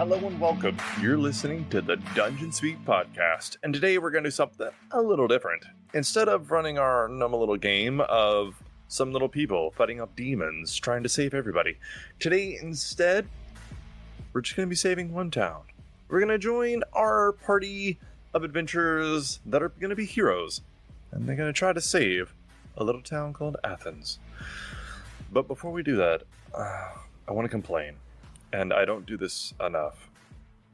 Hello and welcome. You're listening to the Dungeon Speak podcast, and today we're going to do something a little different. Instead of running our normal little game of some little people fighting off demons trying to save everybody, today instead, we're just going to be saving one town. We're going to join our party of adventurers that are going to be heroes, and they're going to try to save a little town called Athens. But before we do that, I want to complain. And I don't do this enough.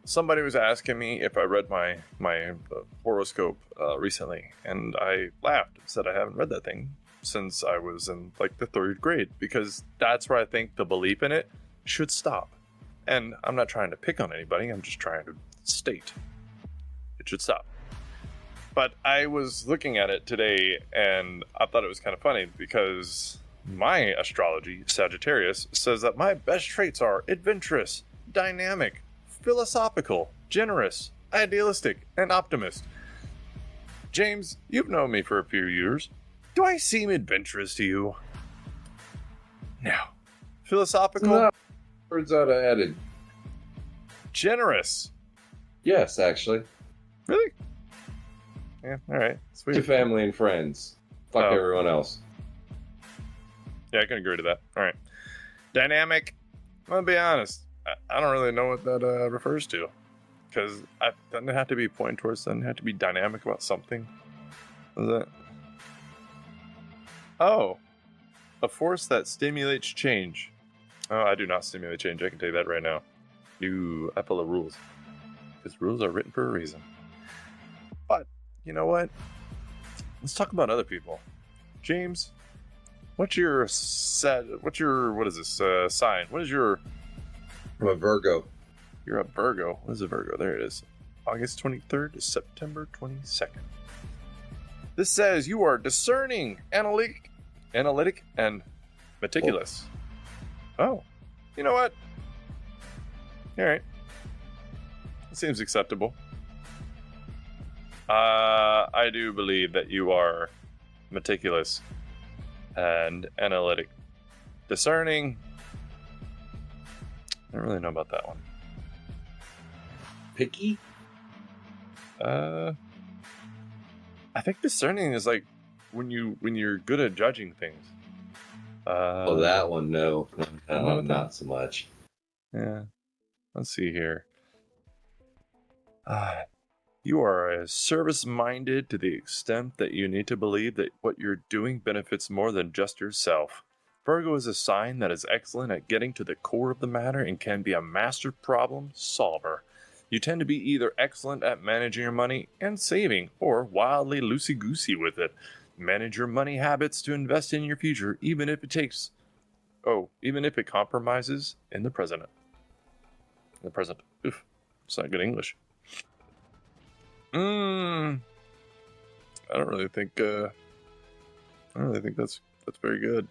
Somebody was asking me if I read my horoscope recently, and I laughed and said I haven't read that thing since I was in like the 3rd grade, because that's where I think the belief in it should stop. And I'm not trying to pick on anybody, I'm just trying to state it should stop. But I was looking at it today, and I thought it was kind of funny because my astrology, Sagittarius, says that my best traits are adventurous, dynamic, philosophical, generous, idealistic, and optimist. James, you've known me for a few years. Do I seem adventurous to you? No. Philosophical? No. Words out of added. Generous? Yes, actually. Really? Yeah, alright. Sweet. To family and friends. Fuck everyone else. Yeah, I can agree to that. All right. Dynamic. I'm going to be honest. I don't really know what that refers to. Because it doesn't have to be pointing towards, doesn't have to be dynamic about something. What is that? Oh. A force that stimulates change. Oh, I do not stimulate change. I can tell you that right now. I follow rules. Because rules are written for a reason. But, you know what? Let's talk about other people. James, what is this, sign? What is your... I'm a Virgo. You're a Virgo. What is a Virgo? There it is. August 23rd to September 22nd. This says you are discerning, analytic, and meticulous. Oh. You know what? Alright. It seems acceptable. I do believe that you are meticulous and analytic. Discerning. I don't really know about that one. Picky? I think discerning is like when you're good at judging things. That one, no. No, not so much. Yeah. Let's see here. You are service-minded to the extent that you need to believe that what you're doing benefits more than just yourself. Virgo is a sign that is excellent at getting to the core of the matter and can be a master problem solver. You tend to be either excellent at managing your money and saving, or wildly loosey-goosey with it. Manage your money habits to invest in your future, even if it compromises in the present. Oof, it's not good English. I don't really think that's very good.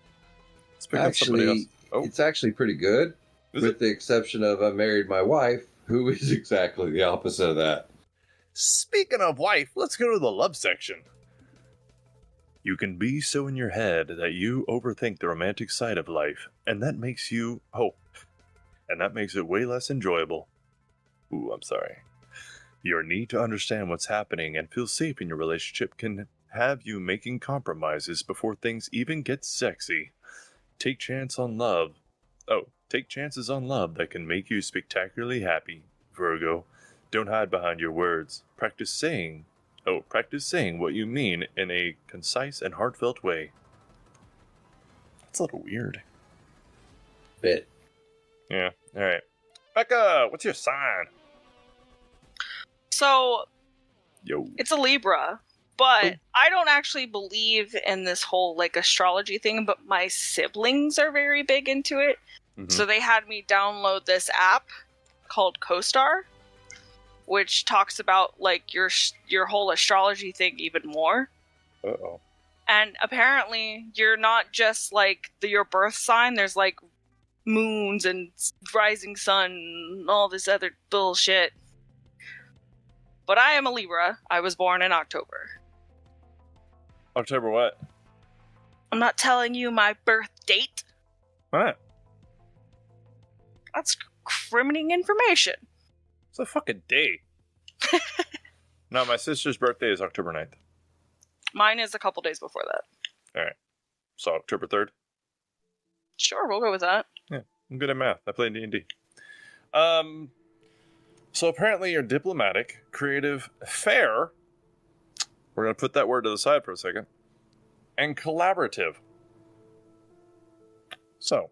Let's pick up somebody else. It's actually pretty good, with the exception of I married my wife, who is exactly the opposite of that. Speaking of wife, let's go to the love section. You can be so in your head that you overthink the romantic side of life, and that makes it way less enjoyable. Ooh, I'm sorry. Your need to understand what's happening and feel safe in your relationship can have you making compromises before things even get sexy. Take chances on love that can make you spectacularly happy, Virgo. Don't hide behind your words. Practice saying what you mean in a concise and heartfelt way. That's a little weird. Bit. Yeah, alright. Becca, what's your sign? So, it's a Libra, but I don't actually believe in this whole, astrology thing, but my siblings are very big into it. Mm-hmm. So they had me download this app called CoStar, which talks about, your whole astrology thing even more. Uh-oh. And apparently, you're not just, your birth sign. There's, moons and rising sun and all this other bullshit. But I am a Libra. I was born in October. October what? I'm not telling you my birth date. What? That's criminating information. It's a fucking day. No, my sister's birthday is October 9th. Mine is a couple days before that. All right. So October 3rd? Sure, we'll go with that. Yeah, I'm good at math. I play D&D. So apparently you're diplomatic, creative, fair. We're going to put that word to the side for a second. And collaborative. So,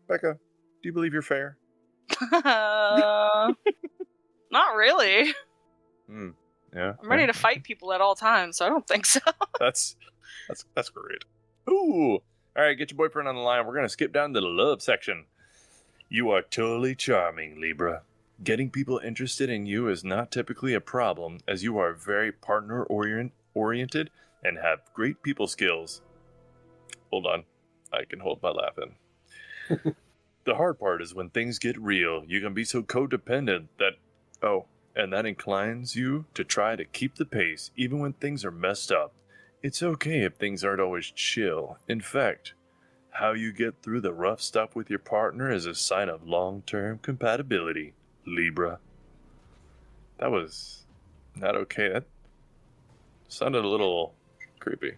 Becca, do you believe you're fair? Not really. Yeah. I'm ready to fight people at all times, so I don't think so. That's great. Ooh. All right, get your boyfriend on the line. We're going to skip down to the love section. You are totally charming, Libra. Getting people interested in you is not typically a problem, as you are very partner-oriented and have great people skills. Hold on. I can hold my laugh in. The hard part is when things get real. You can be so codependent that... Oh, and that inclines you to try to keep the pace, even when things are messed up. It's okay if things aren't always chill. In fact, how you get through the rough stuff with your partner is a sign of long-term compatibility, Libra. That was not okay. That sounded a little creepy.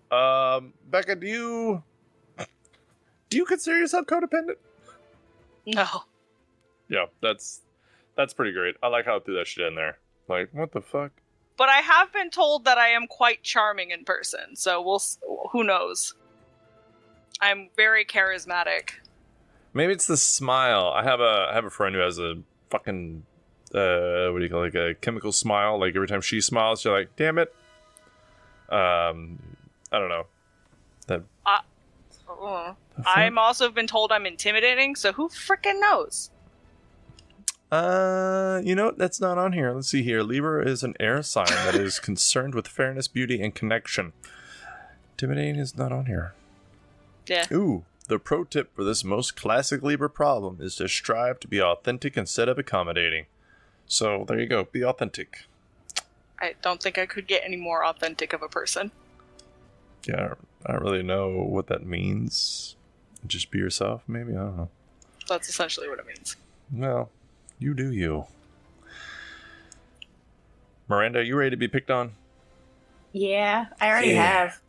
Becca, do you consider yourself codependent? No. Yeah, that's pretty great. I like how I threw that shit in there. Like, what the fuck? But I have been told that I am quite charming in person, so who knows? I'm very charismatic. Maybe it's the smile. I have a friend who has a fucking what do you call it, like a chemical smile. Like every time she smiles, she's like, "Damn it." I don't know. I'm also been told I'm intimidating, so who frickin' knows? That's not on here. Let's see here. Libra is an air sign that is concerned with fairness, beauty, and connection. Intimidating is not on here. Yeah. Ooh, the pro tip for this most classic Libra problem is to strive to be authentic instead of accommodating. So there you go. Be authentic. I don't think I could get any more authentic of a person. Yeah, I don't really know what that means. Just be yourself, maybe? I don't know. That's essentially what it means. Well, you do you. Miranda, are you ready to be picked on? Yeah, I already have.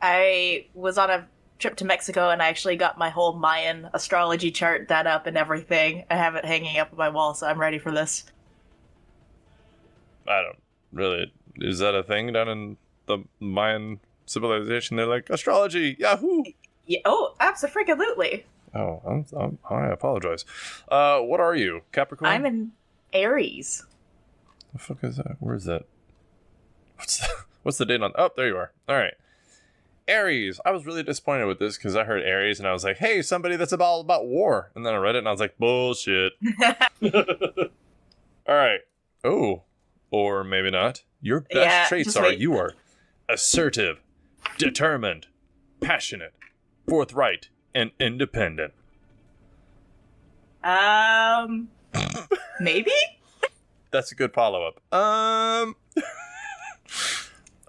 I was on a trip to Mexico and I actually got my whole Mayan astrology chart done up and everything. I have it hanging up on my wall, so I'm ready for this. I don't really... Is that a thing down in the Mayan civilization? They're like, astrology, yahoo! Yeah, oh, absolutely. Oh, I apologize. What are you, Capricorn? I'm an Aries. The fuck is that? Where is that? What's the date on? Oh, there you are. All right. Aries. I was really disappointed with this because I heard Aries and I was like, hey, somebody that's all about war. And then I read it and I was like, bullshit. All right. Oh, or maybe not. Your best traits are you are assertive, determined, passionate, forthright, and independent. Maybe? That's a good follow-up. Are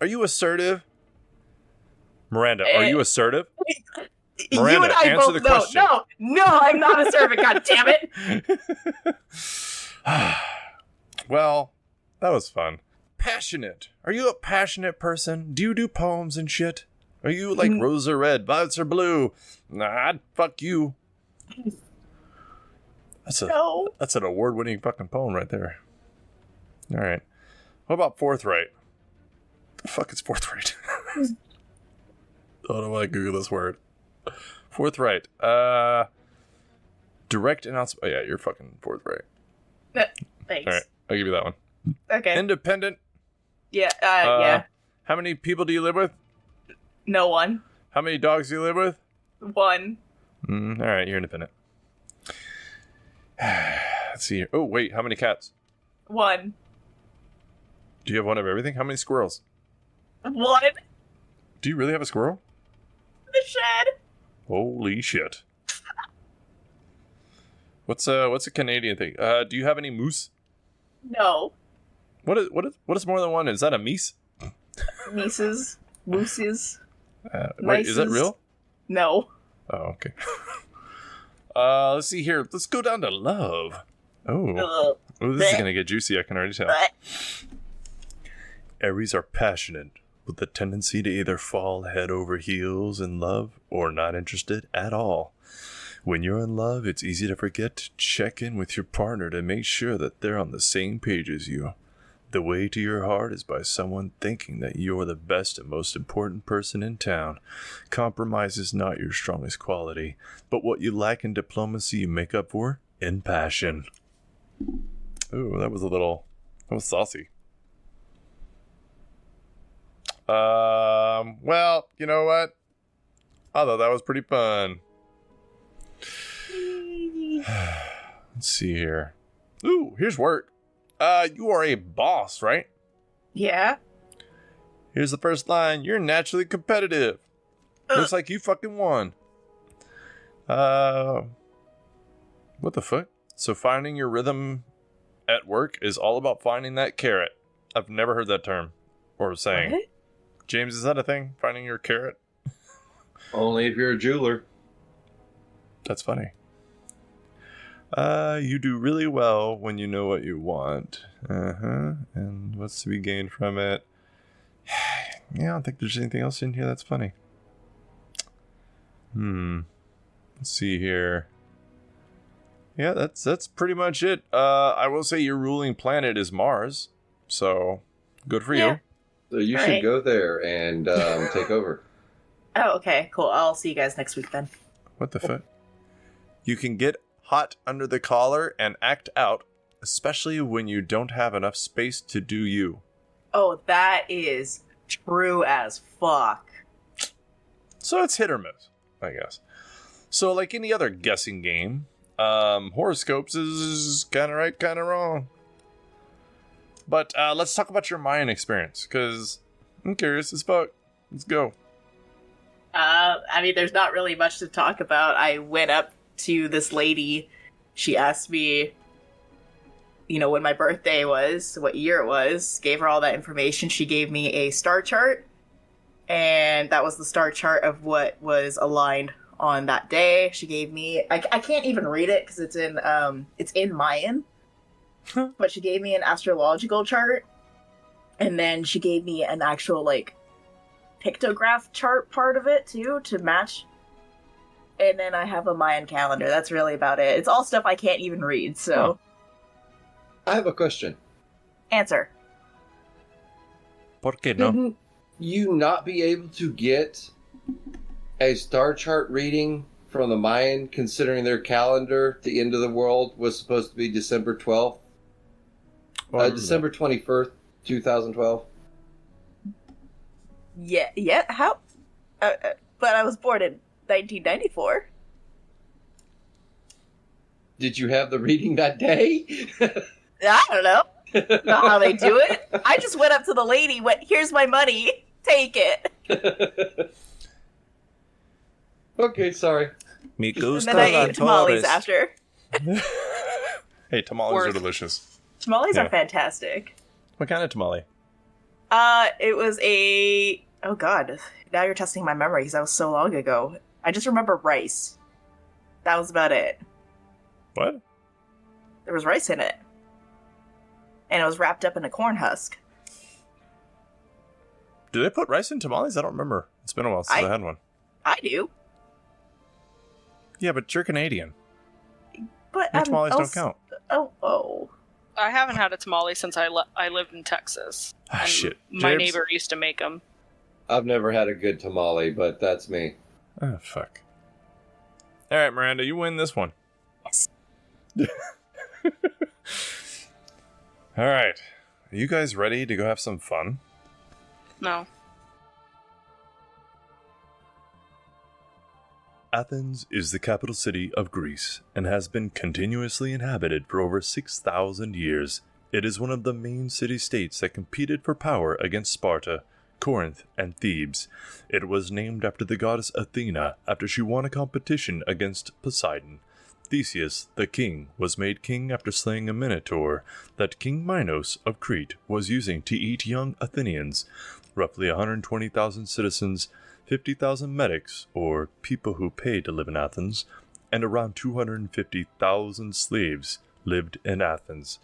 you assertive? Miranda, are you assertive? Miranda, you and I answer both the question. No, I'm not assertive, god damn it! Well, that was fun. Passionate. Are you a passionate person? Do you do poems and shit? Are you like Rosa Red, Violets are blue? Nah, fuck you. That's an award-winning fucking poem right there. All right. What about forthright? The fuck is forthright? How do I Google this word? Forthright. Direct and outspoken. Oh yeah, you're fucking forthright. Thanks. All right, I'll give you that one. Okay. Independent. Yeah. Yeah. How many people do you live with? No one. How many dogs do you live with? One. All right, you're independent. Let's see here. Oh wait, how many cats? One. Do you have one of everything? How many squirrels? One. Do you really have a squirrel? The shed. Holy shit. What's a Canadian thing? Do you have any moose? No. What is more than one? Is that a meese? Mooses. Wait, is that real? No. Oh, okay. Let's see here. Let's go down to love. Oh, this is going to get juicy, I can already tell. Aries are passionate, with the tendency to either fall head over heels in love or not interested at all. When you're in love, it's easy to forget to check in with your partner to make sure that they're on the same page as you. The way to your heart is by someone thinking that you're the best and most important person in town. Compromise is not your strongest quality, but what you lack in diplomacy you make up for in passion. Ooh, that was saucy. Well, you know what? I thought that was pretty fun. Let's see here. Ooh, here's work. You are a boss, right? Yeah. Here's the first line. You're naturally competitive. Looks like you fucking won. What the fuck? So finding your rhythm at work is all about finding that carrot. I've never heard that term or saying. What? James, is that a thing? Finding your carrot? Only if you're a jeweler. That's funny. You do really well when you know what you want. And what's to be gained from it? Yeah, I don't think there's anything else in here that's funny. Let's see here. Yeah, that's pretty much it. I will say your ruling planet is Mars. So, good for you. So you should go there and take over. Oh, okay, cool. I'll see you guys next week then. What the fuck? You can get hot under the collar and act out, especially when you don't have enough space to do you. Oh, that is true as fuck. So it's hit or miss, I guess. So like any other guessing game, horoscopes is kind of right, kind of wrong. But let's talk about your Mayan experience, because I'm curious as fuck. Let's go. I mean, there's not really much to talk about. I went up to this lady. She asked me, when my birthday was, what year it was, gave her all that information. She gave me a star chart, and that was the star chart of what was aligned on that day. She gave me, I can't even read it because it's in Mayan, but she gave me an astrological chart, and then she gave me an actual, pictograph chart part of it, too, to match. And then I have a Mayan calendar. That's really about it. It's all stuff I can't even read, so... I have a question. Answer. ¿Por qué no? Didn't you not be able to get a star chart reading from the Mayan, considering their calendar, the end of the world, was supposed to be December 12th? December 21st, 2012? Yeah, how? But I was born in 1994. Did you have the reading that day? I don't know. Not how they do it. I just went up to the lady, went, "Here's my money, take it." Okay, sorry. Me gusta and then I ate tamales after. Hey, tamales are delicious. Tamales are fantastic. What kind of tamale? It was a... Oh god, now you're testing my memory because that was so long ago. I just remember rice. That was about it. What? There was rice in it. And it was wrapped up in a corn husk. Do they put rice in tamales? I don't remember. It's been a while since I had one. I do. Yeah, but you're Canadian. But tamales don't count. Oh. I haven't had a tamale since I lived in Texas. Ah, shit. My neighbor used to make them. I've never had a good tamale, but that's me. Oh, fuck. All right, Miranda, you win this one. Yes. All right. Are you guys ready to go have some fun? No. Athens is the capital city of Greece and has been continuously inhabited for over 6,000 years. It is one of the main city-states that competed for power against Sparta, Corinth, and Thebes. It was named after the goddess Athena after she won a competition against Poseidon. Theseus, the king, was made king after slaying a minotaur that King Minos of Crete was using to eat young Athenians. Roughly 120,000 citizens, 50,000 medics, or people who pay to live in Athens, and around 250,000 slaves lived in Athens.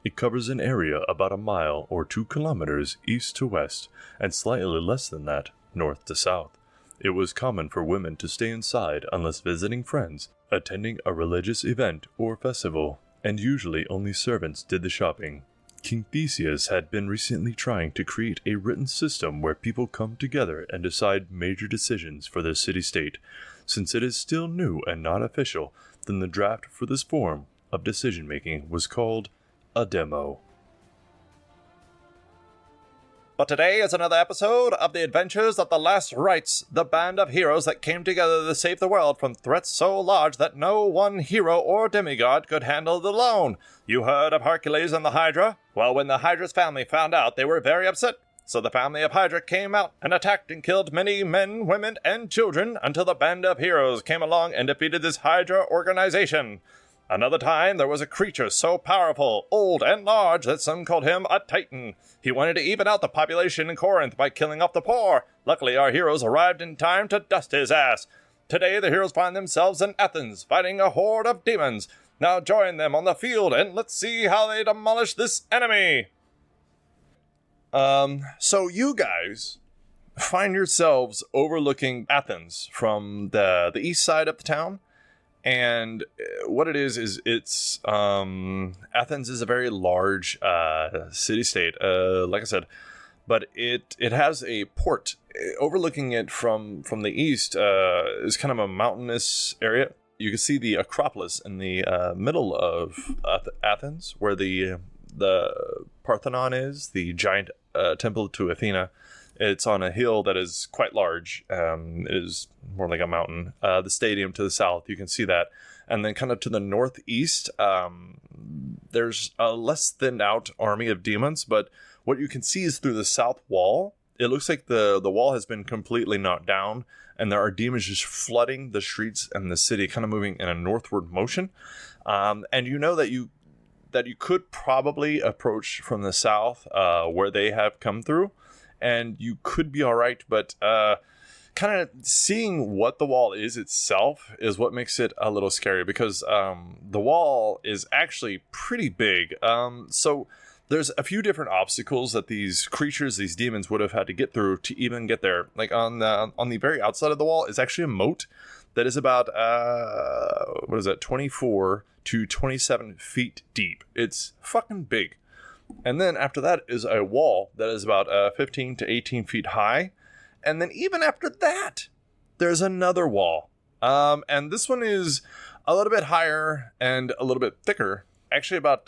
It covers an area about a mile or 2 kilometers east to west, and slightly less than that north to south. It was common for women to stay inside unless visiting friends, attending a religious event or festival, and usually only servants did the shopping. King Theseus had been recently trying to create a written system where people come together and decide major decisions for their city-state. Since it is still new and not official, then the draft for this form of decision-making was called a demo. But today is another episode of the adventures of the Last Rites, the band of heroes that came together to save the world from threats so large that no one hero or demigod could handle it alone. You heard of Hercules and the Hydra? Well, when the Hydra's family found out, they were very upset. So the family of Hydra came out and attacked and killed many men, women, and children until the band of heroes came along and defeated this Hydra organization. Another time, there was a creature so powerful, old, and large that some called him a Titan. He wanted to even out the population in Corinth by killing off the poor. Luckily, our heroes arrived in time to dust his ass. Today, the heroes find themselves in Athens, fighting a horde of demons. Now join them on the field, and let's see how they demolish this enemy. So you guys find yourselves overlooking Athens from the east side of the town. And what it is it's Athens is a very large city-state, like I said, but it has a port overlooking it from the east. Is kind of a mountainous area. You can see the Acropolis in the middle of Athens, where the Parthenon is, the giant temple to Athena. It's on a hill that is quite large. It is more like a mountain. The stadium to the south, you can see that. And then kind of to the northeast, there's a less thinned out army of demons. But what you can see is through the south wall, it looks like the wall has been completely knocked down. And there are demons just flooding the streets and the city, kind of moving in a northward motion. And you know that you could probably approach from the south where they have come through. And you could be all right, but kind of seeing what the wall is itself is what makes it a little scary, because the wall is actually pretty big. So there's a few different obstacles that these creatures, these demons, would have had to get through to even get there. Like on the very outside of the wall is actually a moat that is about 24 to 27 feet deep. It's fucking big. And then after that is a wall that is about 15 to 18 feet high. And then even after that, there's another wall. And this one is a little bit higher and a little bit thicker. Actually about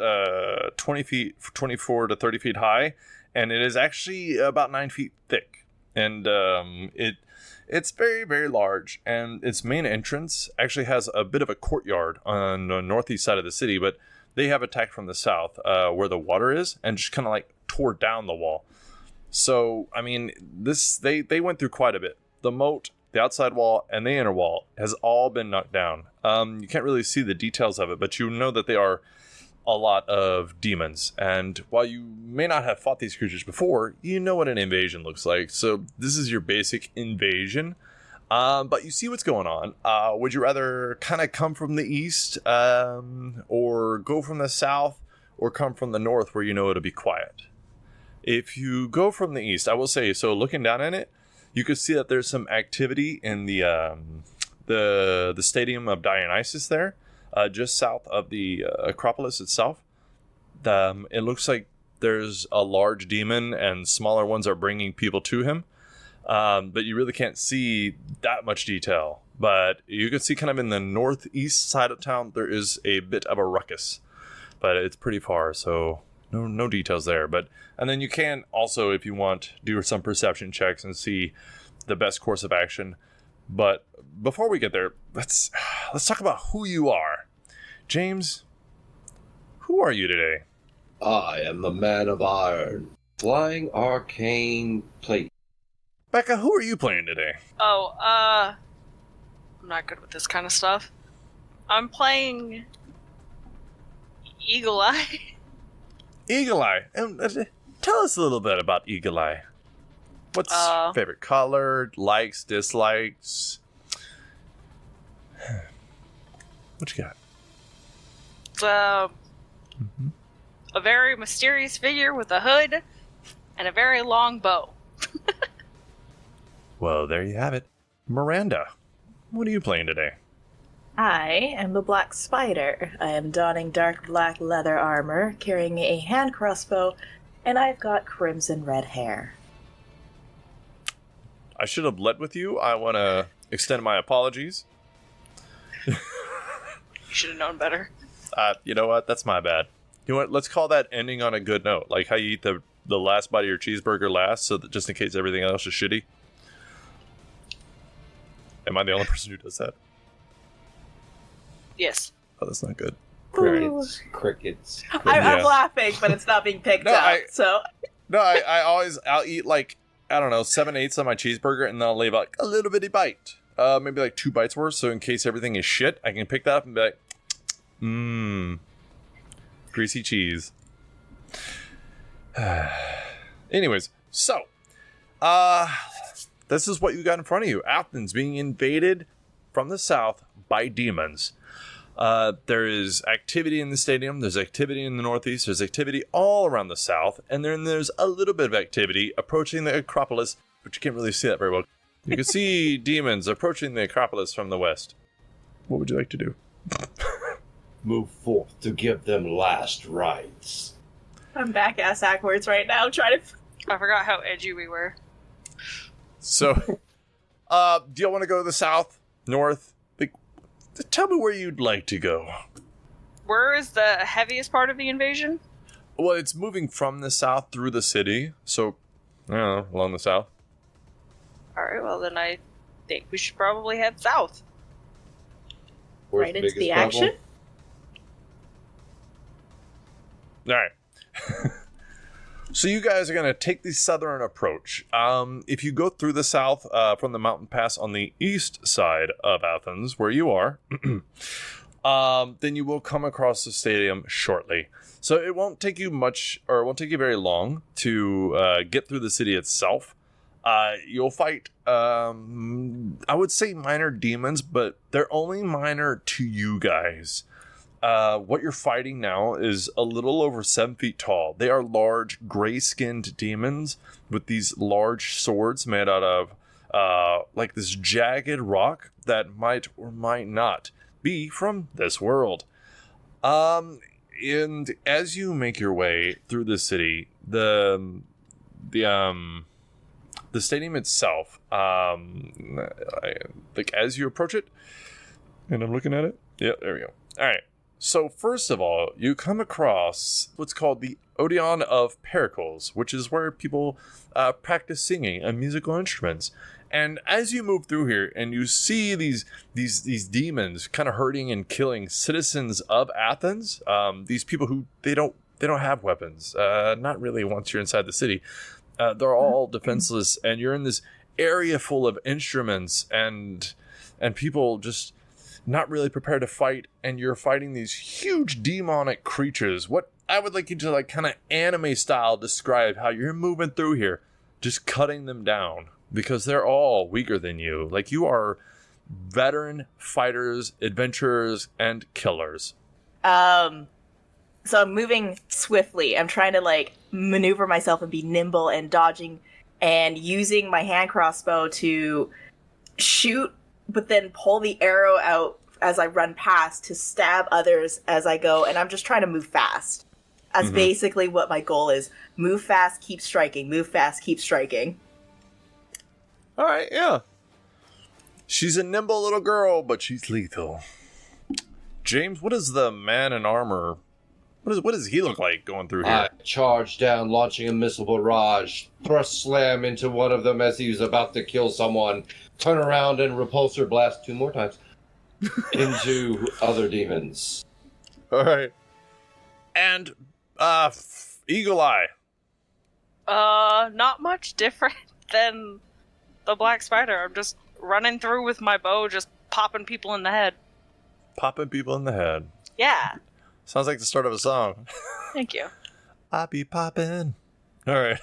24 to 30 feet high. And it is actually about 9 feet thick. And it's very, very large. And its main entrance actually has a bit of a courtyard on the northeast side of the city. But they have attacked from the south, where the water is, and just kind of like tore down the wall. So, I mean, they went through quite a bit. The moat, the outside wall, and the inner wall has all been knocked down. You can't really see the details of it, but you know that they are a lot of demons. And while you may not have fought these creatures before, you know what an invasion looks like. So this is your basic invasion. But you see what's going on. Would you rather kind of come from the east, or go from the south, or come from the north where you know it'll be quiet? If you go from the east, I will say, so looking down at it, you can see that there's some activity in the stadium of Dionysus there, just south of the Acropolis itself. It looks like there's a large demon and smaller ones are bringing people to him. But you really can't see that much detail. But you can see kind of in the northeast side of town, there is a bit of a ruckus. But it's pretty far, so no details there. And then you can also, if you want, do some perception checks and see the best course of action. But before we get there, let's talk about who you are. James, who are you today? I am the man of iron, flying arcane plate. Becca, who are you playing today? Oh, I'm not good with this kind of stuff. I'm playing Eagle Eye. Eagle Eye. Tell us a little bit about Eagle Eye. What's your favorite color, likes, dislikes? What you got? Mm-hmm. A very mysterious figure with a hood and a very long bow. Well, there you have it. Miranda, what are you playing today? I am the Black Spider. I am donning dark black leather armor, carrying a hand crossbow, and I've got crimson red hair. I should have led with you. I want to extend my apologies. You should have known better. You know what? That's my bad. You know what? Let's call that ending on a good note. Like how you eat the last bite of your cheeseburger last, so that just in case everything else is shitty. Am I the only person who does that? Yes. Oh, that's not good. Crickets. I'm laughing, but it's not being picked up, so... No, I'll eat like, I don't know, 7/8 of my cheeseburger, and then I'll leave like a little bitty bite. Maybe like 2 bites worth, so in case everything is shit, I can pick that up and be like, greasy cheese. Anyways, so, this is what you got in front of you. Athens being invaded from the south by demons. There is activity in the stadium, there's activity in the northeast, there's activity all around the south, and then there's a little bit of activity approaching the Acropolis, but you can't really see that very well. You can see demons approaching the Acropolis from the west. What would you like to do? Move forth to give them last rites. I'm back ass backwards right now, trying to... I forgot how edgy we were. So, do you want to go to the south, north? Like, tell me where you'd like to go. Where is the heaviest part of the invasion? Well, it's moving from the south through the city, so, I don't know, along the south. Alright, well then I think we should probably head south. Where's right the into the biggest action? problem? Alright. So you guys are going to take the southern approach. If you go through the south from the mountain pass on the east side of Athens, where you are, then you will come across the stadium shortly. So it won't take you much, or it won't take you very long to get through the city itself. You'll fight, I would say minor demons, but they're only minor to you guys. What you're fighting now is a little over 7 feet tall. They are large, gray-skinned demons with these large swords made out of, like this jagged rock that might or might not be from this world. And as you make your way through the city, the stadium itself, like as you approach it, and I'm looking at it. Yeah, there we go. All right. So first of all, you come across what's called the Odeon of Pericles, which is where people practice singing and musical instruments. And as you move through here and you see these demons kind of hurting and killing citizens of Athens, these people who they don't have weapons, not really once you're inside the city. They're all defenseless, and you're in this area full of instruments and people just not really prepared to fight, and you're fighting these huge demonic creatures. What I would like you to, like, kind of anime style describe how you're moving through here, just cutting them down, because they're all weaker than you. Like, you are veteran fighters, adventurers, and killers. So I'm moving swiftly. I'm trying to, like, maneuver myself and be nimble and dodging and using my hand crossbow to shoot, but then pull the arrow out as I run past to stab others as I go. And I'm just trying to move fast. That's basically what my goal is. Move fast, keep striking. Move fast, keep striking. All right, yeah. She's a nimble little girl, but she's lethal. James, what is the man in armor? What does he look like going through here? I charge down, launching a missile barrage, thrust slam into one of them as he was about to kill someone, turn around and repulsor blast 2 more times into other demons. All right. And, Eagle Eye. Not much different than the Black Spider. I'm just running through with my bow, just popping people in the head. Popping people in the head. Yeah. Sounds like the start of a song. Thank you. I be poppin'. All right.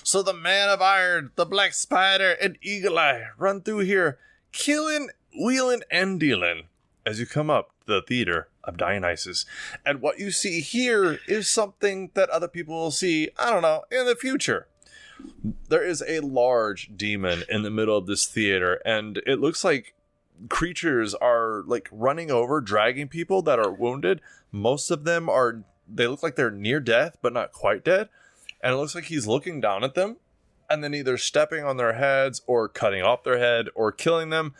So the Man of Iron, the Black Spider, and Eagle Eye run through here, killing, wheeling, and dealing as you come up the theater of Dionysus. And what you see here is something that other people will see, I don't know, in the future. There is a large demon in the middle of this theater, and it looks like creatures are like running over, dragging people that are wounded. Most of them they look like they're near death, but not quite dead. And it looks like he's looking down at them and then either stepping on their heads or cutting off their head or killing them.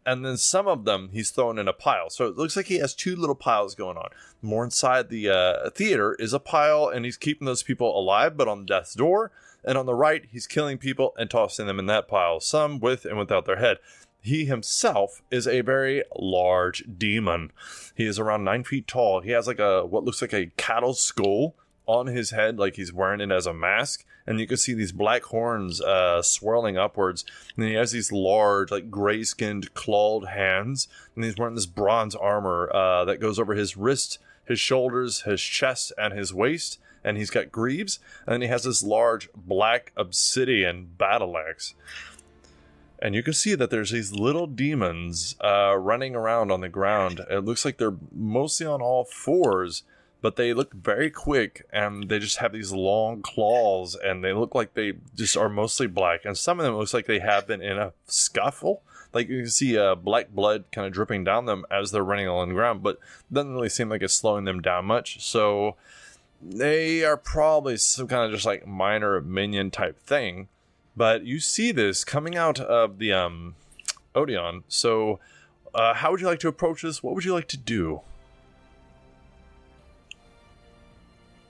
And then some of them he's thrown in a pile. So it looks like he has two little piles going on. More inside the theater is a pile, and he's keeping those people alive, but on death's door. And on the right, he's killing people and tossing them in that pile, some with and without their head. He himself is a very large demon. He is around 9 feet tall. He has like what looks like a cattle skull on his head, like he's wearing it as a mask. And you can see these black horns swirling upwards. And then he has these large, like gray-skinned, clawed hands. And he's wearing this bronze armor that goes over his wrist, his shoulders, his chest, and his waist. And he's got greaves. And then he has this large black obsidian battle axe. And you can see that there's these little demons running around on the ground. It looks like they're mostly on all fours, but they look very quick, and they just have these long claws, and they look like they just are mostly black. And some of them looks like they have been in a scuffle. Like you can see black blood kind of dripping down them as they're running along the ground, but it doesn't really seem like it's slowing them down much. So they are probably some kind of just like minor minion type thing. But you see this coming out of the Odeon. So how would you like to approach this? What would you like to do?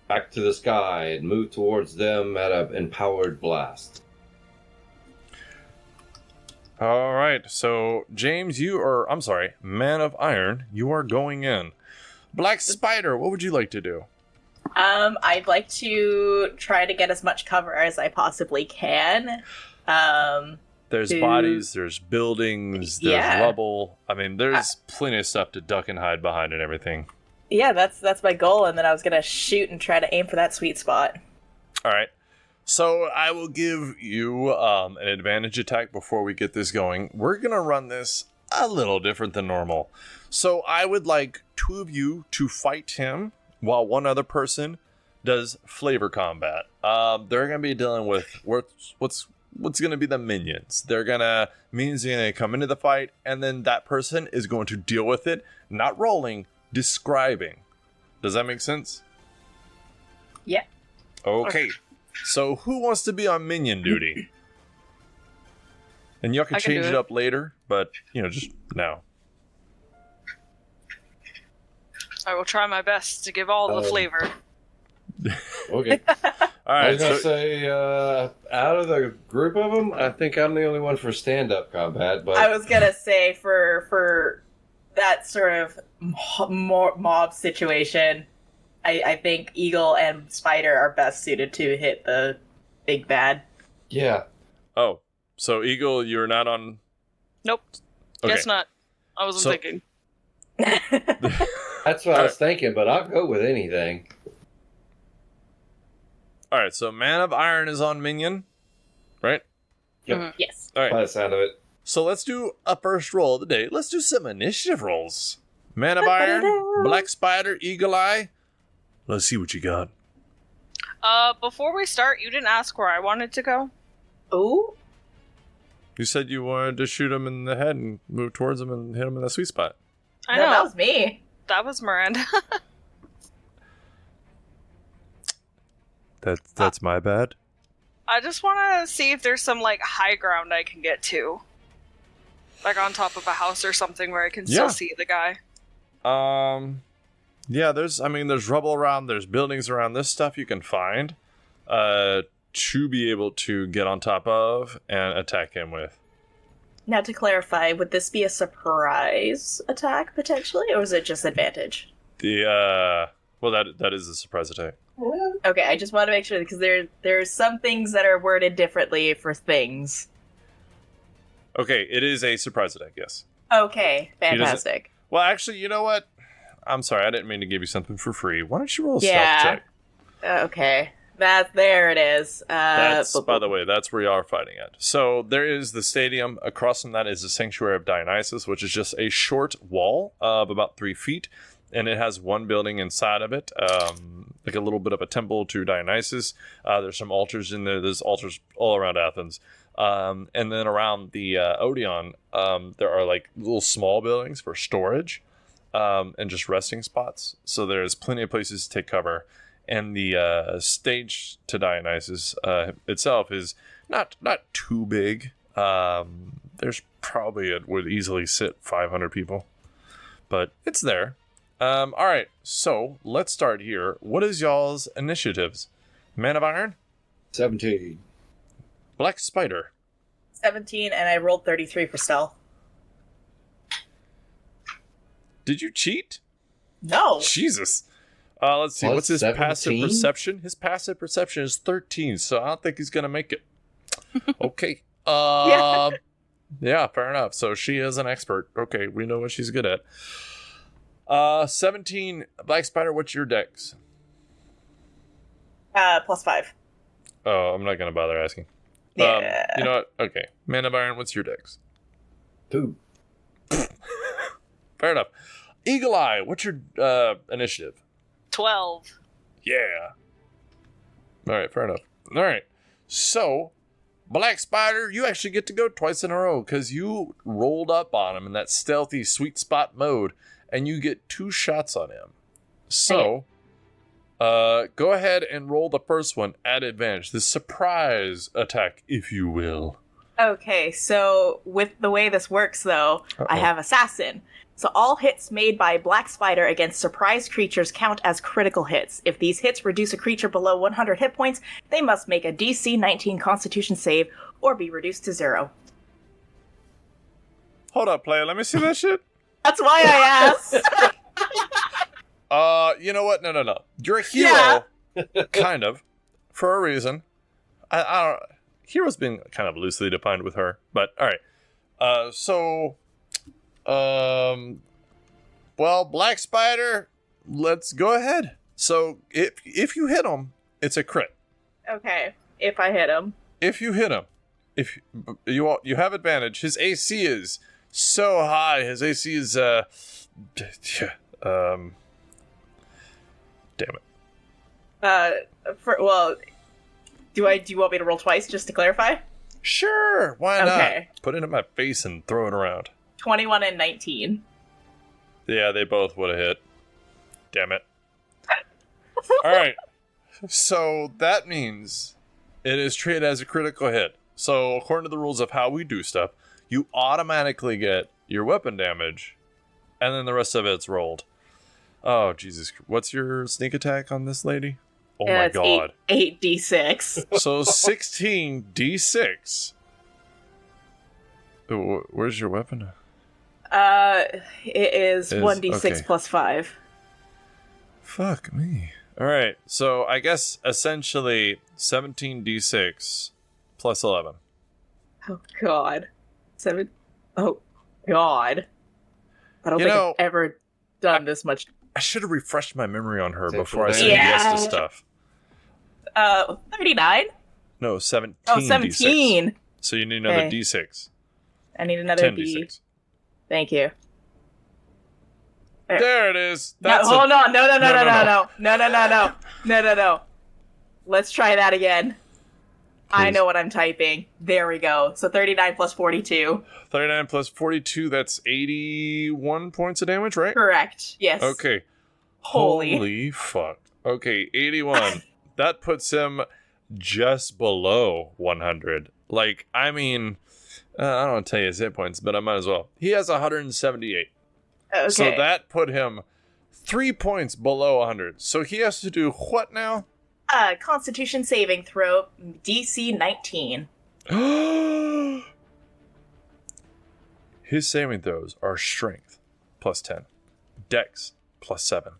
Back to the sky and move towards them at an empowered blast. All right. So, James, Man of Iron, you are going in. Black Spider, what would you like to do? I'd like to try to get as much cover as I possibly can. There's bodies, there's buildings, there's rubble. I mean, there's plenty of stuff to duck and hide behind and everything. Yeah, that's my goal, and then I was gonna shoot and try to aim for that sweet spot. All right. So I will give you an advantage attack before we get this going. We're gonna run this a little different than normal. So I would like two of you to fight him while one other person does flavor combat. They're gonna be dealing with what's gonna be the minions. Minions are gonna come into the fight, and then that person is going to deal with it, not rolling, describing. Does that make sense? Yeah. Okay. So who wants to be on minion duty? And y'all can change it up later, but just now. I will try my best to give all the flavor. Okay. All right. I was gonna say, out of the group of them, I think I'm the only one for stand-up combat. But I was gonna say for that sort of mob situation, I think Eagle and Spider are best suited to hit the big bad. Yeah. Oh, so Eagle, you're not on? Nope. Okay. Guess not. I wasn't thinking. That's what I was thinking, but I'll go with anything. All right, so Man of Iron is on minion, right? Yep. Mm-hmm. Yes. All right. By the sound of it. So let's do a first roll of the day. Let's do some initiative rolls. Man of Iron, Black Spider, Eagle Eye. Let's see what you got. Before we start, you didn't ask where I wanted to go. Oh. You said you wanted to shoot him in the head and move towards him and hit him in the sweet spot. I know. No, that was me. That was Miranda. That's my bad. I just want to see if there's some high ground I can get to, like on top of a house or something where I can still see the guy. Yeah. There's rubble around. There's buildings around. This stuff you can find, to be able to get on top of and attack him with. Now, to clarify, would this be a surprise attack potentially, or is it just advantage? Well, that is a surprise attack. Okay, I just want to make sure because there's some things that are worded differently for things. Okay, it is a surprise attack. Yes. Okay, fantastic. Well, actually, you know what? I'm sorry, I didn't mean to give you something for free. Why don't you roll a stealth check? Okay, there it is. That's, by the way, that's where you are fighting at. So there is the stadium. Across from that is the Sanctuary of Dionysus, which is just a short wall of about 3 feet. and it has one building inside of it, like a little bit of a temple to Dionysus. There's some altars in there. There's altars all around Athens. And then around the Odeon, there are like little small buildings for storage and just resting spots. So there's plenty of places to take cover. And the stage to Dionysus itself is not too big. There's probably, it would easily sit 500 people. But it's there. All right, so let's start here. What is y'all's initiatives? Man of Iron? 17. Black Spider? 17, and I rolled 33 for stealth. Did you cheat? No. Jesus. Let's see. Plus What's his 17? passive perception? His passive perception is 13, so I don't think he's going to make it. Okay. Yeah, fair enough. So she is an expert. Okay, we know what she's good at. 17, Black Spider, what's your dex? +5. Oh, I'm not going to bother asking. Yeah. You know what? Okay. Man of Iron, what's your dex? 2. Fair enough. Eagle Eye, what's your initiative? 12. Yeah. All right, fair enough. All right. So, Black Spider, you actually get to go twice in a row because you rolled up on him in that stealthy sweet spot mode, and you get 2 shots on him. So, go ahead and roll the first one at advantage. The surprise attack, if you will. Okay, so with the way this works, though, I have Assassin. So all hits made by Black Spider against surprised creatures count as critical hits. If these hits reduce a creature below 100 hit points, they must make a DC 19 Constitution save or be reduced to 0. Hold up, player. Let me see that shit. That's why I asked. You know what? No. You're a hero, kind of, for a reason. I don't. Hero's been kind of loosely defined with her, but all right. Well, Black Spider, let's go ahead. So if you hit him, it's a crit. Okay, if I hit him. If you hit him, if you have advantage. His AC is so high. His AC is damn it. Do you want me to roll twice just to clarify? Sure, why not? Okay. Put it in my face and throw it around. 21 and 19. Yeah, they both would have hit. Damn it. Alright. So that means it is treated as a critical hit. So according to the rules of how we do stuff, you automatically get your weapon damage, and then the rest of it's rolled. Oh, Jesus. What's your sneak attack on this lady? Oh my god. 8d6. So 16d6. Where's your weapon? It is 1d6 okay. plus 5. Fuck me. Alright, so I guess essentially 17d6 plus 11. Oh god. Oh god. I don't think I've ever done this much. I should have refreshed my memory on her Take before I the said yes to stuff. 39? No, 17 Oh, 17. D6. So you need another Okay. d6. I need another 10 D. d6. Thank you. There it is. Hold on. No. Let's try that again. I know what I'm typing. There we go. So 39 plus 42. 39 plus 42, that's 81 points of damage, right? Correct. Yes. Okay. Holy fuck. Okay, 81. That puts him just below 100. Like, I mean, I don't want to tell you his hit points, but I might as well. He has 178. Okay. So that put him 3 points below 100. So he has to do what now? Constitution saving throw, DC 19. His saving throws are strength plus 10, dex plus 7,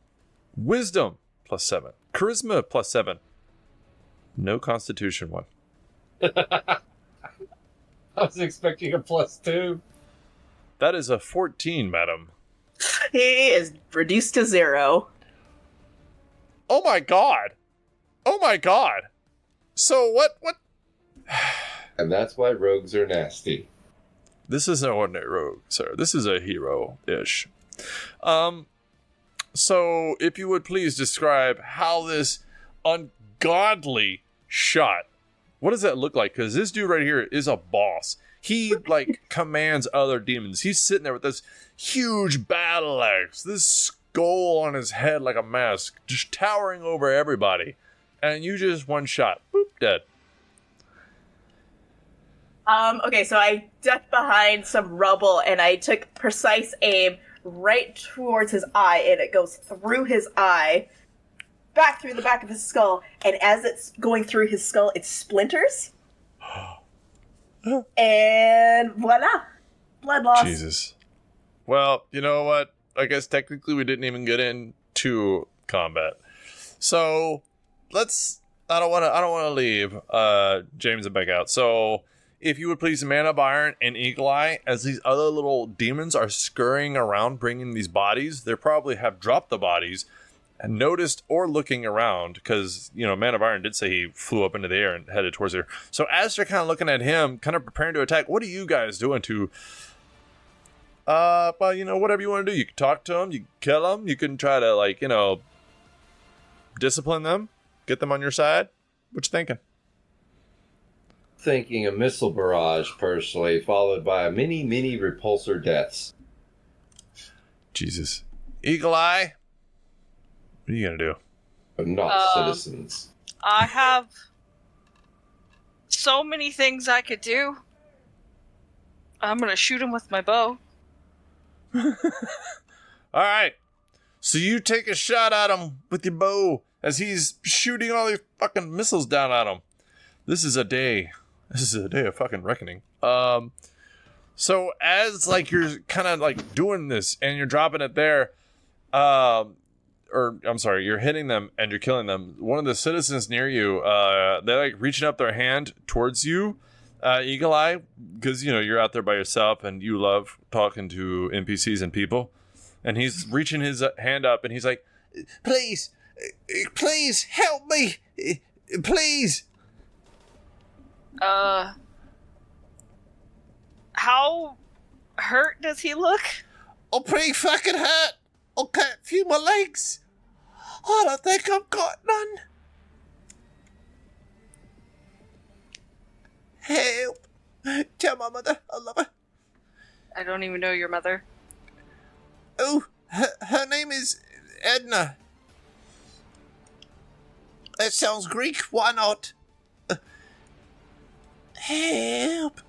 wisdom plus 7, charisma plus 7. No constitution one. I was expecting a +2. That is a 14, madam. He is reduced to 0. Oh my god. Oh my god. So what? And that's why rogues are nasty. This is an ordinary rogue, sir. This is a hero-ish. So, if you would please describe how this ungodly shot, what does that look like? Because this dude right here is a boss. He, like, commands other demons. He's sitting there with this huge battle axe, this skull on his head like a mask, just towering over everybody. And you just one shot, boop, dead. Okay, so I ducked behind some rubble and I took precise aim right towards his eye, and it goes through his eye, back through the back of his skull, and as it's going through his skull, it splinters. And voila! Blood loss. Jesus. Well, you know what? I guess technically we didn't even get into combat. So, I don't want to leave James and Beck out. So, if you would please, Man of Iron and Eagle Eye, as these other little demons are scurrying around bringing these bodies, they probably have dropped the bodies and noticed or looking around, because, you know, Man of Iron did say he flew up into the air and headed towards there. So as they're kind of looking at him, kind of preparing to attack, what are you guys doing to, well, you know, whatever you want to do. You can talk to them, you can kill them, you can try to, like, you know, discipline them, get them on your side. What you thinking? Thinking a missile barrage, personally, followed by many repulsor deaths. Jesus. Eagle Eye? What are you going to do? But not citizens. I have so many things I could do. I'm going to shoot him with my bow. All right. So you take a shot at him with your bow as he's shooting all these fucking missiles down at him. This is a day of fucking reckoning. So as, like, you're kind of, like, doing this and you're dropping it there, you're hitting them and you're killing them. One of the citizens near you, they're, like, reaching up their hand towards you, Eagle Eye, because, you know, you're out there by yourself and you love talking to NPCs and people. And he's reaching his hand up and he's like, please help me, please. How hurt does he look? I'm pretty fucking hurt. I can't feel my legs. I don't think I've got none. Help. Tell my mother I love her. I don't even know your mother. Oh, her name is Edna. That sounds Greek. Why not? Help.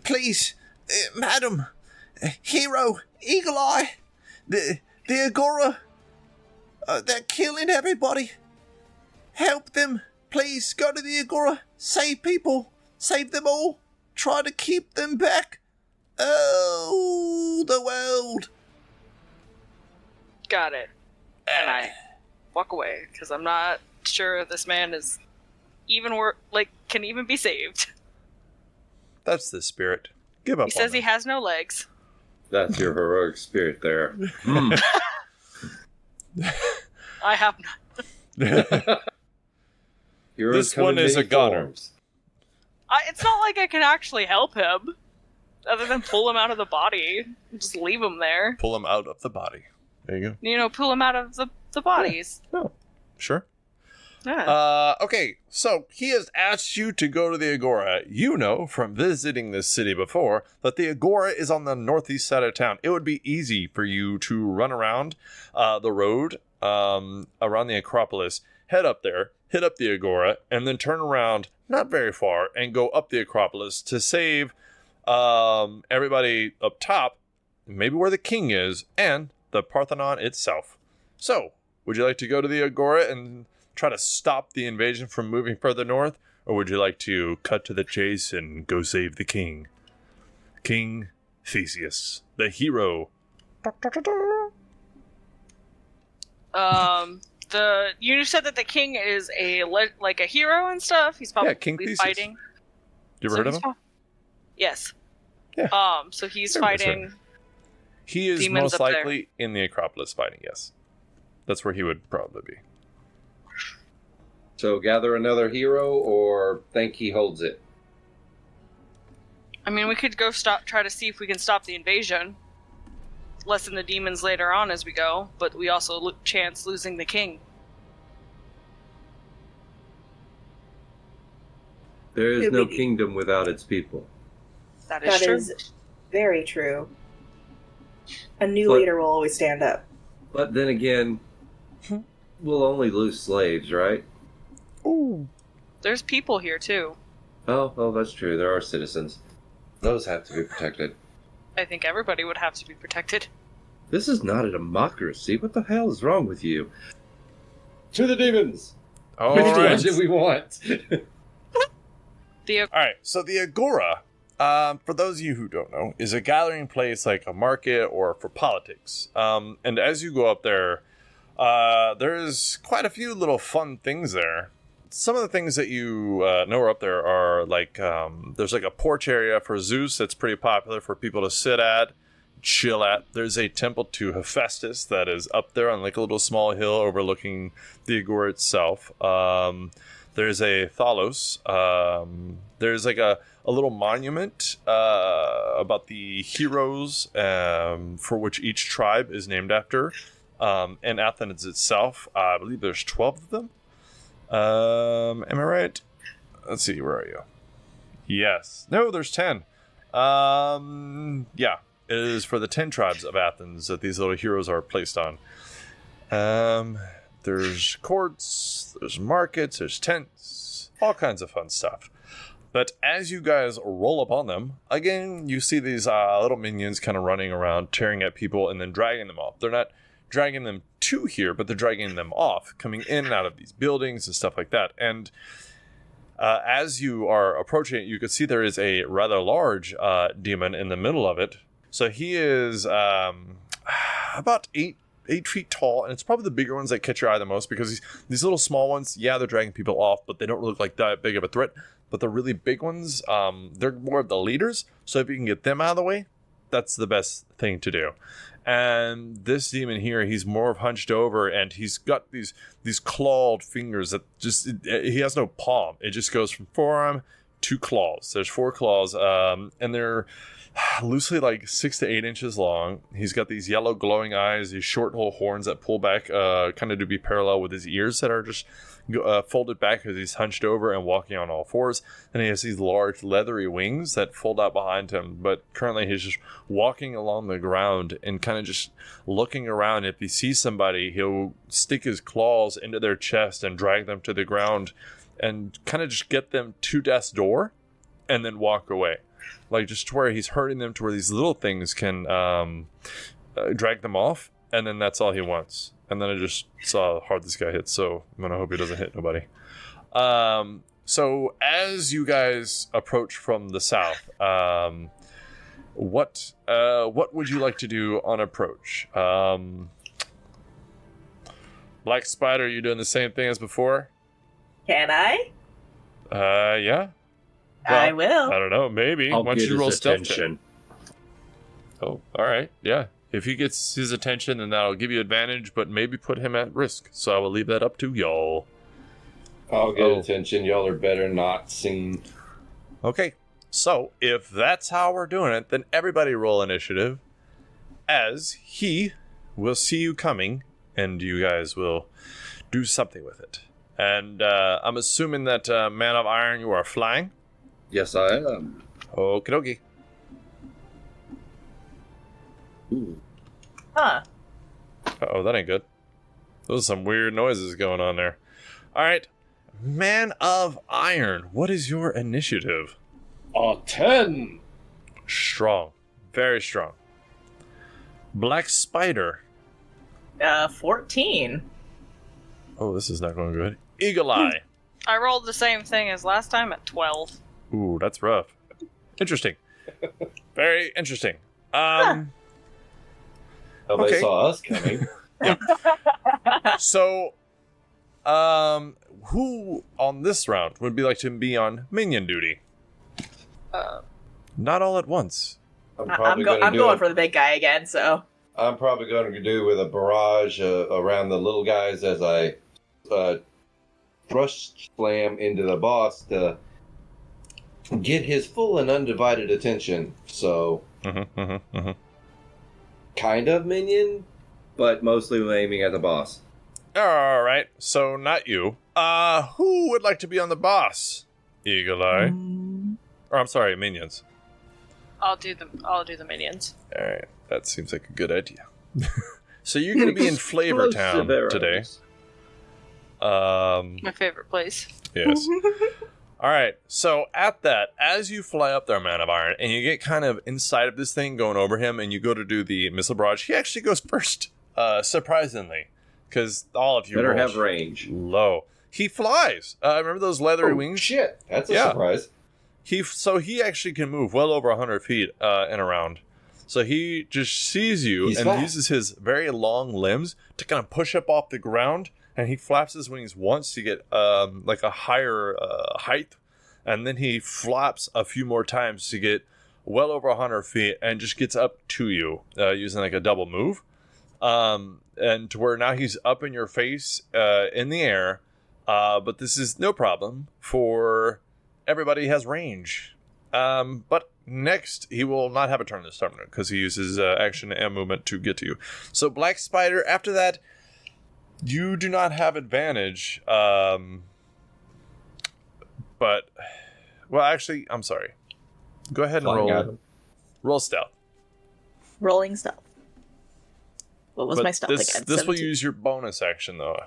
Please, madam, hero, Eagle Eye, the Agora, they're killing everybody. Help them, please, go to the Agora, save people, save them all, try to keep them back. Oh, the world. Got it. And I walk away, because I'm not sure this man is even can even be saved. That's the spirit. Give up. He says he has no legs. That's your heroic spirit there. I have none. This one is a goner. It's not like I can actually help him, other than pull him out of the body. Just leave him there. Pull him out of the body. There you go. You know, pull him out of the bodies. Yeah. No. Sure. Yeah. Okay, so he has asked you to go to the Agora. You know from visiting this city before that the Agora is on the northeast side of town. It would be easy for you to run around the road around the Acropolis, head up there, hit up the Agora, and then turn around not very far and go up the Acropolis to save everybody up top, maybe where the king is, and the Parthenon itself. So, would you like to go to the Agora and try to stop the invasion from moving further north, or would you like to cut to the chase and go save the king? King Theseus, the hero. You said that the king is a hero and stuff. He's probably King Theseus. fighting. You ever heard of him? Yes. Yeah. So he's fighting. He is most likely in the Acropolis fighting. Yes, that's where he would probably be. So gather another hero, or think he holds it? I mean, we could go try to see if we can stop the invasion. lessen the demons later on as we go, but we also chance losing the king. There is no kingdom without its people. That is true. That is very true. A new leader will always stand up. But then again, we'll only lose slaves, right? Ooh. There's people here, too. Oh, that's true. There are citizens. Those have to be protected. I think everybody would have to be protected. This is not a democracy. What the hell is wrong with you? To the demons! All Which right. ones do we want? All right, so the Agora, for those of you who don't know, is a gathering place like a market or for politics. And as you go up there, there's quite a few little fun things there. Some of the things that you know are up there are like, there's like a porch area for Zeus that's pretty popular for people to sit at, chill at. There's a temple to Hephaestus that is up there on like a little small hill overlooking the Agora itself. There's a Thalos. There's like a little monument about the heroes for which each tribe is named after. And Athens itself, I believe there's 12 of them. Am I right? Let's see, where are you? Yes. No, there's 10. Yeah, it is for the 10 tribes of Athens that these little heroes are placed on. There's courts, there's markets, there's tents, all kinds of fun stuff. But as you guys roll up on them, again, you see these little minions kind of running around, tearing at people, and then dragging them off. They're not dragging them to here, but they're dragging them off, coming in and out of these buildings and stuff like that. And as you are approaching it, you can see there is a rather large demon in the middle of it. So he is about 8 feet tall, and it's probably the bigger ones that catch your eye the most, because these little small ones, yeah, they're dragging people off, but they don't look like that big of a threat. But the really big ones, they're more of the leaders, so if you can get them out of the way, that's the best thing to do. And this demon here, he's more of hunched over, and he's got these clawed fingers that just, he has no palm. It just goes from forearm to claws. There's 4 claws, and they're loosely like 6 to 8 inches long. He's got these yellow glowing eyes, these short little horns that pull back kind of to be parallel with his ears that are just folded back because he's hunched over and walking on all fours. And he has these large leathery wings that fold out behind him, but currently he's just walking along the ground and kind of just looking around. If he sees somebody, he'll stick his claws into their chest and drag them to the ground and kind of just get them to death's door and then walk away. Like, just to where he's hurting them to where these little things can drag them off, and then that's all he wants. And then I just saw how hard this guy hits, so I'm going to hope he doesn't hit nobody. So as you guys approach from the south, what would you like to do on approach? Black Spider, are you doing the same thing as before? Can I? Yeah. Well, I will. I don't know, maybe. I'll once get you roll his stealth attention. Oh, all right. Yeah. If he gets his attention, then that'll give you advantage, but maybe put him at risk. So I will leave that up to y'all. I'll get attention. Y'all are better not seen. Okay. So if that's how we're doing it, then everybody roll initiative, as he will see you coming, and you guys will do something with it. And I'm assuming that Man of Iron, you are flying. Yes, I am. Okie dokie. Ooh. Huh. Uh-oh, that ain't good. Those are some weird noises going on there. All right. Man of Iron, what is your initiative? 10. Strong. Very strong. Black Spider. 14. Oh, this is not going good. Eagle Eye. I rolled the same thing as last time at 12. Ooh, that's rough. Interesting. Very interesting. They saw us coming. So, who on this round would like to be on minion duty? Not all at once. I'm going for the big guy again, so. I'm probably going to do with a barrage around the little guys as I thrust slam into the boss to get his full and undivided attention. So, kind of minion, but mostly aiming at the boss. All right, so not you. Who would like to be on the boss? Eagle Eye. Or I'm sorry, minions. I'll do the minions. All right, that seems like a good idea. So you're going to be in Flavor Town today. My favorite place. Yes. All right, so at that, as you fly up there, Man of Iron, and you get kind of inside of this thing going over him, and you go to do the missile barrage, he actually goes first, surprisingly, because all of you better have range. Low. He flies. Remember those leathery wings? Shit, that's a surprise. He actually can move well over 100 feet in a round. So he just sees you uses his very long limbs to kind of push up off the ground, and he flaps his wings once to get like a higher height, and then he flaps a few more times to get well over 100 feet and just gets up to you using like a double move. And to where now he's up in your face in the air, but this is no problem for everybody has range. But next, he will not have a turn this turn because he uses action and movement to get to you. So Black Spider, after that, you do not have advantage. But, well, actually, I'm sorry. Go ahead and roll stealth. Rolling stealth. What was my stealth again? This will use your bonus action, though.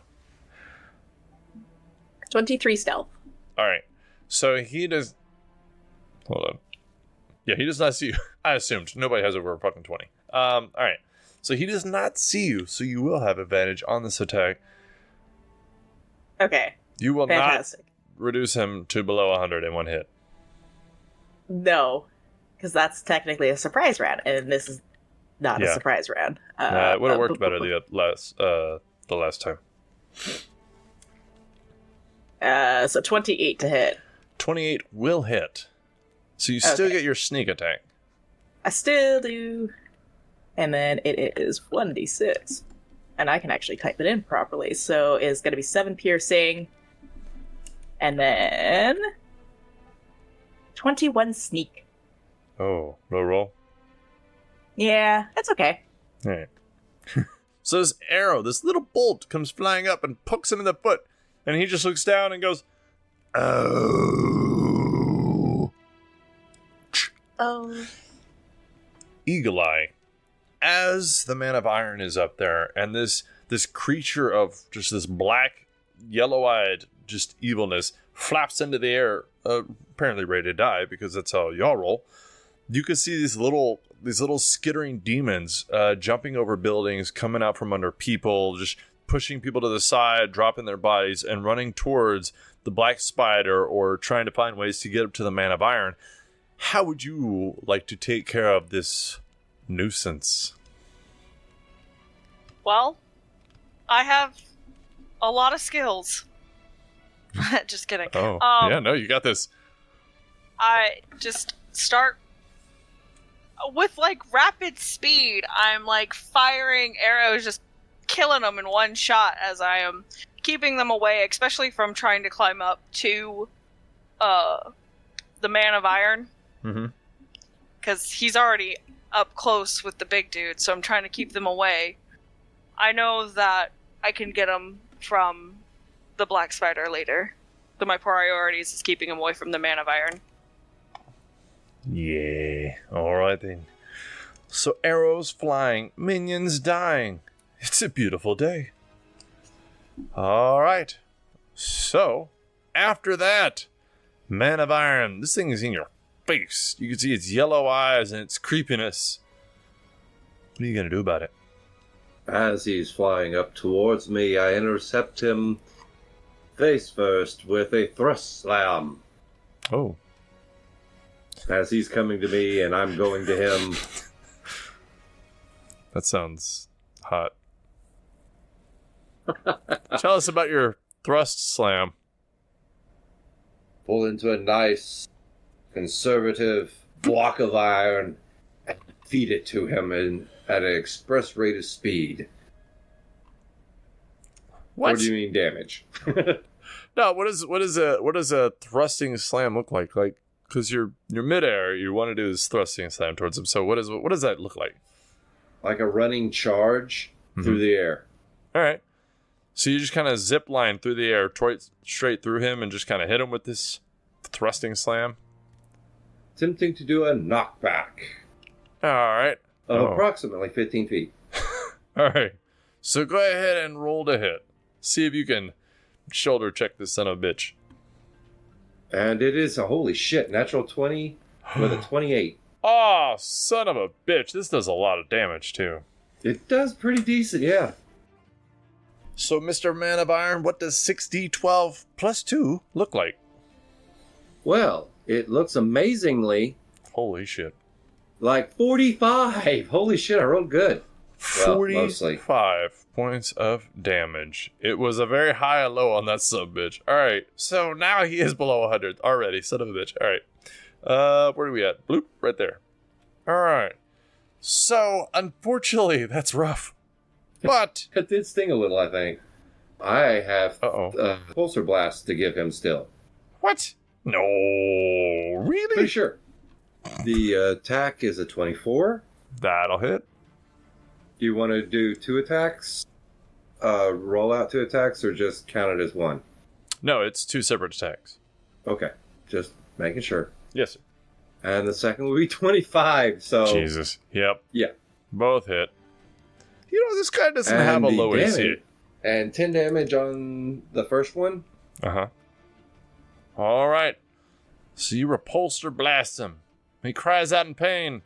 23 stealth. All right. So he does... Hold on. Yeah, he does not see you. I assumed. Nobody has over fucking 20. All right. So he does not see you, so you will have advantage on this attack. Okay. You will not reduce him to below 100 in one hit. No, because that's technically a surprise round, and this is not a surprise round. It would have worked better the last time. So 28 to hit. 28 will hit. So you still get your sneak attack. I still do. And then it is 1d6. And I can actually type it in properly. So it's going to be 7 piercing. And then 21 sneak. Oh, low roll? Yeah, that's okay. All right. So this arrow, this little bolt comes flying up and pokes him in the foot. And he just looks down and goes, oh. Oh. Eagle Eye. As the Man of Iron is up there, and this creature of just this black, yellow-eyed, just evilness flaps into the air, apparently ready to die, because that's how y'all roll. You can see these little skittering demons jumping over buildings, coming out from under people, just pushing people to the side, dropping their bodies, and running towards the Black Spider, or trying to find ways to get up to the Man of Iron. How would you like to take care of this nuisance? Well, I have a lot of skills. Just kidding. Oh, yeah, no, you got this. I just start with like rapid speed. I'm like firing arrows, just killing them in one shot as I am keeping them away, especially from trying to climb up to the Man of Iron. Mm-hmm. Because he's already up close with the big dude, so I'm trying to keep them away. I know that I can get them from the Black Spider later. But my priorities is keeping him away from the Man of Iron. Yeah, alright then. So arrows flying, minions dying. It's a beautiful day. Alright. So, after that, Man of Iron, this thing is in your face. You can see its yellow eyes and its creepiness. What are you going to do about it? As he's flying up towards me, I intercept him face first with a thrust slam. Oh. As he's coming to me and I'm going to him. That sounds hot. Tell us about your thrust slam. Pull into a nice, conservative block of iron and feed it to him at an express rate of speed. What? Or do you mean damage? No, what does a thrusting slam look like? Like, because you're midair, you want to do this thrusting slam towards him. So what does that look like? like a running charge through the air. All right. So you just kind of zip line through the air, straight through him, and just kind of hit him with this thrusting slam. Attempting to do a knockback. All right. Of approximately 15 feet. All right. So go ahead and roll to hit. See if you can shoulder check this son of a bitch. And it is a holy shit, natural 20 with a 28. Oh, son of a bitch. This does a lot of damage, too. It does pretty decent, yeah. So, Mr. Man of Iron, what does 6d12 plus 2 look like? Well, it looks amazingly... Holy shit. Like 45. Holy shit, I rolled good. 45 points of damage. It was a very high and low on that sub-bitch. Alright, so now he is below 100 already, son of a bitch. Alright. Where are we at? Bloop, right there. Alright. So, unfortunately, that's rough. But... It did sting a little, I think. I have Pulsar Blast to give him still. What? No, really? Pretty sure. The attack is a 24. That'll hit. Do you want to do 2 attacks? Roll out 2 attacks, or just count it as 1? No, it's 2 separate attacks. Okay, just making sure. Yes, sir. And the second will be 25, so... Jesus. Yep. Yeah. Both hit. You know, this guy doesn't have a low AC. And 10 damage on the first one. Uh-huh. All right. So you repulsor blast him. He cries out in pain.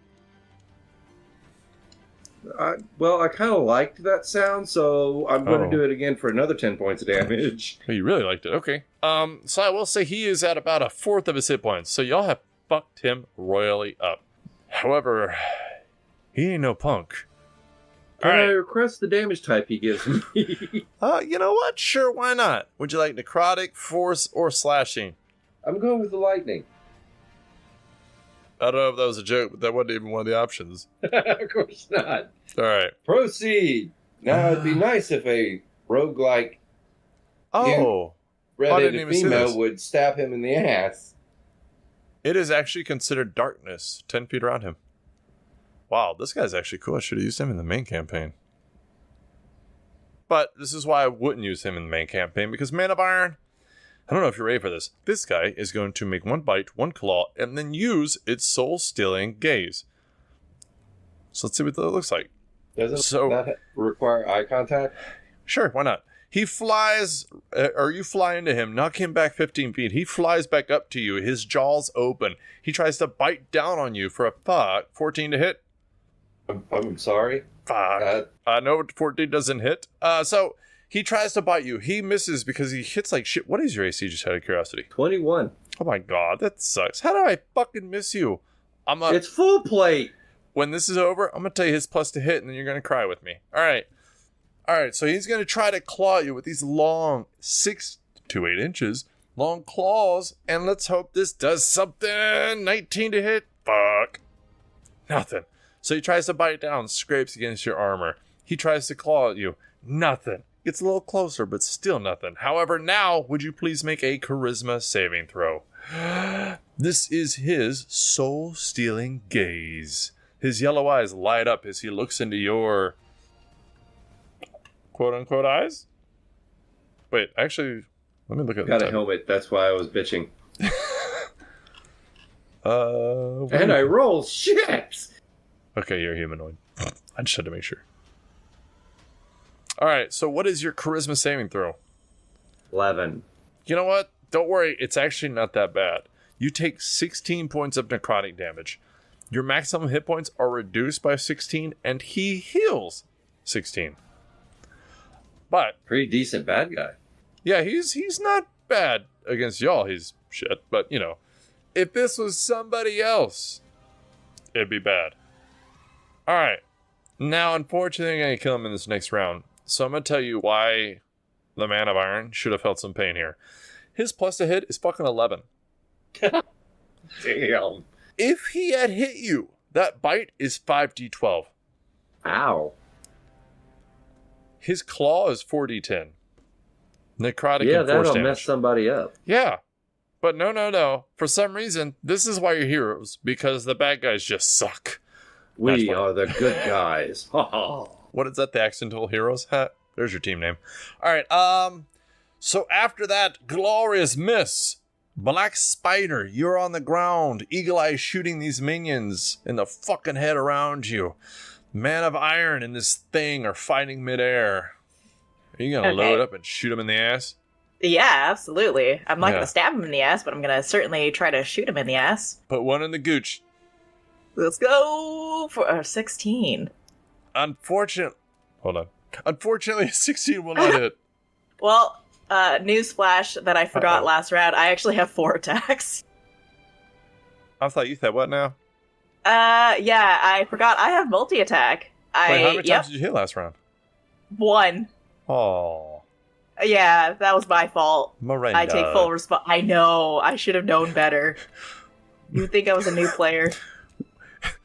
Well, I kind of liked that sound, so I'm going to do it again for another 10 points of damage. Oh, you really liked it. Okay. So I will say he is at about a fourth of his hit points. So y'all have fucked him royally up. However, he ain't no punk. Can I request the damage type he gives me? You know what? Sure, why not? Would you like necrotic, force, or slashing? I'm going with the lightning. I don't know if that was a joke, but that wasn't even one of the options. Of course not. All right. Proceed. Now, it'd be nice if a roguelike red-headed female would stab him in the ass. It is actually considered darkness 10 feet around him. Wow, this guy's actually cool. I should have used him in the main campaign. But this is why I wouldn't use him in the main campaign, because Man of Iron, I don't know if you're ready for this. This guy is going to make 1 bite, 1 claw, and then use its soul-stealing gaze. So let's see what that looks like. Doesn't that require eye contact? Sure, why not? He flies, or you fly into him, knock him back 15 feet. He flies back up to you, his jaws open. He tries to bite down on you for a 14 to hit. I'm sorry. Fuck. No, 14 doesn't hit. So he tries to bite you. He misses because he hits like shit. What is your AC, just out of curiosity? 21. Oh my god, that sucks. How do I fucking miss you? It's full plate. When this is over, I'm going to tell you his plus to hit, and then you're going to cry with me. All right, so he's going to try to claw you with these long 6 to 8 inches long claws, and let's hope this does something. 19 to hit. Fuck. Nothing. So he tries to bite down, scrapes against your armor. He tries to claw at you. Nothing. Gets a little closer, but still nothing. However, now, would you please make a charisma saving throw? This is his soul-stealing gaze. His yellow eyes light up as he looks into your quote-unquote eyes? Wait, actually, let me look at Got a helmet, that's why I was bitching. And I roll shit! Okay, you're humanoid. I just had to make sure. Alright, so what is your charisma saving throw? 11. You know what? Don't worry, it's actually not that bad. You take 16 points of necrotic damage. Your maximum hit points are reduced by 16, and he heals 16. But pretty decent bad guy. Yeah, he's not bad against y'all. He's shit, but you know, if this was somebody else, it'd be bad. All right, now unfortunately, I'm gonna kill him in this next round. So I'm gonna tell you why the Man of Iron should have felt some pain here. His plus to hit is fucking 11. Damn. If he had hit you, that bite is 5d12. Ow. His claw is 4d10. Necrotic and force that'll damage. mess somebody up. Yeah. But no. For some reason, this is why you're heroes. Because the bad guys just suck. We are the good guys. What is that? The Accidental Heroes hat? There's your team name. All right. So after that glorious miss, Black Spider, you're on the ground. Eagle Eye shooting these minions in the fucking head around you. Man of Iron and this thing are fighting midair. Are you gonna load up and shoot him in the ass? Yeah, absolutely. I'm not gonna stab him in the ass, but I'm gonna certainly try to shoot him in the ass. Put one in the gooch. Let's go for 16. Unfortunately, 16 will not hit. Well, newsflash that I forgot last round. I actually have 4 attacks. I thought you said what now? Yeah, I forgot. I have multi-attack. Wait, how many times did you hit last round? 1. Oh. Yeah, that was my fault. Miranda. I take full response. I know. I should have known better. You would think I was a new player.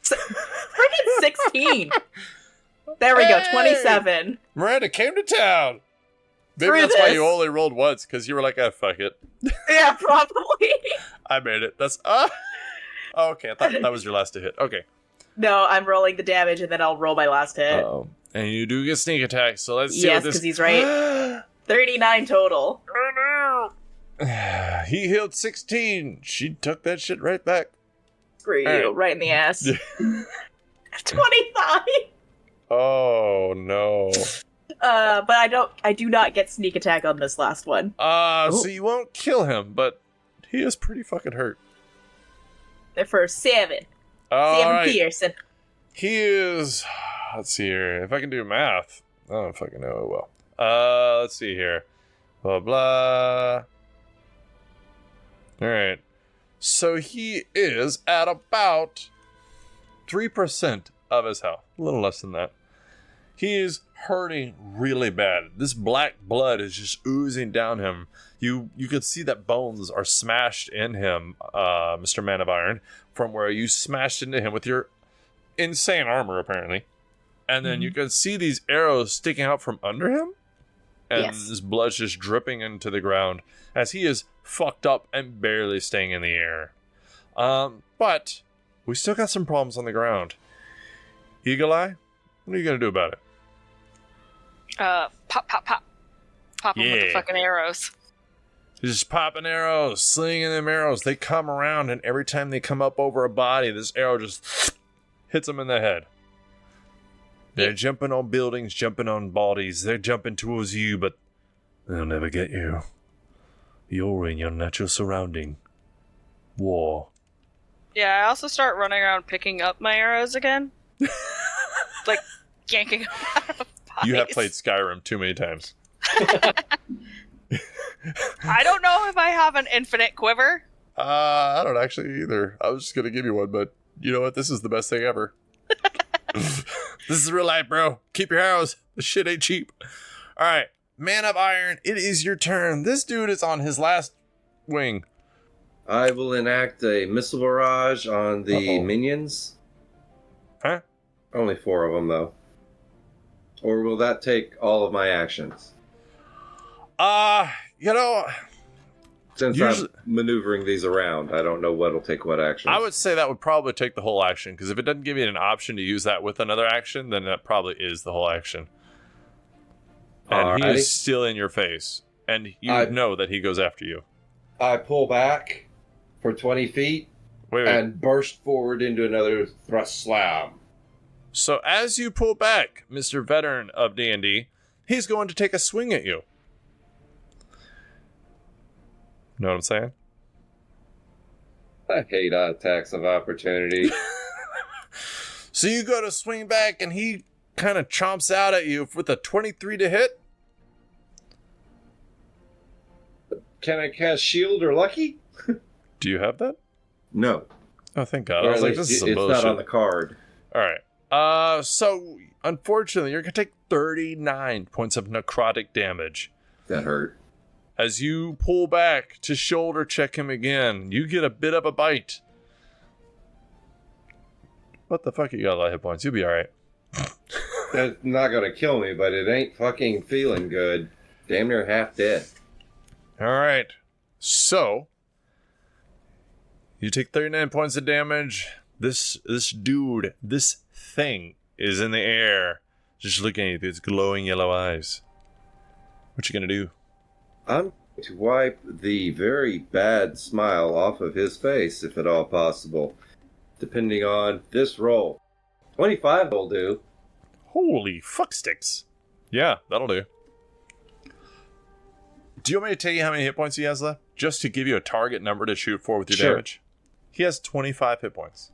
Freaking 16. There we go. 27. Miranda came to town. Maybe that's why you only rolled once, because you were like, fuck it. Yeah, probably. I made it. That's okay, I thought that was your last hit. Okay. No, I'm rolling the damage and then I'll roll my last hit. Oh, and you do get sneak attack, so let's see yes, what this... because he's right. 39 total. Oh no! He healed 16. She took that shit right back. Screw you, right in the ass. 25. Oh no. But I do not get sneak attack on this last one. So you won't kill him, but he is pretty fucking hurt. They're for 7. All 7 right. Pearson. He is... Let's see here. If I can do math. I don't fucking know it well. Let's see here. Blah, blah. Alright. So he is at about 3% of his health. A little less than that. He is hurting really bad. This black blood is just oozing down him. You could see that bones are smashed in him, Mr. Man of Iron, from where you smashed into him with your insane armor, apparently. And then you can see these arrows sticking out from under him. And this blood's just dripping into the ground as he is fucked up and barely staying in the air. But we still got some problems on the ground. Eagle Eye, what are you going to do about it? Pop. Pop them with the fucking arrows. Just popping arrows, slinging them arrows. They come around, and every time they come up over a body, this arrow just hits them in the head. They're jumping on buildings, jumping on bodies. They're jumping towards you, but they'll never get you. You're in your natural surrounding. War. Yeah, I also start running around picking up my arrows again. Like, yanking them out of bodies. You have played Skyrim too many times. I don't know if I have an infinite quiver. I don't actually either. I was just going to give you one, but you know what? This is the best thing ever. This is real life, bro. Keep your arrows. This shit ain't cheap. All right. Man of Iron, it is your turn. This dude is on his last wing. I will enact a missile barrage on the minions. Huh? Only 4 of them, though. Or will that take all of my actions? You know... Since I'm maneuvering these around, I don't know what'll take what action. I would say that would probably take the whole action, because if it doesn't give you an option to use that with another action, then that probably is the whole action. And he is still in your face. And you know that he goes after you. I pull back for 20 feet and burst forward into another thrust slam. So as you pull back, Mr. Veteran of D&D, he's going to take a swing at you. Know what I'm saying? I hate attacks of opportunity. So you go to swing back, and he kind of chomps out at you with a 23 to hit. Can I cast Shield or Lucky? Do you have that? No. Oh, thank God. I was like, this is some bullshit. It's not on the card. All right. So, unfortunately, you're going to take 39 points of necrotic damage. That hurt. As you pull back to shoulder check him again, you get a bit of a bite. What the fuck? You got a lot of hit points. You'll be alright. That's not going to kill me, but it ain't fucking feeling good. Damn near half dead. Alright. So, you take 39 points of damage. This dude, this thing is in the air, just looking at you with its glowing yellow eyes. What you gonna do? I'm going to wipe the very bad smile off of his face, if at all possible, depending on this roll. 25 will do. Holy fuck sticks. Yeah, that'll do. Do you want me to tell you how many hit points he has left? Just to give you a target number to shoot for with your damage. He has 25 hit points.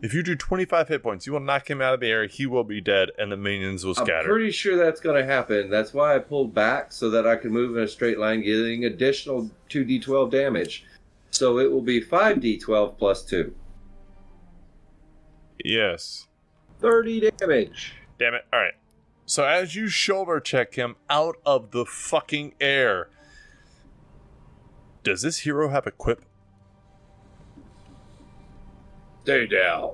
If you do 25 hit points, you will knock him out of the air, he will be dead, and the minions will scatter. I'm pretty sure that's going to happen. That's why I pulled back, so that I can move in a straight line, getting additional 2d12 damage. So it will be 5d12 plus 2. Yes. 30 damage. Damn it. Alright. So as you shoulder check him out of the fucking air, does this hero have a quip? Stay down.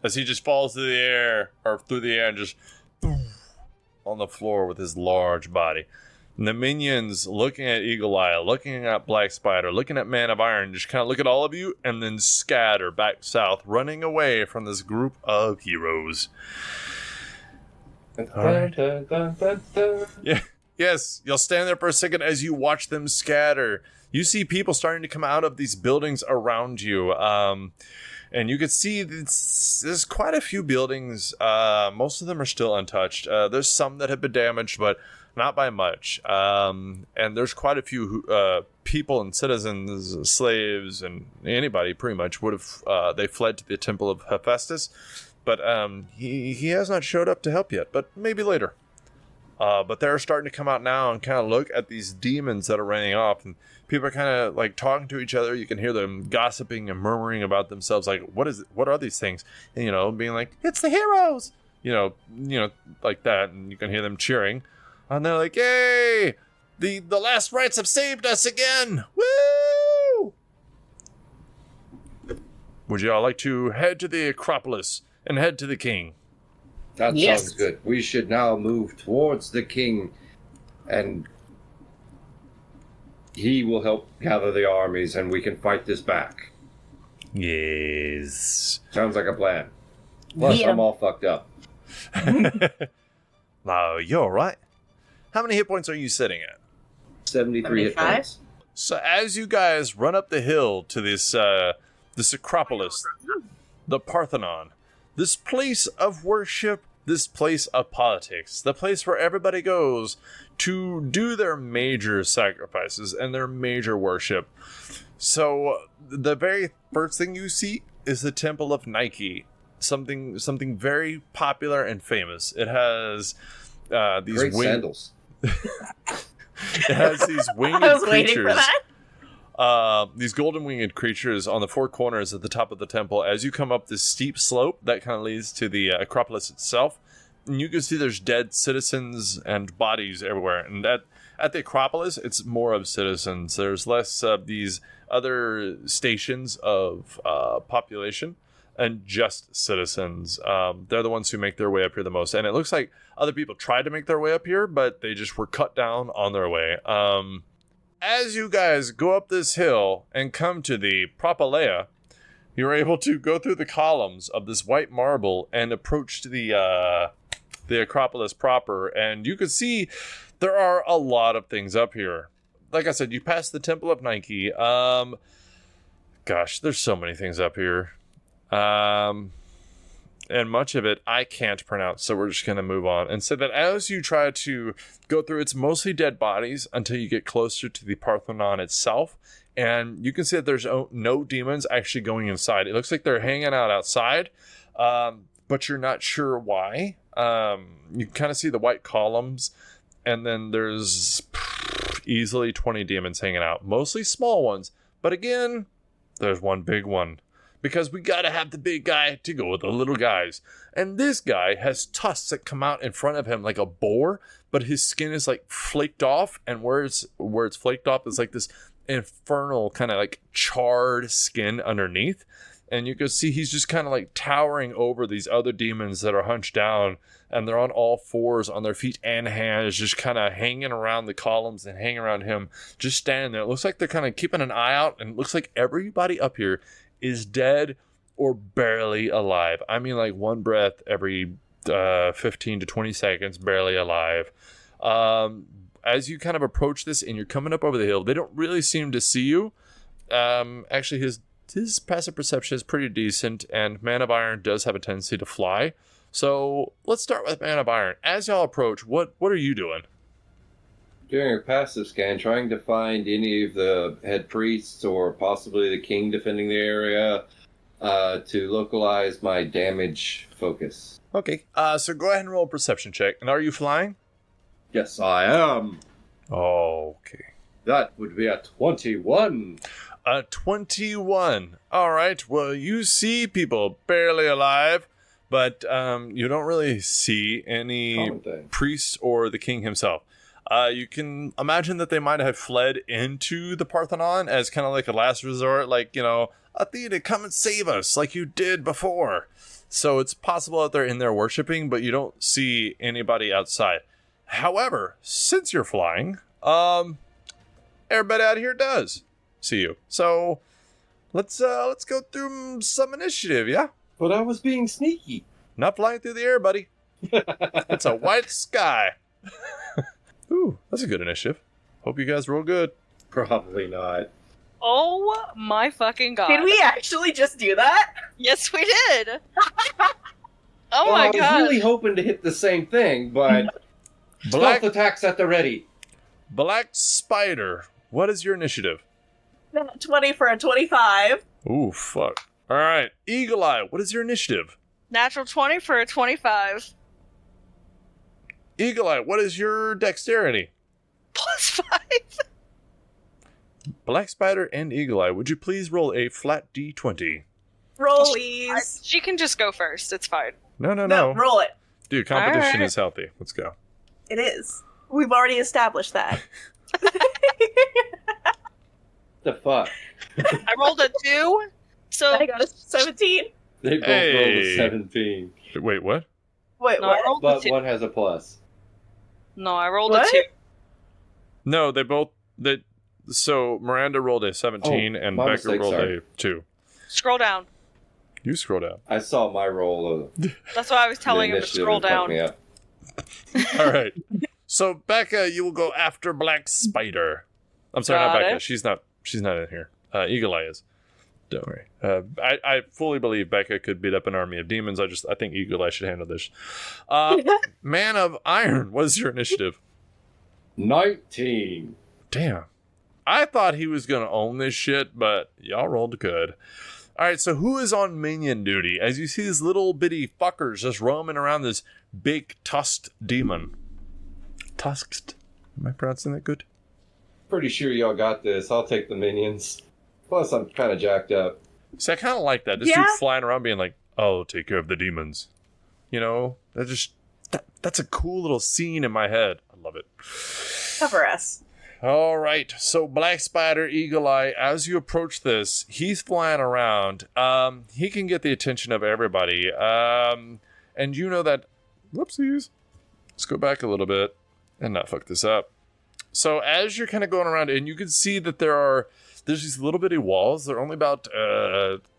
As he just falls through the air and just boom, on the floor with his large body. And the minions looking at Eagle Eye, looking at Black Spider, looking at Man of Iron, just kind of look at all of you and then scatter back south, running away from this group of heroes. Right. Yeah. Yes, you'll stand there for a second as you watch them scatter. You see people starting to come out of these buildings around you. And you can see there's quite a few buildings. Most of them are still untouched. There's some that have been damaged, but not by much. And there's quite a few people and citizens, slaves, and anybody pretty much would have. They fled to the Temple of Hephaestus, but he has not showed up to help yet. But maybe later. But they're starting to come out now and kind of look at these demons that are running off, and people are kind of like talking to each other. You can hear them gossiping and murmuring about themselves, like, what are these things? And, being like, it's the heroes, like that. And you can hear them cheering, and they're like, yay, the Last Rites have saved us again. Woo! Would you all like to head to the Acropolis and head to the king? That sounds good. We should now move towards the king, and he will help gather the armies, and we can fight this back. Yes. Sounds like a plan. Plus, I'm all fucked up. No, you're all right. How many hit points are you sitting at? 73 hit points. So as you guys run up the hill to this Acropolis, the Parthenon, this place of worship, this place of politics, the place where everybody goes to do their major sacrifices and their major worship. So the very first thing you see is the Temple of Nike, something very popular and famous. It has these great sandals. It has these winged I was creatures. waiting for that. These golden winged creatures on the four corners at the top of the temple. As you come up this steep slope that kind of leads to the Acropolis itself, and you can see there's dead citizens and bodies everywhere. And at the Acropolis, it's more of citizens. There's less of these other stations of population and just citizens. They're the ones who make their way up here the most. And it looks like other people tried to make their way up here, but they just were cut down on their way. As you guys go up this hill and come to the Propylaea, you're able to go through the columns of this white marble and approach to the Acropolis proper. And you can see there are a lot of things up here. Like I said, you pass the Temple of Nike. Gosh, there's so many things up here. And much of it I can't pronounce, so we're just going to move on. And so that as you try to go through, it's mostly dead bodies until you get closer to the Parthenon itself. And you can see that there's no demons actually going inside. It looks like they're hanging out outside, but you're not sure why. You kind of see the white columns, and then there's easily 20 demons hanging out. Mostly small ones, but again, there's one big one. Because we gotta have the big guy to go with the little guys. And this guy has tusks that come out in front of him like a boar, but his skin is like flaked off, and where it's flaked off is like this infernal kind of like charred skin underneath. And you can see he's just kind of like towering over these other demons that are hunched down, and they're on all fours on their feet and hands, just kind of hanging around the columns and hanging around him, just standing there. It looks like they're kind of keeping an eye out, and it looks like everybody up here is dead or barely alive. I mean, like one breath every 15 to 20 seconds, barely alive. As you kind of approach this and you're coming up over the hill, they don't really seem to see you. Actually, his passive perception is pretty decent, and Man of Iron does have a tendency to fly. So let's start with Man of Iron. As y'all approach, what are you doing? During a passive scan, trying to find any of the head priests or possibly the king defending the area to localize my damage focus. Okay. So go ahead and roll a perception check. And are you flying? Yes, I am. Okay. That would be a 21. A 21. All right. Well, you see people barely alive, but you don't really see any priests or the king himself. You can imagine that they might have fled into the Parthenon as kind of like a last resort, like, Athena, come and save us like you did before. So it's possible that they're in there worshiping, but you don't see anybody outside. However, since you're flying, everybody out here does see you. So let's go through some initiative, yeah? But I was being sneaky. Not flying through the air, buddy. It's a white sky. Ooh, that's a good initiative. Hope you guys roll good. Probably not. Oh my fucking god. Did we actually just do that? Yes, we did. Oh my god. I was really hoping to hit the same thing, but stealth attacks at the ready. Black Spider, what is your initiative? 20 for a 25. Ooh, fuck. All right, Eagle Eye, what is your initiative? Natural 20 for a 25. Eagle Eye, what is your dexterity? +5. Black Spider and Eagle Eye, would you please roll a flat D20? Rollies. She can just go first. It's fine. No. Roll it. Dude, competition Right. is healthy. Let's go. It is. We've already established that. The fuck? I rolled a 2, so I got a 17. They both rolled Hey. a 17. Wait, what? Wait, no, I what? rolled a But 2. one has a plus. No, I rolled What? a 2. No, so Miranda rolled a 17 and my Becca mistake, rolled sorry. a 2. Scroll down. You scroll down. I saw my roll of That's why I was telling the him to initiative scroll and fucked down. me up. All right. So Becca, you will go after Black Spider. I'm sorry, Got not Becca. it. She's not in here. Eagle Eye is. Don't worry. I fully believe Becca could beat up an army of demons. I think Eagle Eye should handle this. Man of Iron, what is your initiative? 19. Damn. I thought he was going to own this shit, but y'all rolled good. All right, so who is on minion duty? As you see these little bitty fuckers just roaming around this big tusked demon. Tusked? Am I pronouncing that good? Pretty sure y'all got this. I'll take the minions. Plus, I'm kind of jacked up. See, I kind of like that. This Yeah. dude flying around being like, I'll take care of the demons. That's a cool little scene in my head. I love it. Cover us. All right, so Black Spider, Eagle Eye, as you approach this, he's flying around. He can get the attention of everybody. And you know that... Whoopsies. Let's go back a little bit and not fuck this up. So as you're kind of going around, and you can see that there's these little bitty walls. They're only about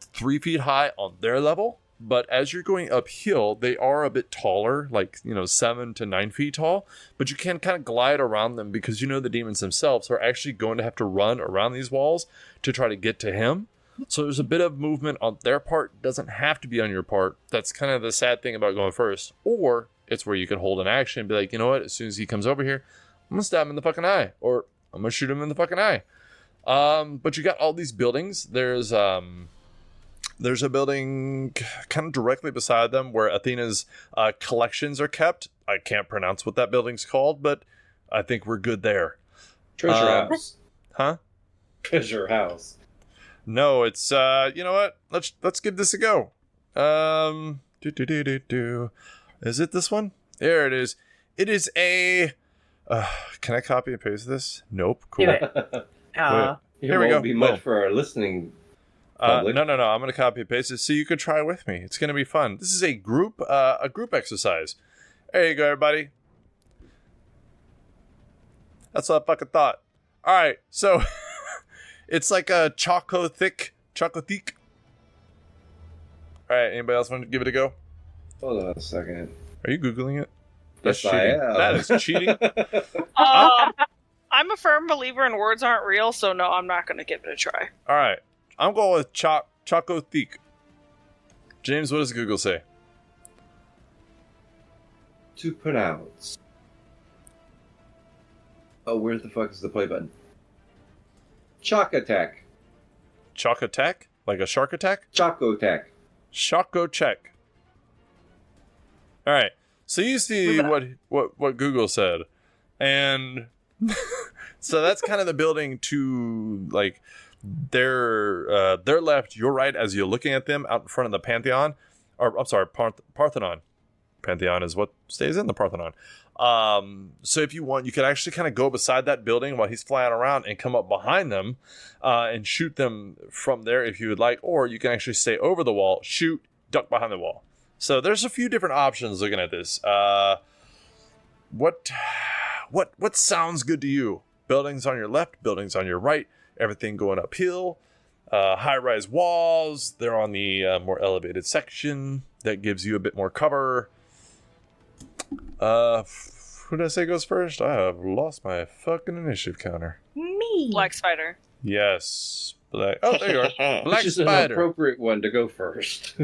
3 feet high on their level. But as you're going uphill, they are a bit taller, like, 7 to 9 feet tall. But you can kind of glide around them because the demons themselves are actually going to have to run around these walls to try to get to him. So there's a bit of movement on their part. Doesn't have to be on your part. That's kind of the sad thing about going first. Or it's where you can hold an action and be like, you know what? As soon as he comes over here, I'm going to stab him in the fucking eye. Or I'm going to shoot him in the fucking eye. But you got all these buildings. There's a building kind of directly beside them where Athena's collections are kept. I can't pronounce what that building's called, but I think we're good there. Treasure house. Huh? Treasure house. No, it's you know what? Let's give this a go. Is it this one? There it is. It is a. Can I copy and paste this? Nope. Cool. Do it. It Here we won't go. be much Boom. for our listening No. public. I'm going to copy and paste it so you could try with me. It's going to be fun. This is a group exercise. There you go, everybody. That's what I fucking thought. All right, so it's like a chocolate thick All right, anybody else want to give it a go? Hold on a second. Are you Googling it? Yes, That's cheating. I am. That is cheating. I'm a firm believer in words aren't real, so no, I'm not going to give it a try. All right. I'm going with Choco Thick. James, what does Google say? To pronounce. Oh, where the fuck is the play button? Chalk attack. Chalk attack? Like a shark attack? Choco attack. Choco check. All right. So you see what Google said. And so that's kind of the building to like their left, your right as you're looking at them out in front of the Pantheon. Or I'm sorry, Parthenon. Pantheon is what stays in the Parthenon. So if you want, you could actually kind of go beside that building while he's flying around and come up behind them and shoot them from there if you would like. Or you can actually stay over the wall, shoot, duck behind the wall. So there's a few different options looking at this. What sounds good to you? Buildings on your left, buildings on your right, everything going uphill, high-rise walls. They're on the more elevated section that gives you a bit more cover. Who did I say goes first? I have lost my fucking initiative counter. Me. Black Spider. Yes. Black. Oh, there you are. Black Which is Spider. an appropriate one to go first.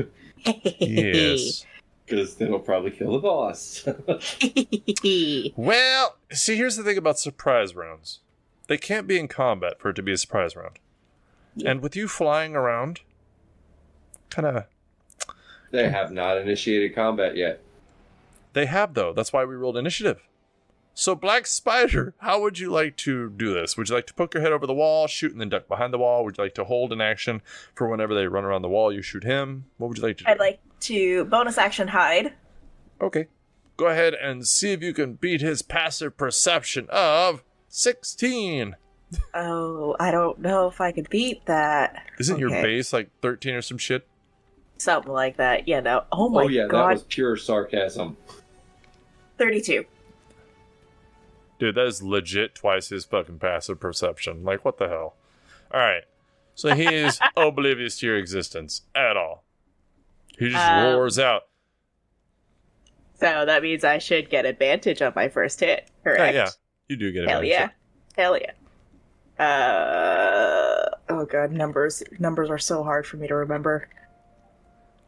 Yes. Because then it'll probably kill the boss. Well, see, here's the thing about surprise rounds. They can't be in combat for it to be a surprise round. Yeah. And with you flying around, kind of... They have not initiated combat yet. They have, though. That's why we rolled initiative. So, Black Spider, how would you like to do this? Would you like to poke your head over the wall, shoot, and then duck behind the wall? Would you like to hold an action for whenever they run around the wall, you shoot him? What would you like to do? I'd like to bonus action hide. Okay. Go ahead and see if you can beat his passive perception of 16. Oh, I don't know if I could beat that. Isn't your base like 13 or some shit? Something like that. Yeah, no. Oh my god. That was pure sarcasm. 32. Dude, that is legit twice his fucking passive perception. Like, what the hell? Alright. So he is oblivious to your existence at all. He just roars out. So that means I should get advantage on my first hit, correct? Yeah, you do get advantage. Hell yeah. Oh god, numbers. Numbers are so hard for me to remember.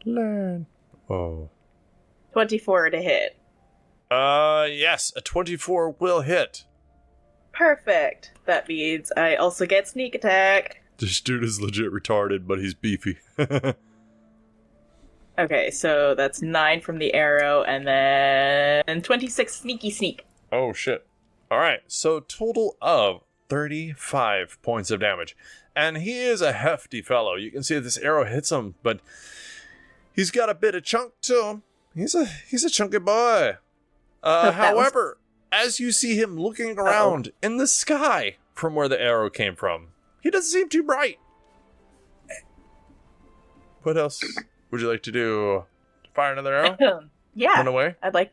Learn. Oh. 24 to hit. Yes, a 24 will hit. Perfect. That means I also get sneak attack. This dude is legit retarded, but he's beefy. Okay, so that's 9 from the arrow, and then 26 sneaky sneak. Oh, shit. Alright, so total of 35 points of damage. And he is a hefty fellow. You can see this arrow hits him, but he's got a bit of chunk to him. He's a chunky boy. However, as you see him looking around in the sky from where the arrow came from, he doesn't seem too bright. What else would you like to do? Fire another arrow? Yeah. Run away? I'd like...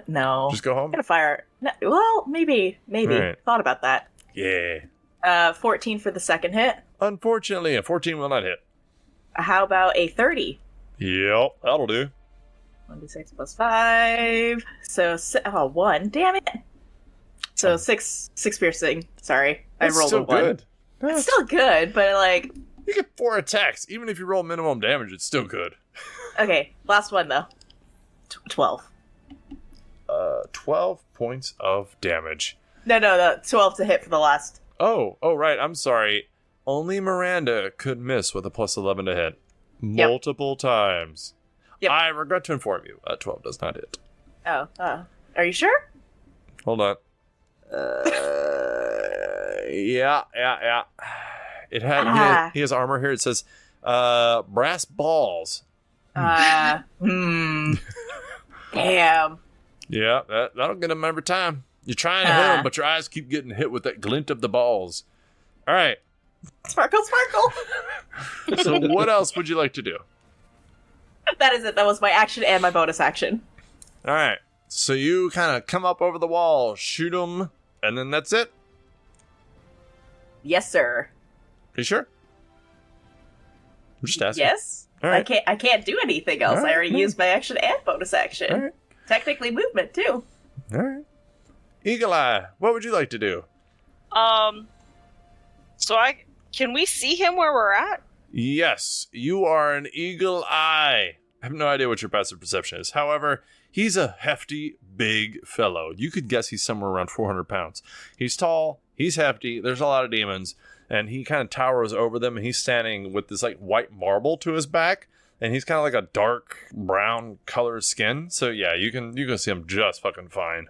no. Just go home? I'm gonna fire... No, well, maybe. Right. Thought about that. Yeah. 14 for the second hit. Unfortunately, a 14 will not hit. How about a 30? Yep, that'll do. 1d6 plus 5. So, 1. Damn it. So, 6 piercing. Sorry. That's I rolled still a 1. Good. It's still good, but like... You get 4 attacks. Even if you roll minimum damage, it's still good. Okay, last one, though. 12. 12 points of damage. No, 12 to hit for the last. Oh, right. I'm sorry. Only Miranda could miss with a plus 11 to hit. Multiple times. Yep. I regret to inform you, 12 does not hit. Oh, are you sure? Hold on. Yeah. It had. He has armor here. It says, brass balls. Damn. Yeah, that'll get him every time. You're trying to hit him, but your eyes keep getting hit with that glint of the balls. All right. Sparkle. So what else would you like to do? That is it. That was my action and my bonus action. All right. So you kind of come up over the wall, shoot him, and then that's it? Yes, sir. You sure? I'm just asking. Yes? All right. I can't do anything else. All right, I already used my action and bonus action. All right. Technically movement too. All right. Eagle Eye, what would you like to do? So can we see him where we're at? Yes, you are an Eagle Eye. I have no idea what your passive perception is. However, he's a hefty, big fellow. You could guess he's somewhere around 400 pounds. He's tall, he's hefty, there's a lot of demons, and he kind of towers over them, and he's standing with this like white marble to his back, and he's kind of like a dark brown colored skin. So yeah, you can see him just fucking fine.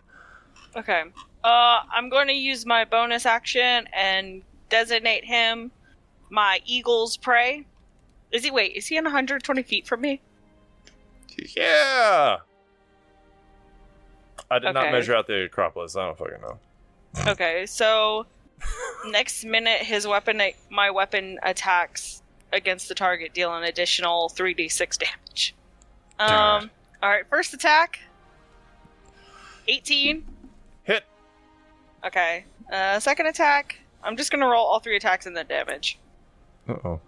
Okay. I'm going to use my bonus action and designate him my eagle's prey. Is he 120 feet from me? Yeah. I did not Okay. measure out the Acropolis. I don't fucking know. Okay, so next minute my weapon attacks against the target deal an additional 3d6 damage. Alright, first attack. 18. Hit. Okay. Second attack. I'm just gonna roll all 3 attacks and then damage. Uh-oh.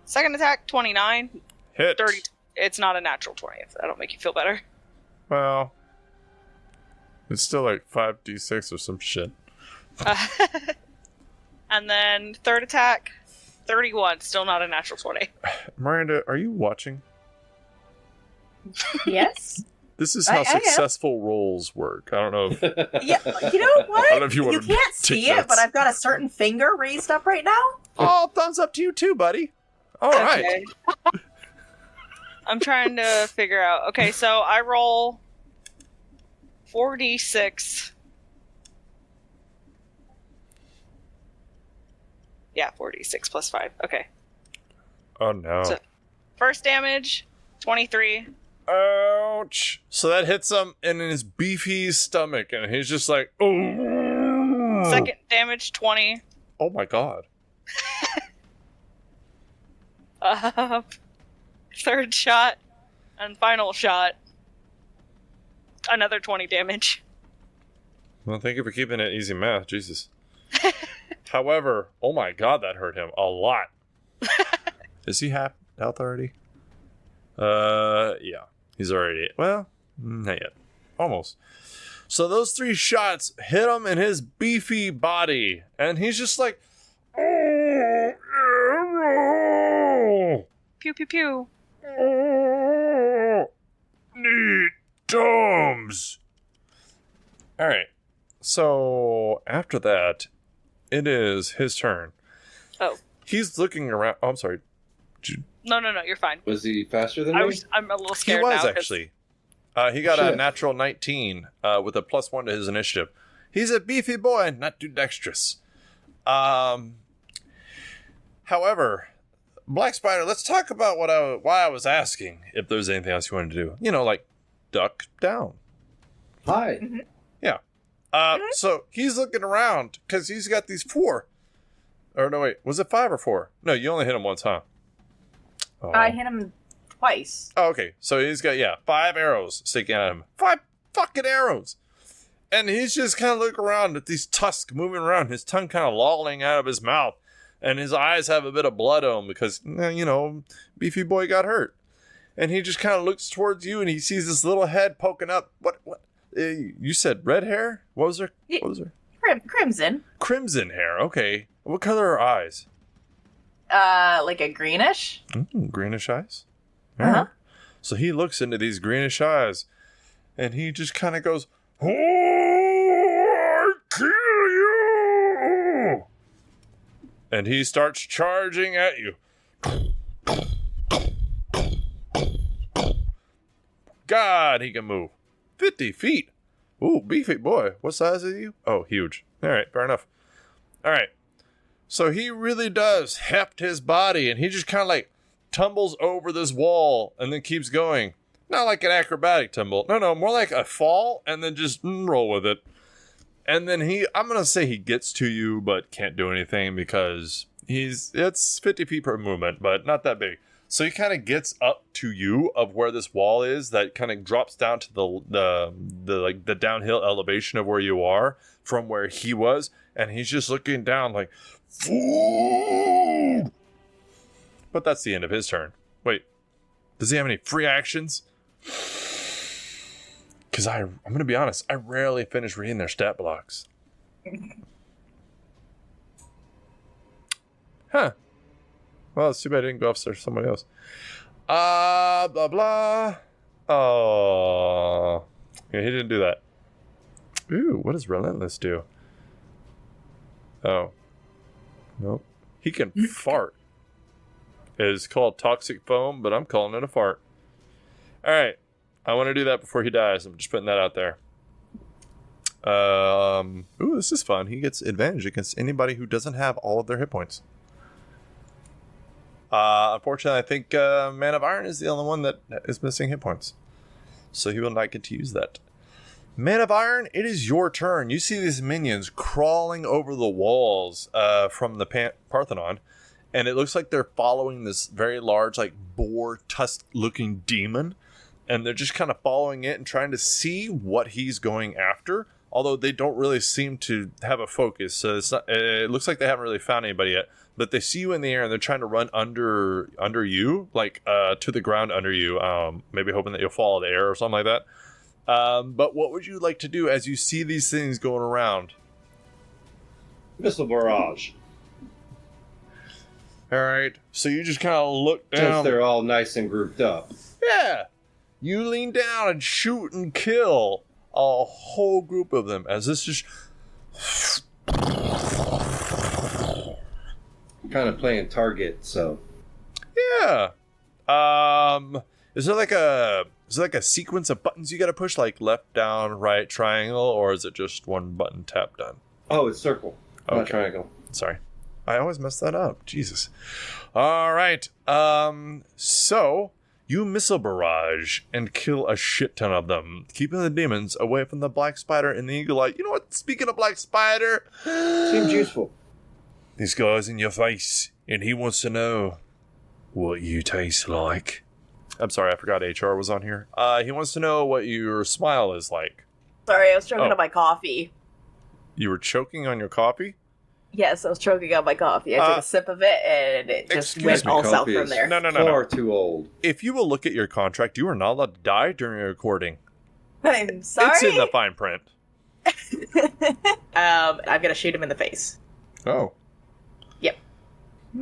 Second attack, 29. Hit. 30. It's not a natural 20, if that'll make you feel better. Well, it's still like 5d6 or some shit. And then third attack, 31. Still not a natural 20. Miranda, are you watching? Yes. This is how I am. successful rolls work. I don't know if... Yeah, you know what? I don't know if you want to can't take see it, notes. but I've got a certain finger raised up right now. Oh, thumbs up to you too, buddy. All right. Okay. I'm trying to figure out. Okay, so I roll 4d6. Yeah, 4d6 plus 5. Okay. Oh, no. So- First damage, 23. Ouch. So that hits him in his beefy stomach, and he's just like, oh. Second damage, 20. Oh, my God. Third shot and final shot. Another 20 damage. Well, thank you for keeping it easy math. Jesus. However, oh my God, that hurt him a lot. Is he half health already? Yeah. He's already... Well, not yet. Almost. So those 3 shots hit him in his beefy body. And he's just like... Oh, arrow! Pew pew pew. Oh, neat tomes. All right. So after that, it is his turn. Oh. He's looking around. Oh, I'm sorry. No, you're fine. Was he faster than me? I'm a little He scared was now. 'cause- actually. He got a Shit. natural 19 with a +1 to his initiative. He's a beefy boy, not too dexterous. However, Black Spider, let's talk about why I was asking if there's anything else you wanted to do. You know, like duck down. Hi. Yeah. So he's looking around because he's got these 4. Or no, wait, was it 5 or 4? No, you only hit him once, huh? Oh. I hit him twice. Oh, okay. So he's got 5 arrows sticking at him. 5 fucking arrows. And he's just kind of looking around at these tusks moving around, his tongue kind of lolling out of his mouth, and his eyes have a bit of blood on them because, you know, beefy boy got hurt. And he just kind of looks towards you, and he sees this little head poking up. What? You said red hair? What was her? Crimson. Crimson hair. Okay. What color are her eyes? Like a greenish. Greenish eyes. Uh-huh. Alright. So he looks into these greenish eyes, and he just kind of goes, "Oh, I kill you!" And he starts charging at you. God, he can move 50 feet. Ooh, beefy boy. What size are you? Oh, huge. All right, fair enough. All right. So he really does heft his body, and he just kind of like tumbles over this wall and then keeps going. Not like an acrobatic tumble. No, more like a fall and then just roll with it. And then I'm going to say he gets to you, but can't do anything because it's 50 feet per movement, but not that big. So he kind of gets up to you of where this wall is that kind of drops down to the downhill elevation of where you are from where he was. And he's just looking down like, food. but that's the end of his turn. Wait, does he have any free actions? Because I'm going to be honest, I rarely finish reading their stat blocks. Huh. Well, it's too bad I didn't go upstairs to somebody else. Blah, blah. Oh. Yeah, he didn't do that. Ooh, what does Relentless do? Oh. Nope. He can fart. It's called Toxic Foam, but I'm calling it a fart. Alright. I want to do that before he dies. I'm just putting that out there. Ooh, this is fun. He gets advantage against anybody who doesn't have all of their hit points. Unfortunately, I think Man of Iron is the only one that is missing hit points. So he will not get to use that. Man of Iron, it is your turn. You see these minions crawling over the walls from the Parthenon. And it looks like they're following this very large, like, boar tusk-looking demon. And they're just kind of following it and trying to see what he's going after. Although they don't really seem to have a focus. So it looks like they haven't really found anybody yet. But they see you in the air and they're trying to run under you. Like, to the ground under you. Maybe hoping that you'll fall out of the air or something like that. But what would you like to do as you see these things going around? Missile barrage. Alright. So you just kind of look down. Since they're all nice and grouped up. Yeah. You lean down and shoot and kill a whole group of them as this just kind of playing target, so yeah. Is there like a sequence of buttons you got to push, like left, down, right, triangle, or is it just one button tap done? Oh, it's circle, not triangle. Sorry, I always mess that up. Jesus. All right. So you missile barrage and kill a shit ton of them, keeping the demons away from the black spider and the eagle eye. You know what? Speaking of black spider, seems useful. This guy's in your face, and he wants to know what you taste like. I'm sorry, I forgot HR was on here. He wants to know what your smile is like. Sorry, I was choking on my coffee. You were choking on your coffee? Yes, I was choking on my coffee. I took a sip of it, and it just went all south from there. No. Far too old. If you will look at your contract, you are not allowed to die during a recording. I'm sorry? It's in the fine print. I'm going to shoot him in the face. Oh. Yep.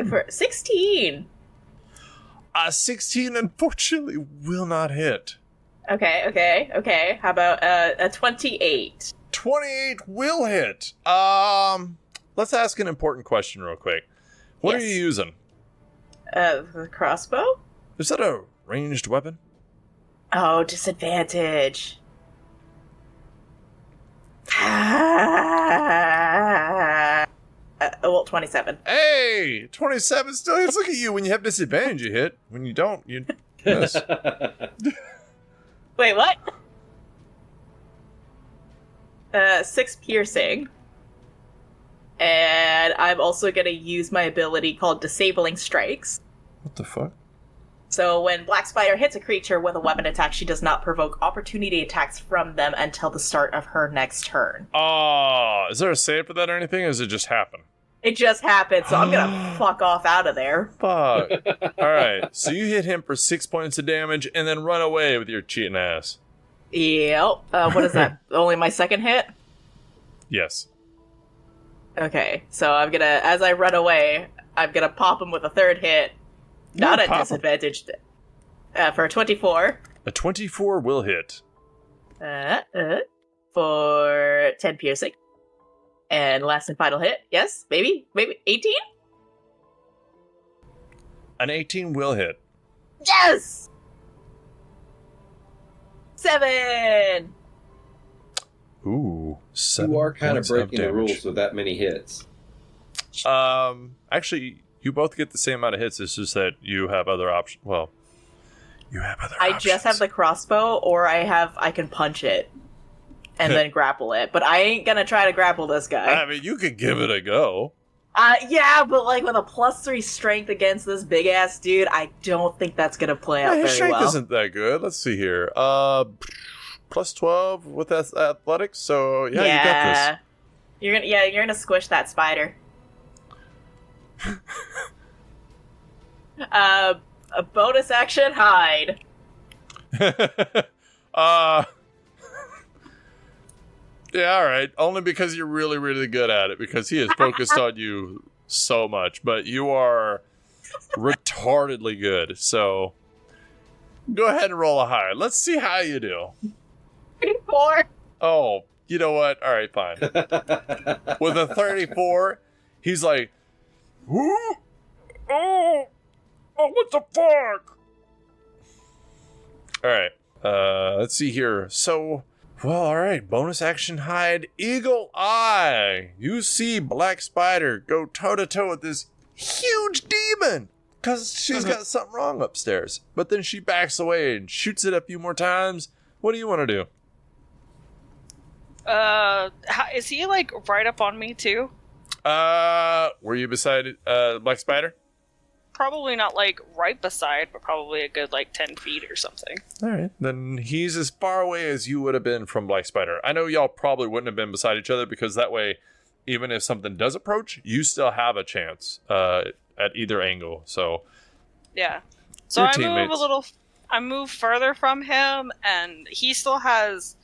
For 16. 16 unfortunately will not hit. Okay. How about a 28? 28 will hit. Let's ask an important question real quick. What are you using? The crossbow? Is that a ranged weapon? Oh, disadvantage. Well, 27. Hey! 27 still hits. Look at you. When you have disadvantage, you hit. When you don't, you miss. Wait, what? 6 piercing. And I'm also going to use my ability called Disabling Strikes. What the fuck? So when Black Spider hits a creature with a weapon attack, she does not provoke opportunity attacks from them until the start of her next turn. Oh, is there a save for that or anything, or does it just happen? It just happened, so I'm going to fuck off out of there. Fuck. Alright, so you hit him for 6 points of damage and then run away with your cheating ass. Yep. What is that? Only my second hit? Yes. Okay, so I'm gonna, as I run away, I'm gonna pop him with a third hit. Not at disadvantage. For a 24. A 24 will hit. For 10 piercing. And last and final hit. Yes, maybe 18? An 18 will hit. Yes! 7! Ooh, 7. You are kind of breaking the rules with that many hits. Actually, you both get the same amount of hits. It's just that you have other options. Well, you have other options. I just have the crossbow, or I can punch it and then grapple it. But I ain't gonna try to grapple this guy. I mean, you could give it a go. Yeah, but like with a +3 strength against this big ass dude, I don't think that's gonna play out His very strength well. isn't that good. Let's see here. +12 with athletics. So yeah, you got this. You're gonna squish that spider. A bonus action hide. Yeah, all right. Only because you're really, really good at it, because he is focused on you so much. But you are retardedly good. So go ahead and roll a high. Let's see how you do. 34. Oh, you know what? All right, fine. With a 34, he's like, "Ooh, oh, what the fuck?" All right. Let's see here. So, well, all right. Bonus action hide. Eagle Eye. You see Black Spider go toe-to-toe with this huge demon because she's got something wrong upstairs. But then she backs away and shoots it a few more times. What do you want to do? Is he like right up on me too? Were you beside Black Spider? Probably not like right beside, but probably a good like 10 feet or something. All right, then he's as far away as you would have been from Black Spider. I know y'all probably wouldn't have been beside each other because that way, even if something does approach, you still have a chance at either angle. So yeah, so I move further from him, and he still has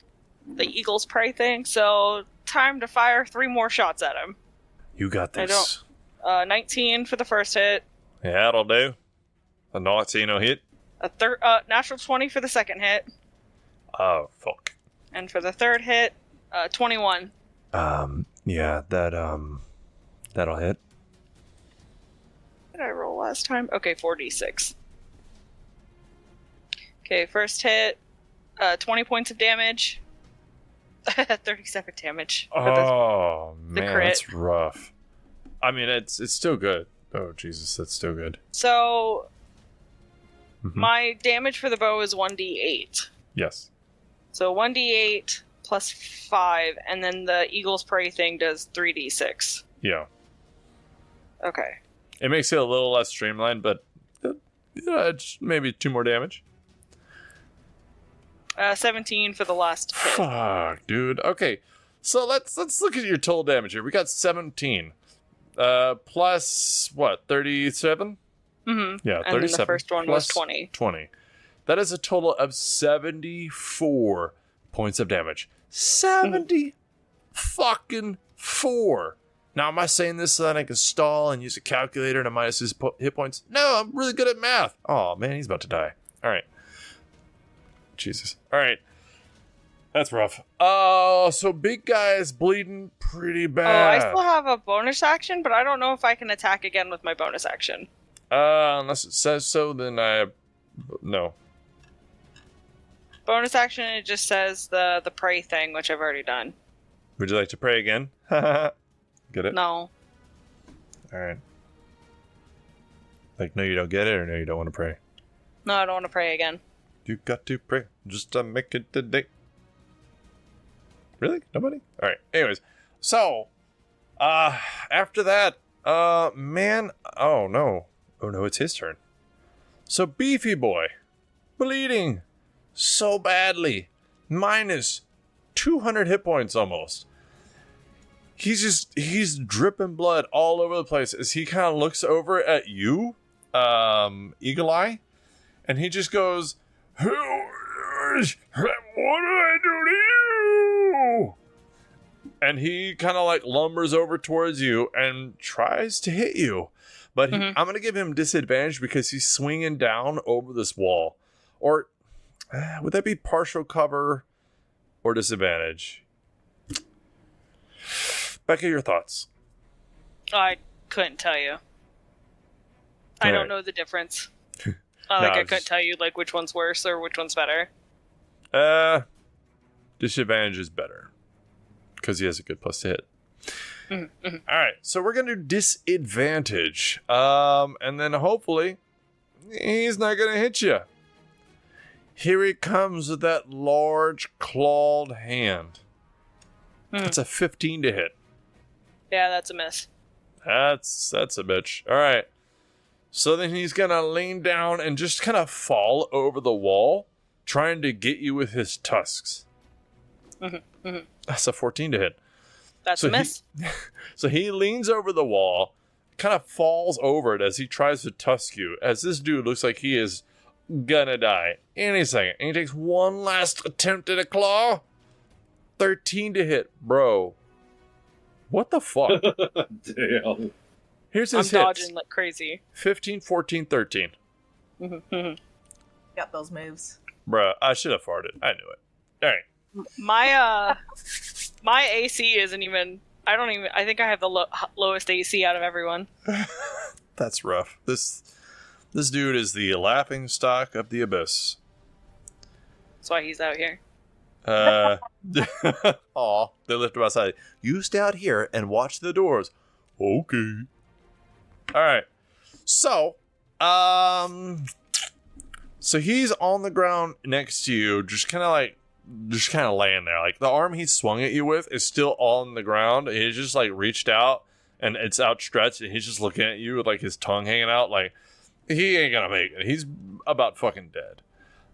the Eagle's Prey thing. So time to fire 3 more shots at him. You got this. 19 for the first hit. Yeah, that'll do. A 19 will hit. A natural 20 for the second hit. Oh, fuck. And for the third hit, 21. Yeah, that'll hit. What did I roll last time? Okay, 4d6. Okay, first hit, 20 points of damage. 37 damage. Oh, the man, crit. that's rough. I mean, it's still good. Oh, Jesus, that's still good. So, my damage for the bow is 1d8. Yes. So 1d8 plus 5, and then the Eagle's Prey thing does 3d6. Yeah. Okay. It makes it a little less streamlined, but it's maybe 2 more damage. 17 for the last hit. Fuck, dude. Okay, so let's look at your total damage here. We got 17. Plus what? 37? Mm-hmm. Yeah, 37. And then the first one was 20. 20. That is a total of 74 points of damage. 70 fucking 4. Now, am I saying this so that I can stall and use a calculator to minus his hit points? No, I'm really good at math. Oh, man, he's about to die. All right. Jesus. All right. That's rough. Oh, so big guy is bleeding pretty bad. Oh, I still have a bonus action, but I don't know if I can attack again with my bonus action. Unless it says so, then no. Bonus action, it just says the pray thing, which I've already done. Would you like to pray again? Get it? No. All right. Like, no, you don't get it, or no, you don't want to pray? No, I don't want to pray again. You got to pray just to make it today. Really? Nobody? All right. Anyways, so after that, man, oh no, it's his turn. So Beefy Boy, bleeding so badly, minus 200 hit points almost. He's dripping blood all over the place as he kind of looks over at you, Eagle Eye, and he just goes, "What did I do to you?" And he kind of like lumbers over towards you and tries to hit you. But I'm going to give him disadvantage because he's swinging down over this wall. Or would that be partial cover or disadvantage? Becca, your thoughts? I couldn't tell you. I don't know the difference. I couldn't tell you like which one's worse or which one's better. Disadvantage is better because he has a good plus to hit. All right, so we're gonna do disadvantage, and then hopefully he's not gonna hit you. Here he comes with that large clawed hand. That's a 15 to hit. Yeah, that's a miss. That's a bitch. All right. So then he's going to lean down and just kind of fall over the wall, trying to get you with his tusks. That's a 14 to hit. That's a miss. So he leans over the wall, kind of falls over it as he tries to tusk you, as this dude looks like he is gonna die any second. And he takes one last attempt at a claw. 13 to hit, bro. What the fuck? Damn. Here's his I'm hits. dodging like crazy. 15, 14, 13. Got those moves. Bruh, I should have farted. I knew it. Alright. My AC isn't even. I think I have the lowest AC out of everyone. That's rough. This dude is the laughing stock of the abyss. That's why he's out here. Aw, they lift him outside. You stay out here and watch the doors. Okay. Alright. So he's on the ground next to you, just kind of laying there. Like, the arm he swung at you with is still on the ground. He's just, like, reached out, and it's outstretched, and he's just looking at you with, like, his tongue hanging out. Like, he ain't gonna make it. He's about fucking dead.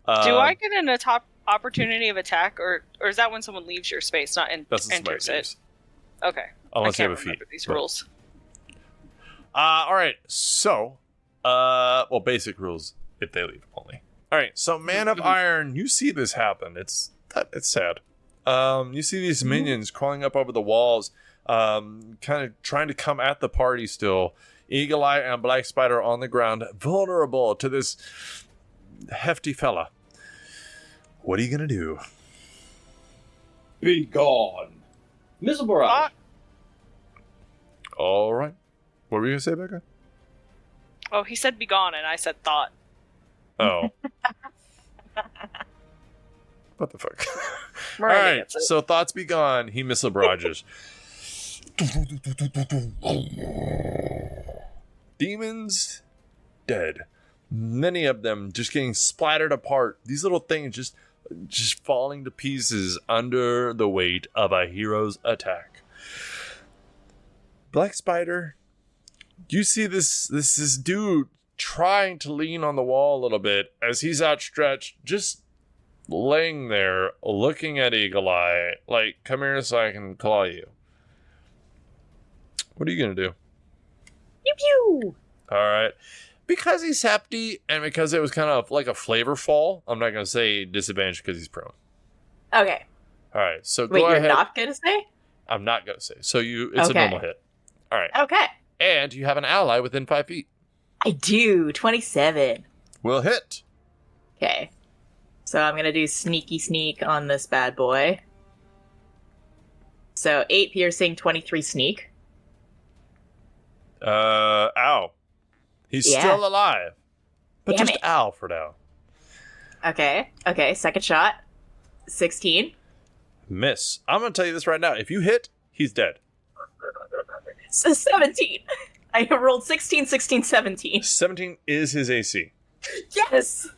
Do I get a top opportunity of attack, or is that when someone leaves your space, not enters it? Okay. Unless I you can't have a remember feat. these rules. Alright, so, well, basic rules, if they leave only. Alright, so Man of Iron, you see this happen. It's sad. You see these minions crawling up over the walls, kind of trying to come at the party still. Eagle Eye and Black Spider on the ground, vulnerable to this hefty fella. What are you gonna do? Be gone. Missile barrage. Alright. What were you gonna say, Becca? Oh, he said be gone, and I said thought. Oh. What the fuck? Alright, so thoughts be gone. He missile barrages. Demons dead. Many of them just getting splattered apart. These little things just falling to pieces under the weight of a hero's attack. Black Spider, you see this dude trying to lean on the wall a little bit as he's outstretched, just laying there looking at Eagle Eye like, come here so I can claw you. What are you gonna do? Pew pew! Alright. Because he's hefty and because it was kind of like a flavor fall, I'm not gonna say disadvantage because he's prone. Okay. Alright, so Wait, go ahead. you're not gonna say? I'm not gonna say. So it's a normal hit. Alright. Okay. And you have an ally within 5 feet. I do. 27. Will hit. Okay. So I'm gonna do sneaky sneak on this bad boy. So 8 piercing, 23 sneak. Ow. He's still alive. But Damn just it. ow for now. Okay, second shot. 16. Miss. I'm gonna tell you this right now. If you hit, he's dead. So 17. I rolled 16, 16, 17. 17 is his AC. Yes!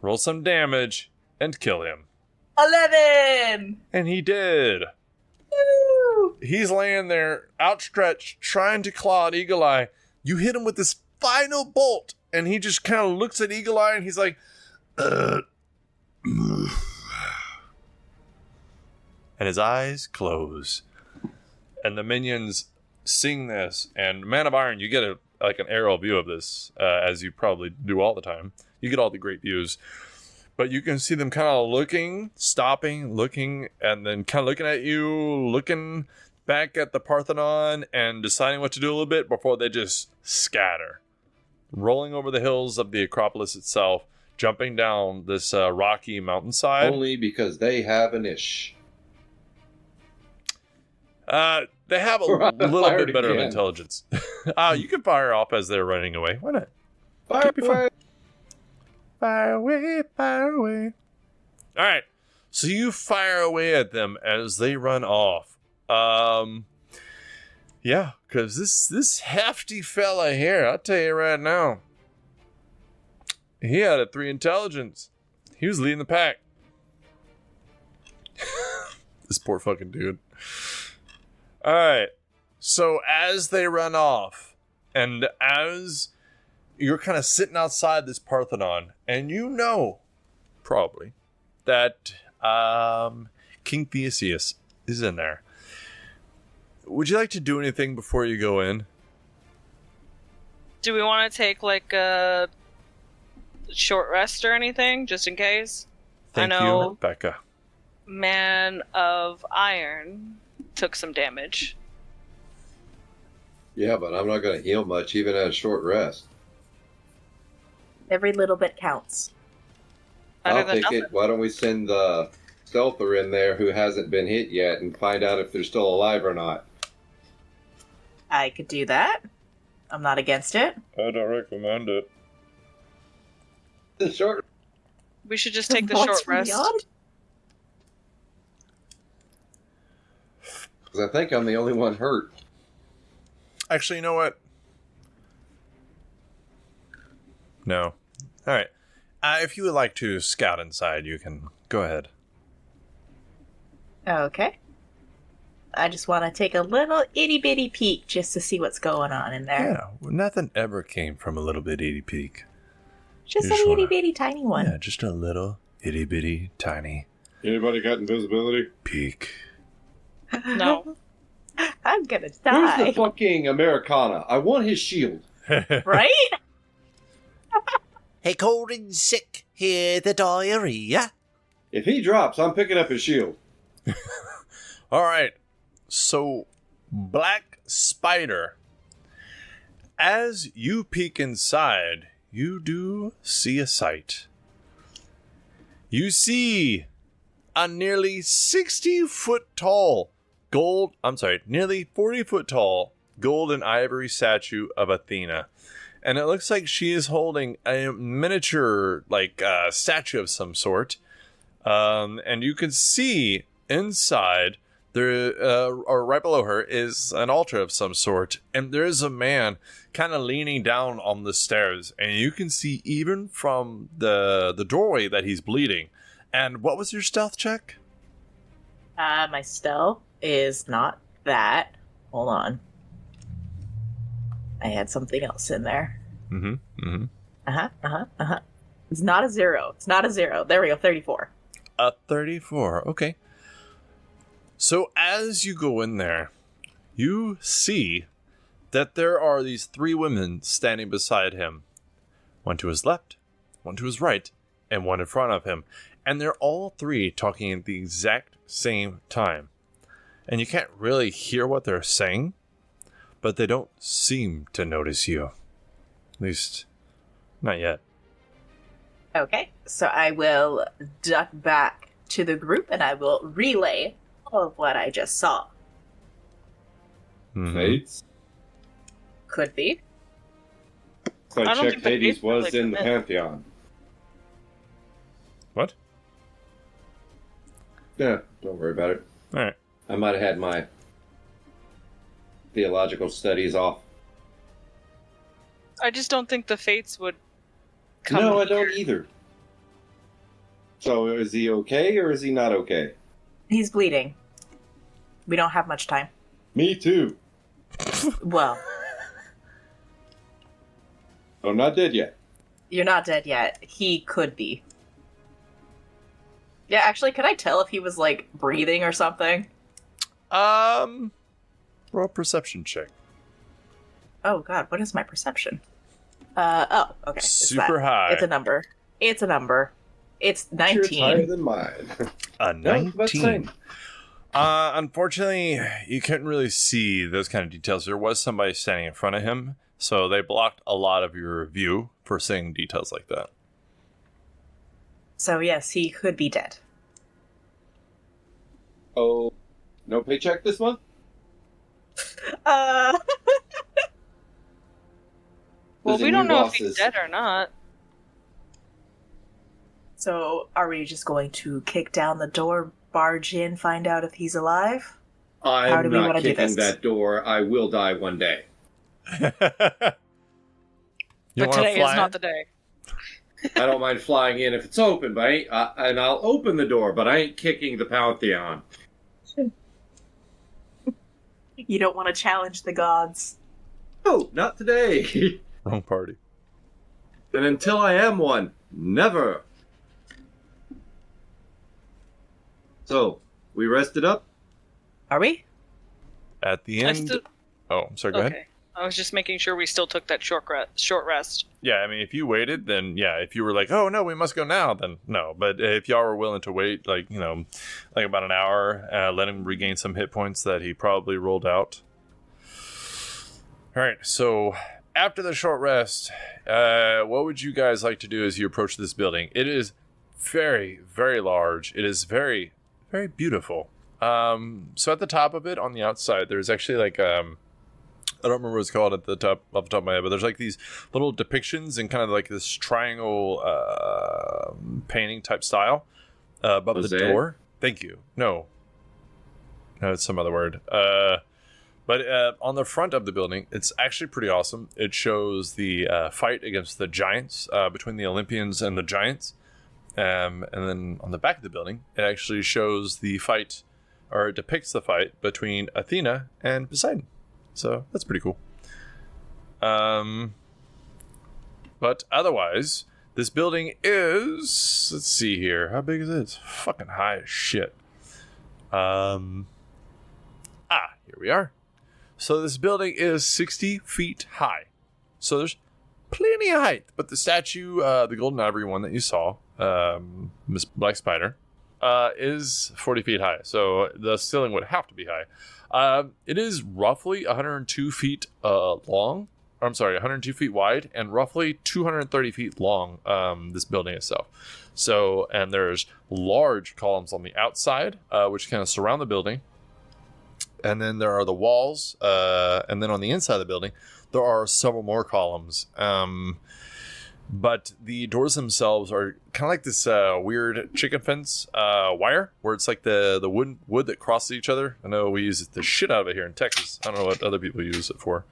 Roll some damage and kill him. 11! And he did. Woo! He's laying there, outstretched, trying to claw at Eagle Eye. You hit him with this final bolt, and he just kind of looks at Eagle Eye, and he's like, and his eyes close. And the minions sing this, and Man of Iron, you get an aerial view of this, as you probably do all the time. You get all the great views. But you can see them kind of looking, stopping, looking, and then kind of looking at you, looking back at the Parthenon, and deciding what to do a little bit before they just scatter. Rolling over the hills of the Acropolis itself, jumping down this rocky mountainside. Only because they have an ish. They have a little bit better of intelligence. You can fire off as they're running away. Why not? Fire away. Fire away, fire away. Alright. So you fire away at them as they run off. Yeah, because this hefty fella here, I'll tell you right now, he had a 3 intelligence. He was leading the pack. This poor fucking dude. Alright. So as they run off, and as you're kind of sitting outside this Parthenon, and you know, probably, that King Theseus is in there. Would you like to do anything before you go in? Do we want to take like a short rest or anything, just in case? Thank you, Becca. Man of Iron took some damage. Yeah, but I'm not going to heal much, even at a short rest. Every little bit counts. Better I'll than take nothing. it. Why don't we send the stealther in there who hasn't been hit yet and find out if they're still alive or not? I could do that. I'm not against it. I don't recommend it. The short. We should just take the What's short rest. beyond? Because I think I'm the only one hurt. Actually, you know what? No. All right. If you would like to scout inside, you can go ahead. Okay. I just want to take a little itty-bitty peek just to see what's going on in there. Yeah, well, nothing ever came from a little bit itty peek. Just You an just wanna- itty-bitty tiny one. Yeah, just a little itty bitty tiny Anybody got invisibility? peek. No. I'm gonna Where's die. the fucking Americana? I want his shield. Right? Hey, cold and sick, hear the diarrhea. If he drops, I'm picking up his shield. All right. So, Black Spider, as you peek inside, you do see a sight. You see a nearly 60-foot tall nearly 40-foot tall gold and ivory statue of Athena. And it looks like she is holding a miniature, statue of some sort. And you can see inside, or right below her, is an altar of some sort. And there is a man kind of leaning down on the stairs. And you can see even from the doorway that he's bleeding. And what was your stealth check? My stealth is not that. Hold on. I had something else in there. It's not a 0. It's not a 0. There we go, 34. A 34. Okay. So as you go in there, you see that there are these 3 women standing beside him. One to his left, one to his right, and one in front of him. And they're all 3 talking at the exact same time. And you can't really hear what they're saying, but they don't seem to notice you. At least, not yet. Okay, so I will duck back to the group and I will relay all of what I just saw. Mhm. Fates? Could be. So I I don't checked think the Hades Fates was really in the commit. Pantheon. What? Yeah, don't worry about it. All right. I might have had my theological studies off. I just don't think the Fates would come. No, I don't either. So is he okay or is he not okay? He's bleeding. We don't have much time. Me too. Well, I'm not dead yet. you're not dead yet. He could be. Yeah, actually, could I tell if he was, breathing or something? Roll a perception check. Oh, God, what is my perception? Okay. It's Super that. high. It's a number. It's 19. Sure, it's higher than mine. A No, about the 19. same. Unfortunately, you couldn't really see those kind of details. There was somebody standing in front of him, so they blocked a lot of your view for seeing details like that. So, yes, he could be dead. Oh, no paycheck this month? Well, There's we a don't new know if boss he's is- dead or not. So, are we just going to kick down the door, barge in, find out if he's alive? How do I'm we not wanna do kicking this? that door. I will die one day. You But wanna today fly is not it? the day. I don't mind flying in if it's open, but and I'll open the door, but I ain't kicking the Pantheon. You don't want to challenge the gods. No, not today. Wrong party. And until I am one, never. So, we rested up? Are we? At the I end. still- Oh, I'm sorry, go ahead. Okay. I was just making sure we still took that short rest. Yeah, I mean, if you waited, then yeah. If you were like, oh no, we must go now, then no. But if y'all were willing to wait, like, like about an hour, let him regain some hit points that he probably rolled out. All right, so after the short rest, what would you guys like to do as you approach this building? It is very, very large. It is very, very beautiful. So at the top of it, on the outside, there's actually like I don't remember what it's called off the top of my head, but there's like these little depictions in kind of like this triangle painting type style above the door. Thank you. No, it's some other word. But on the front of the building, it's actually pretty awesome. It shows the fight against the giants, between the Olympians and the giants. And then on the back of the building, it actually shows the fight, or it depicts the fight between Athena and Poseidon. So that's pretty cool. But otherwise, this building is, let's see here. How big is it? It's fucking high as shit. Here we are. So this building is 60 feet high. So there's plenty of height. But the statue, the golden ivory one that you saw, Miss Black Spider, is 40 feet high. So the ceiling would have to be high. It is roughly 102 feet long. I'm sorry, 102 feet wide and roughly 230 feet long, this building itself. So, and there's large columns on the outside, which kind of surround the building. And then there are the walls. And then on the inside of the building, there are several more columns. But the doors themselves are kind of like this weird chicken fence wire, where it's like the wood that crosses each other. I know we use the shit out of it here in Texas. I don't know what other people use it for.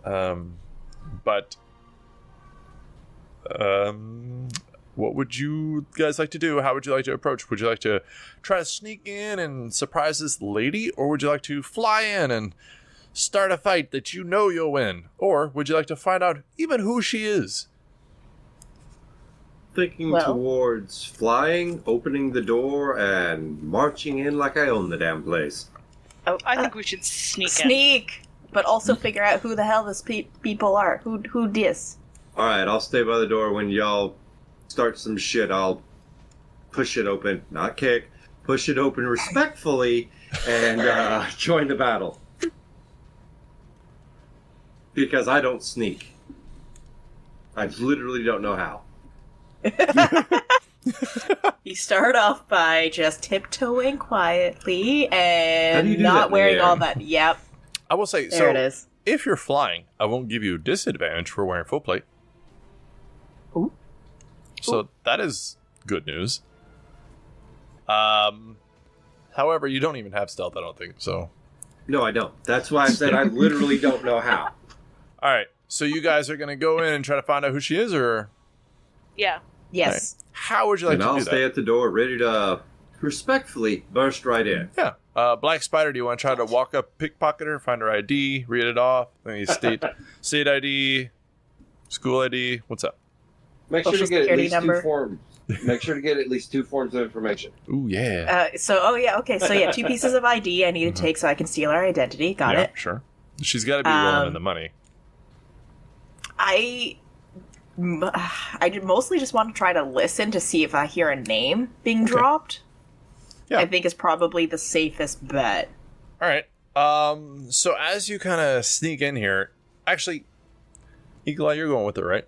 But what would you guys like to do? How would you like to approach? Would you like to try to sneak in and surprise this lady? Or would you like to fly in and start a fight that you know you'll win? Or would you like to find out even who she is? Thinking towards flying, opening the door, and marching in like I own the damn place. Oh, I think we should sneak in. Sneak! But also figure out who the hell this people are. Who dis? Alright, I'll stay by the door. When y'all start some shit, I'll push it open. Not kick. Push it open respectfully and join the battle. Because I don't sneak. I literally don't know how. You start off by just tiptoeing quietly and not wearing all that. Yep. I will say, there it is. If you're flying, I won't give you disadvantage for wearing full plate. Ooh. So that is good news. However, you don't even have stealth, I don't think, so. No, I don't. That's why I said I literally don't know how. Alright, so you guys are going to go in and try to find out who she is, or? Yeah. Yes. Right. How would you like to do that? And I'll stay at the door, ready to respectfully burst right in. Yeah. Black Spider, do you want to try to walk up, pickpocket her, find her ID, read it off? Maybe state ID, school ID. What's up? Make sure to get at least 2 forms. Make sure to get at least 2 forms of information. Ooh, yeah. So 2 pieces of ID I need to take so I can steal her identity. Got it. Sure. She's got to be rolling in the money. I mostly just want to try to listen to see if I hear a name being dropped. Yeah. I think is probably the safest bet. All right. So as you kind of sneak in here, actually, Eagle Eye, you're going with it, right?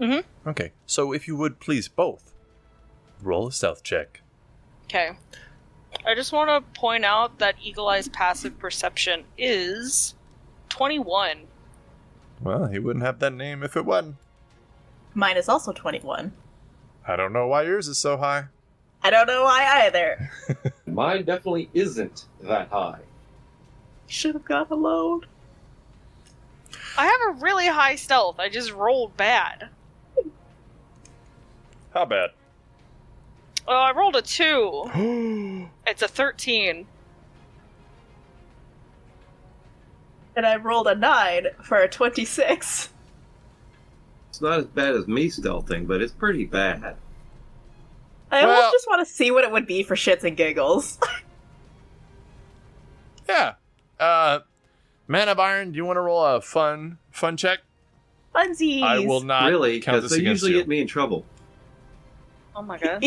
Mm-hmm. Okay. So if you would please both roll a stealth check. Okay. I just want to point out that Eagle Eye's passive perception is 21. Well, he wouldn't have that name if it wasn't. Mine is also 21. I don't know why yours is so high. I don't know why either. Mine definitely isn't that high. Should have got a load. I have a really high stealth. I just rolled bad. How bad? Oh, I rolled a 2. It's a 13. And I rolled a 9 for a 26. It's not as bad as me stealthing, but it's pretty bad. I almost just want to see what it would be for shits and giggles. Yeah. Man of Iron, do you want to roll a fun check? Funsies. I will not Really? count Because this they against usually you. get me in trouble. Oh my god.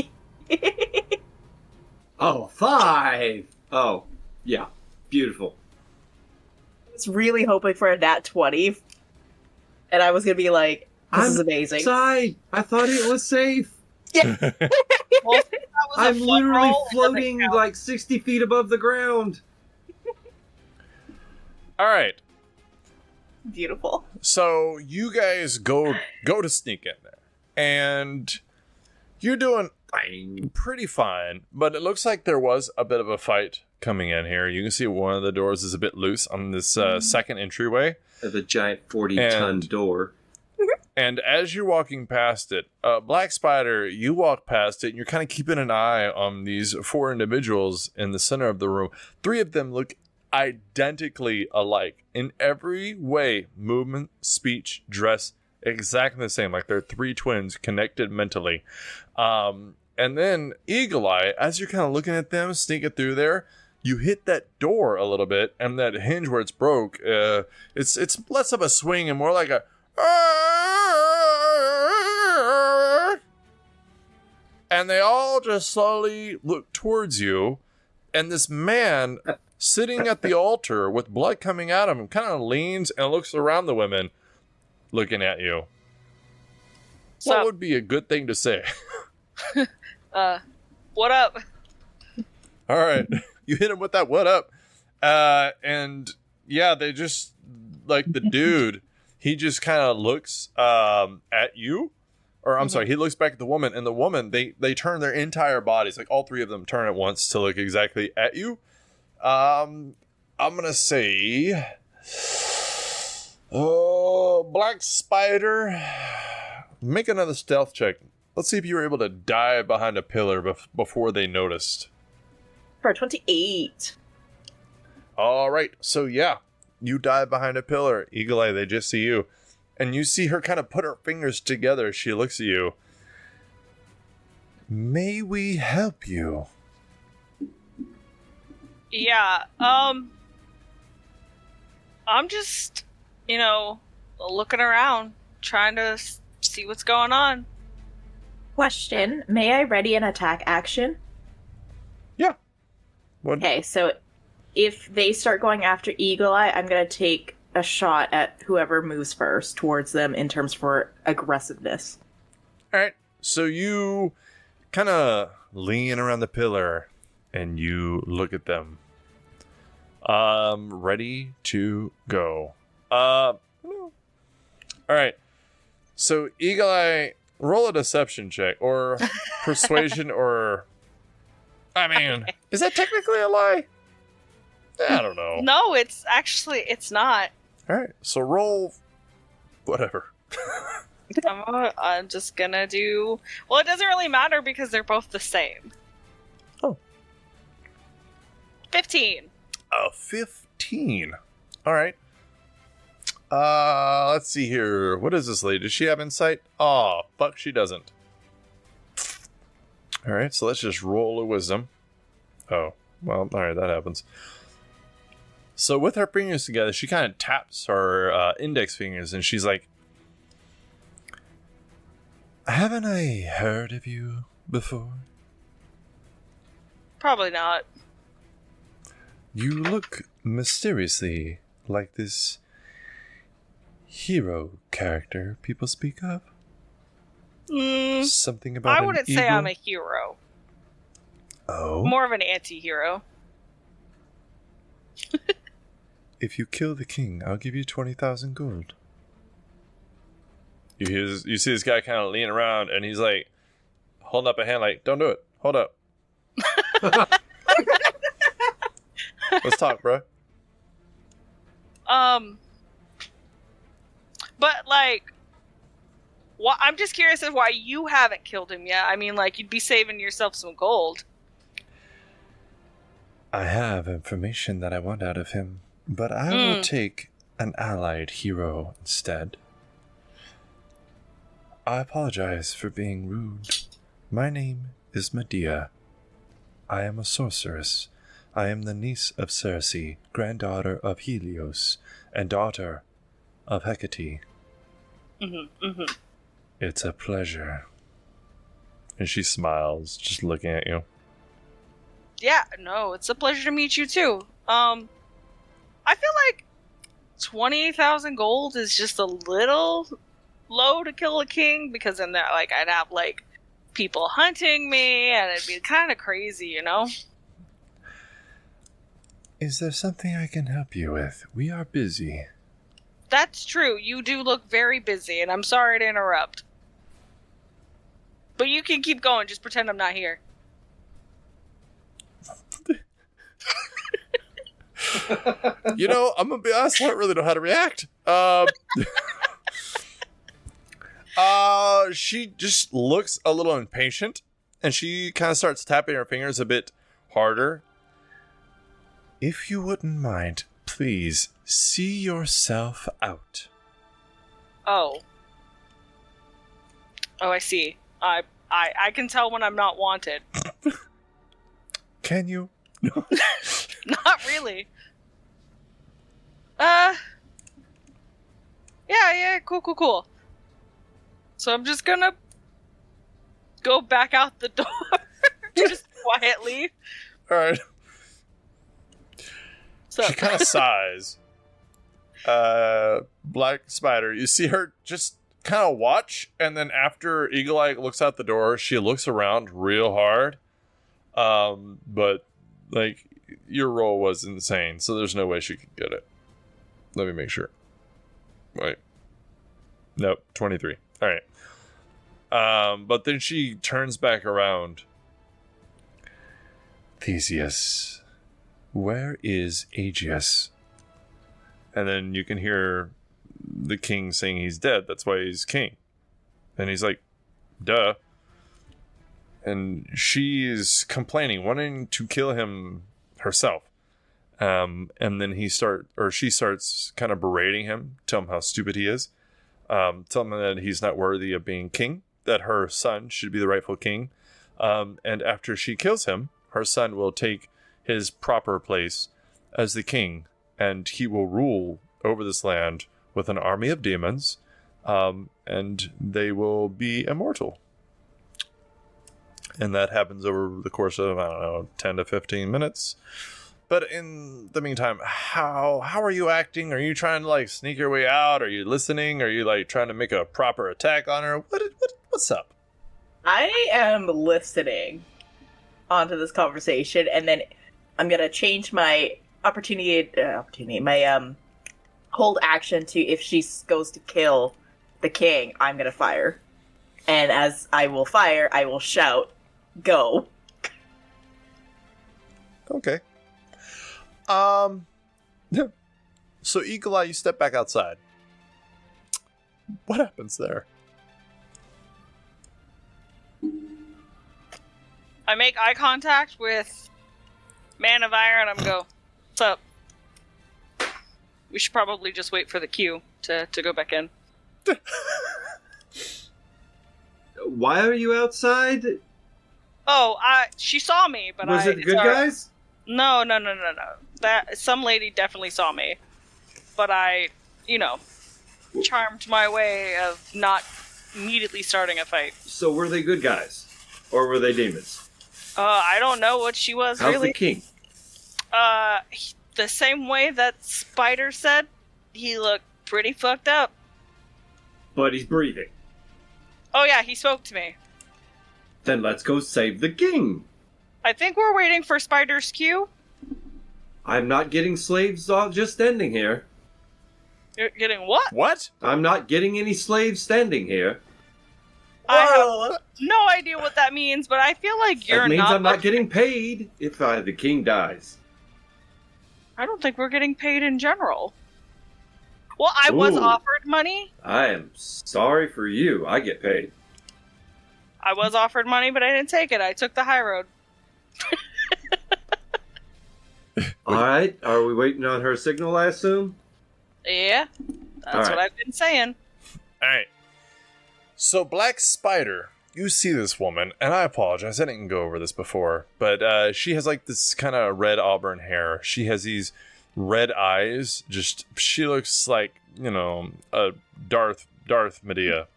Oh, 5! Oh, yeah. Beautiful. I was really hoping for a nat 20. And I was going to be like, this is amazing. Outside! I thought it was safe. Well, that was a I'm fun literally roll, it doesn't floating count. like 60 feet above the ground. All right. Beautiful. So you guys go to sneak in there, and you're doing pretty fine. But it looks like there was a bit of a fight coming in here. You can see one of the doors is a bit loose on this second entryway. Of a giant 40-ton door. And as you're walking past it, Black Spider, you walk past it, and you're kind of keeping an eye on these 4 individuals in the center of the room. 3 of them look identically alike in every way: movement, speech, dress, exactly the same, like they're 3 twins connected mentally. And then Eagle Eye, as you're kind of looking at them sneaking through there, you hit that door a little bit, and that hinge where it's broke, it's less of a swing and more like a and they all just slowly look towards you, and this man sitting at the altar with blood coming out of him kind of leans and looks around the women looking at you. So- What would be a good thing to say? What up? All right. You hit him with that what up. And yeah, they just, like, the dude, he just kind of looks at you. Or I'm sorry, he looks back at the woman, and the woman, they turn their entire bodies, like all 3 of them turn at once to look exactly at you. I'm gonna say, Black Spider, make another stealth check. Let's see if you were able to dive behind a pillar before they noticed. For 28. All right, so yeah, you dive behind a pillar. Eagle Eye, they just see you. And you see her kind of put her fingers together. She looks at you. May we help you? Yeah, I'm just, looking around, trying to see what's going on. Question, may I ready an attack action? Yeah. What? Okay, so if they start going after Eagle Eye, I'm going to take a shot at whoever moves first towards them in terms for aggressiveness. All right. So you kind of lean around the pillar and you look at them. Ready to go. All right. So Eagle Eye, roll a deception check or persuasion or... I mean, is that technically a lie? I don't know. No, it's not. All right, so roll whatever. I'm just gonna do... Well, it doesn't really matter because they're both the same. Oh. 15. A 15. All right. Let's see here. What is this lady? Does she have insight? Oh, fuck, she doesn't. All right, so let's just roll a wisdom. Oh, well, all right, that happens. So with her fingers together, she kind of taps her index fingers, and she's like, haven't I heard of you before? Probably not. You look mysteriously like this hero character people speak of. Something about I wouldn't say I'm a hero. Oh? More of an anti-hero. If you kill the king, I'll give you 20,000 gold. You see this guy kind of leaning around, and he's like, holding up a hand like, don't do it. Hold up. Let's talk, bro. But, like, I'm just curious as why you haven't killed him yet. I mean, like, you'd be saving yourself some gold. I have information that I want out of him, but I will take an allied hero instead. I apologize for being rude. My name is Medea. I am a sorceress. I am the niece of Circe, granddaughter of Helios, and daughter of Hecate. It's a pleasure. And she smiles, just looking at you. Yeah, no, it's a pleasure to meet you too. I feel like 20,000 gold is just a little low to kill a king, because then that, like, I'd have like people hunting me, and it'd be kind of crazy, you know? Is there something I can help you with? We are busy. That's true. You do look very busy, and I'm sorry to interrupt. But you can keep going. Just pretend I'm not here. You know, I'm gonna be honest, I don't really know how to react. She just looks a little impatient, and she kind of starts tapping her fingers a bit harder. If you wouldn't mind, please see yourself out. Oh, I see. I can tell when I'm not wanted. Can you? Not really. Yeah, cool. So I'm just gonna go back out the door, just quietly. All right. So She kind of sighs. Black Spider, you see her just kind of watch, and then after Eagle Eye looks out the door, she looks around real hard. But like your roll was insane, so there's no way she could get it. Let me make sure. Wait. Nope, 23. All right. But then she turns back around. Theseus, where is Aegeus? And then you can hear the king saying he's dead. That's why he's king. And he's like, duh. And she's complaining, wanting to kill him herself. And then she starts kind of berating him, tell him how stupid he is. Tell him that he's not worthy of being king, that her son should be the rightful king. And after she kills him, her son will take his proper place as the king, and he will rule over this land with an army of demons, and they will be immortal. And that happens over the course of, 10 to 15 minutes. But in the meantime, how are you acting? Are you trying to like sneak your way out? Are you listening? Are you like trying to make a proper attack on her? What's up? I am listening onto this conversation, and then I'm gonna change my my hold action to, if she goes to kill the king, I'm gonna fire. And as I will fire, I will shout, "Go!" Okay. So Eagle Eye, you step back outside. What happens there? I make eye contact with Man of Iron. I'm go, what's up? We should probably just wait for the queue to go back in. Why are you outside? Oh, she saw me, but Was it good guys? No. That some lady definitely saw me, but I, charmed my way of not immediately starting a fight. So were they good guys, or were they demons? I don't know what she was. How's really. the king? The same way that Spider said, he looked pretty fucked up. But he's breathing. Oh yeah, he spoke to me. Then let's go save the king. I think we're waiting for Spider's cue. I'm not getting slaves just standing here. You're getting what? What? I'm not getting any slaves standing here. I have no idea what that means, but I feel like you're That means not. I'm not getting paid if the king dies. I don't think we're getting paid in general. Well, I was Ooh. offered money. I am sorry for you. I get paid. I was offered money, but I didn't take it. I took the high road. All right. Are we waiting on her signal, I assume? Yeah, that's All right. what I've been saying. All right. So Black Spider, you see this woman, and I apologize, I didn't go over this before, but she has like this kind of red auburn hair. She has these red eyes. She looks like, a Darth Medea.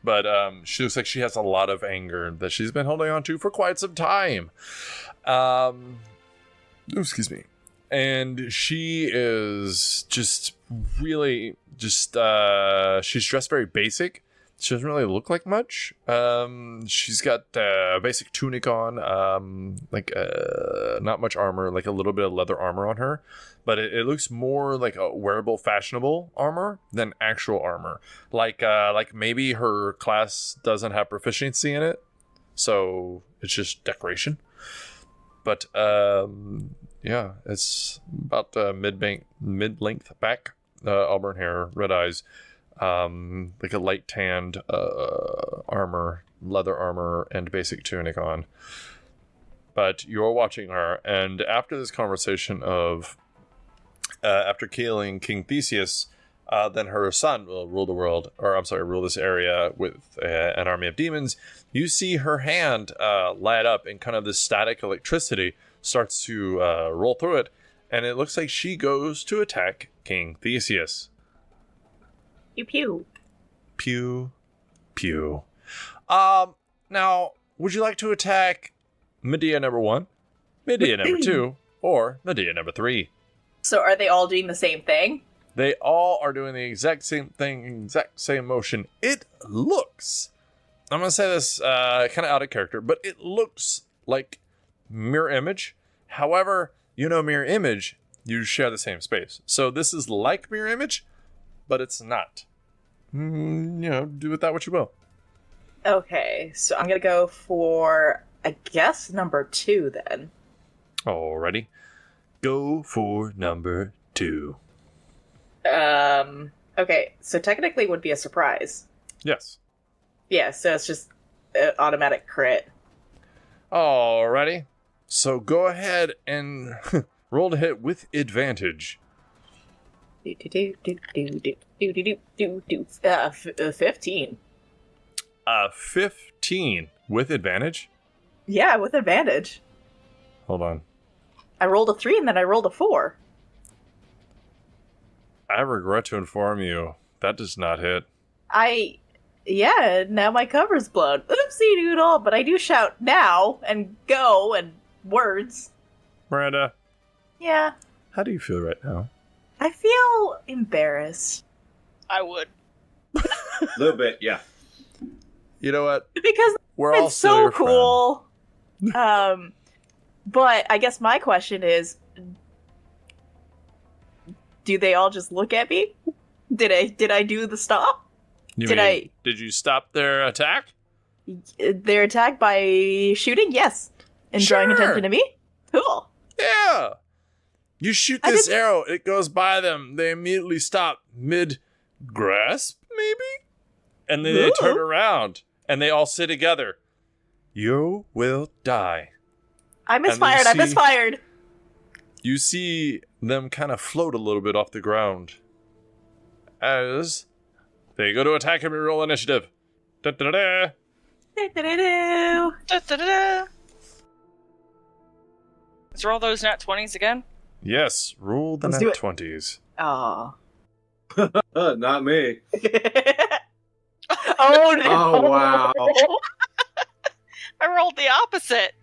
But she looks like she has a lot of anger that she's been holding on to for quite some time. Excuse me. And she is just really she's dressed very basic. She doesn't really look like much. She's got a basic tunic on, not much armor, like a little bit of leather armor on her. But it looks more like a wearable, fashionable armor than actual armor. Like maybe her class doesn't have proficiency in it, so it's just decoration. But yeah, it's about mid-length back, auburn hair, red eyes, like a light tanned armor, leather armor, and basic tunic on. But you're watching her, and after this conversation of after killing King Theseus, then her son will rule the world, rule this area with an army of demons. You see her hand light up, and kind of this static electricity starts to roll through it, and it looks like she goes to attack King Theseus. Pew pew. Pew pew. Now, would you like to attack Medea number 1, Medea number 2, or Medea number 3? So are they all doing the same thing? They all are doing the exact same thing, exact same motion. It looks, I'm going to say this kind of out of character, but it looks like mirror image. However, mirror image, you share the same space. So this is like mirror image, but it's not. Do with that what you will. Okay, so I'm going to go for, I guess, number 2 then. Alrighty. Go for number 2. Okay, so technically it would be a surprise. Yes. Yeah, so it's just an automatic crit. Alrighty. So go ahead and roll to hit with advantage. 15. 15 with advantage? Yeah, with advantage. Hold on. I rolled a 3 and then I rolled a 4. I regret to inform you, that does not hit. Yeah, now my cover's blown. Oopsie doodle, but I do shout now and go and words. Miranda. Yeah. How do you feel right now? I feel embarrassed. I would. A little bit, yeah. You know what? Because we're all it's so your cool. But I guess my question is, do they all just look at me? Did I do the stop? Did you stop their attack? Their attack by shooting? Yes. And drawing attention to me? Cool. Yeah. You shoot this arrow, it goes by them. They immediately stop mid-grasp, maybe? And then they turn around, and they all sit together. You will die. I misfired. You see them kind of float a little bit off the ground as they go to attack him and roll initiative. Da-da-da-da. Da-da-da-da. Da-da-da-da. Let's roll those nat 20s again. Yes, roll the Let's nat do it. 20s. Aw. Not me. Oh no! Oh, wow. I rolled the opposite.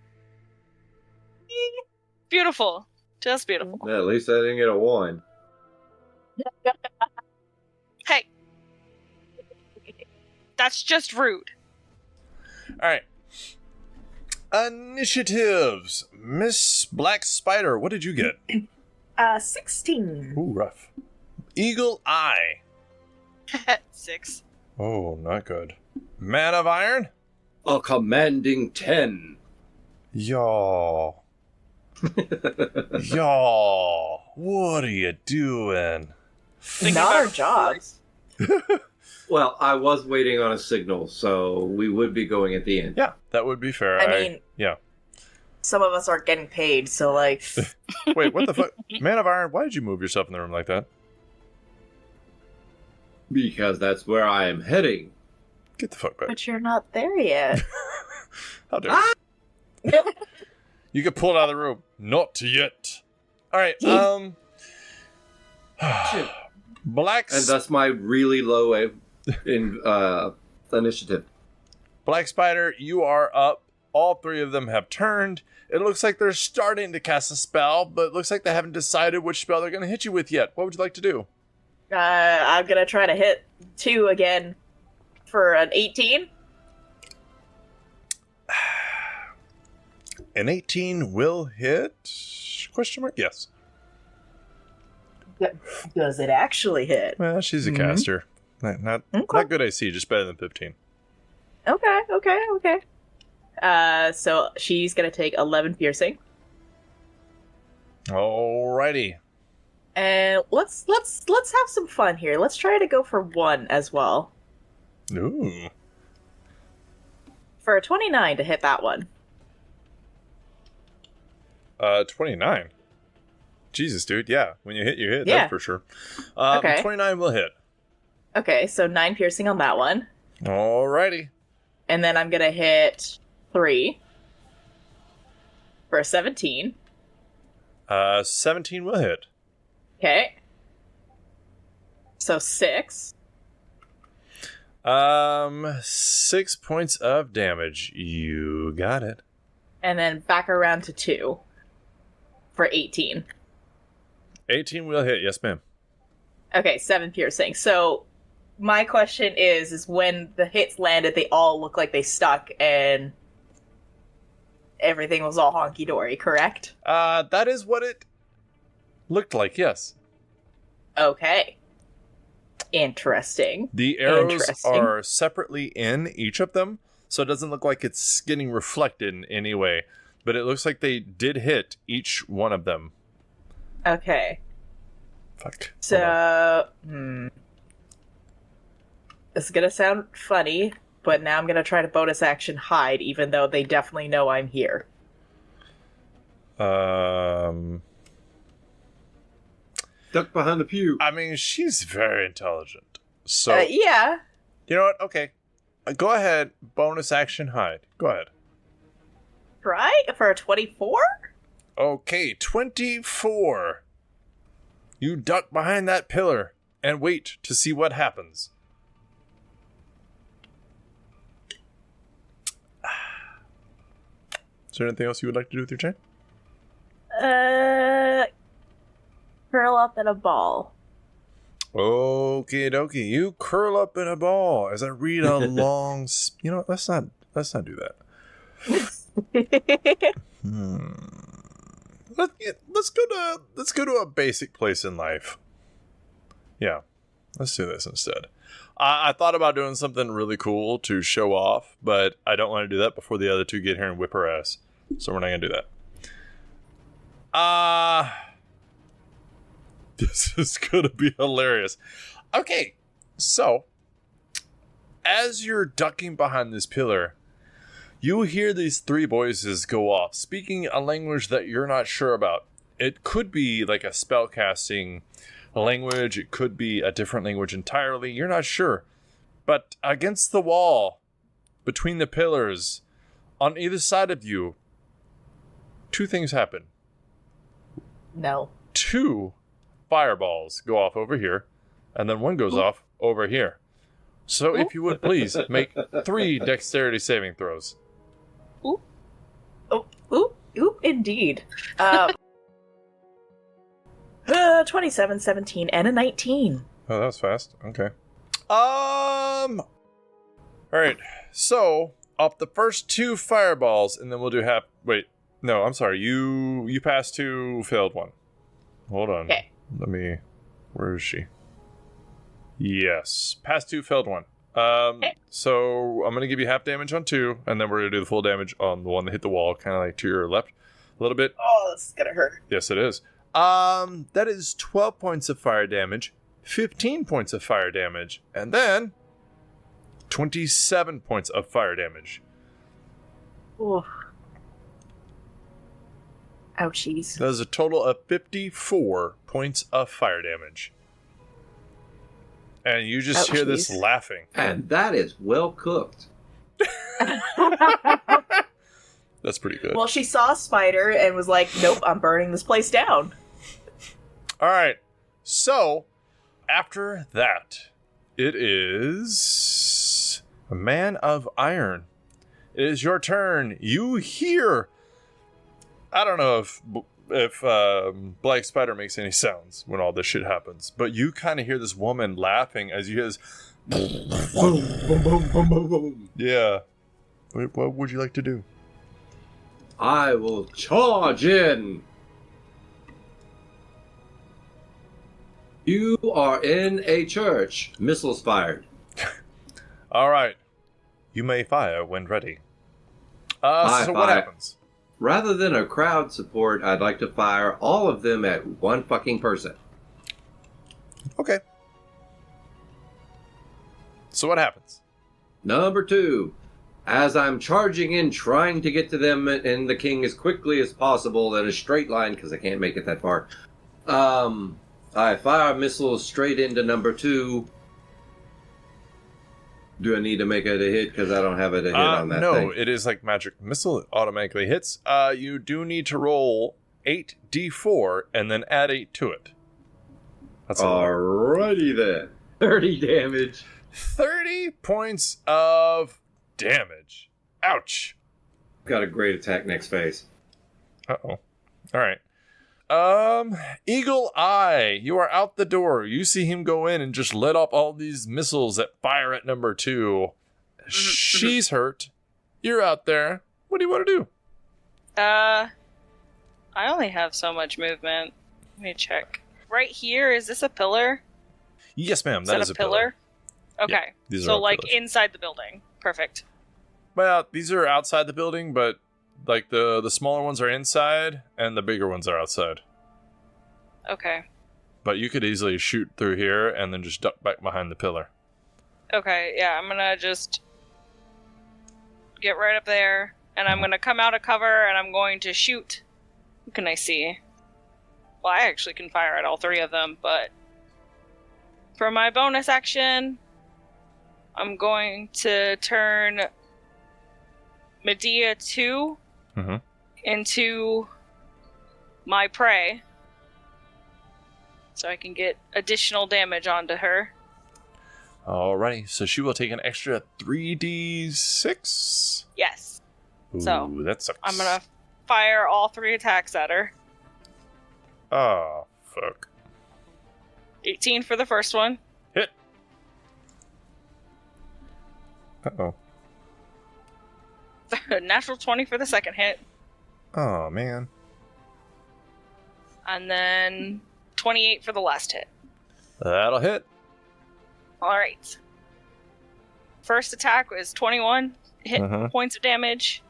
Beautiful. Just beautiful. At least I didn't get a 1. Hey. That's just rude. All right. Initiatives. Miss Black Spider, what did you get? 16. Ooh, rough. Eagle Eye. 6. Oh, not good. Man of Iron? A commanding 10. Y'all. Y'all. What are you doing? Not our jobs. Well, I was waiting on a signal, so we would be going at the end. Yeah, that would be fair. I mean, yeah. Some of us aren't getting paid, so like... Wait, what the fuck? Man of Iron, why did you move yourself in the room like that? Because that's where I am heading. Get the fuck back. But you're not there yet. How dare you? You can pull it out of the room. Not yet. All right. Black. And that's my really low initiative. Black Spider, you are up. All three of them have turned. It looks like they're starting to cast a spell, but it looks like they haven't decided which spell they're going to hit you with yet. What would you like to do? I'm gonna try to hit 2 again for an 18. An 18 will hit? Question mark? Yes. Does it actually hit? Well, she's a caster. Not good AC, just better than 15. Okay. So she's gonna take 11 piercing. Alrighty. And let's have some fun here. Let's try to go for 1 as well. Ooh. For a 29 to hit that one. 29. Jesus, dude. Yeah, when you hit, you hit. Yeah. That's for sure. Okay. 29 will hit. Okay, so 9 piercing on that one. Alrighty. And then I'm gonna hit 3 for a 17. 17 will hit. Okay. So 6. 6 points of damage. You got it. And then back around to 2 for 18. 18 will hit. Yes, ma'am. Okay, 7 piercing. So my question is when the hits landed, they all look like they stuck and everything was all honky-dory, correct? That is what it looked like, yes. Okay. Interesting. The arrows are separately in each of them, so it doesn't look like it's getting reflected in any way. But it looks like they did hit each one of them. Okay. Fuck. So, This is gonna sound funny, but now I'm gonna try to bonus action hide, even though they definitely know I'm here. Duck behind the pew. I mean, she's very intelligent. So, yeah. You know what? Okay. Go ahead. Bonus action hide. Go ahead. Right? For a 24? Okay, 24. You duck behind that pillar and wait to see what happens. Is there anything else you would like to do with your turn? Curl up in a ball. Okie dokie. You curl up in a ball as I read a long... You know what? Let's not do that. Let's go to a basic place in life. Yeah. Let's do this instead. I thought about doing something really cool to show off, but I don't want to do that before the other two get here and whip her ass. So we're not going to do that. This is going to be hilarious. Okay, so as you're ducking behind this pillar, you hear these three voices go off, speaking a language that you're not sure about. It could be like a spellcasting language. It could be a different language entirely. You're not sure. But against the wall, between the pillars, on either side of you, two things happen. No. 2 fireballs go off over here, and then one goes off over here. So if you would please make 3 dexterity saving throws. Ooh, indeed. 27, 17, and a 19. Oh, that was fast. Okay. Alright, so off the first 2 fireballs, and then we'll do half. Wait, no, I'm sorry. You passed 2, failed 1. Hold on. Okay. Where is she? Yes, passed 2, failed 1. Okay. So I'm gonna give you half damage on 2, and then we're gonna do the full damage on the one that hit the wall, kind of like to your left, a little bit. Oh, this is gonna hurt. Yes, it is. That is 12 points of fire damage, 15 points of fire damage, and then 27 points of fire damage. Ooh. Ouchies. That is a total of 54 points of fire damage. And you just hear this laughing. And that is well cooked. That's pretty good. Well, she saw a spider and was like, nope, I'm burning this place down. All right. So, after that, it is a Man of Iron. It is your turn. You hear... I don't know if Black Spider makes any sounds when all this shit happens, but you kind of hear this woman laughing as you hear this... Boom, boom, boom, boom, boom, boom. Yeah. What would you like to do? I will charge in. You are in a church. Missiles fired. All right. You may fire when ready. I so what fire. happens? Rather than a crowd support, I'd like to fire all of them at one fucking person. Okay. So what happens? Number 2. As I'm charging in, trying to get to them and the king as quickly as possible in a straight line, because I can't make it that far, I fire missiles straight into number 2. Do I need to make it a hit? Because I don't have it a hit on that thing. No, it is like magic missile. It automatically hits. You do need to roll 8d4 and then add 8 to it. That's Alrighty then. 30 damage. 30 points of damage. Ouch. Got a great attack next phase. Uh-oh. All right. Eagle Eye, you are out the door. You see him go in and just let off all these missiles that fire at number 2. She's hurt. You're out there. What do you want to do? I only have so much movement. Let me check. Right here, is this a pillar? Yes, ma'am. Is That that is a pillar? Okay. Yeah, these are so all like pillars. inside the building. Perfect. Well, these are outside the building, but like the smaller ones are inside and the bigger ones are outside. Okay. But you could easily shoot through here and then just duck back behind the pillar. Okay, yeah, I'm gonna just get right up there, and I'm gonna come out of cover, and I'm going to shoot. Who can I see? Well, I actually can fire at all 3 of them, but for my bonus action, I'm going to turn Medea 2 into my prey, so I can get additional damage onto her. Alrighty, so she will take an extra 3d6. Yes. Ooh, So, that sucks. I'm gonna fire all 3 attacks at her. Oh, fuck. 18 for the first one. Hit. Uh-oh. Natural 20 for the second hit. Oh, man. And then 28 for the last hit. That'll hit. Alright. First attack was 21 hit points of damage.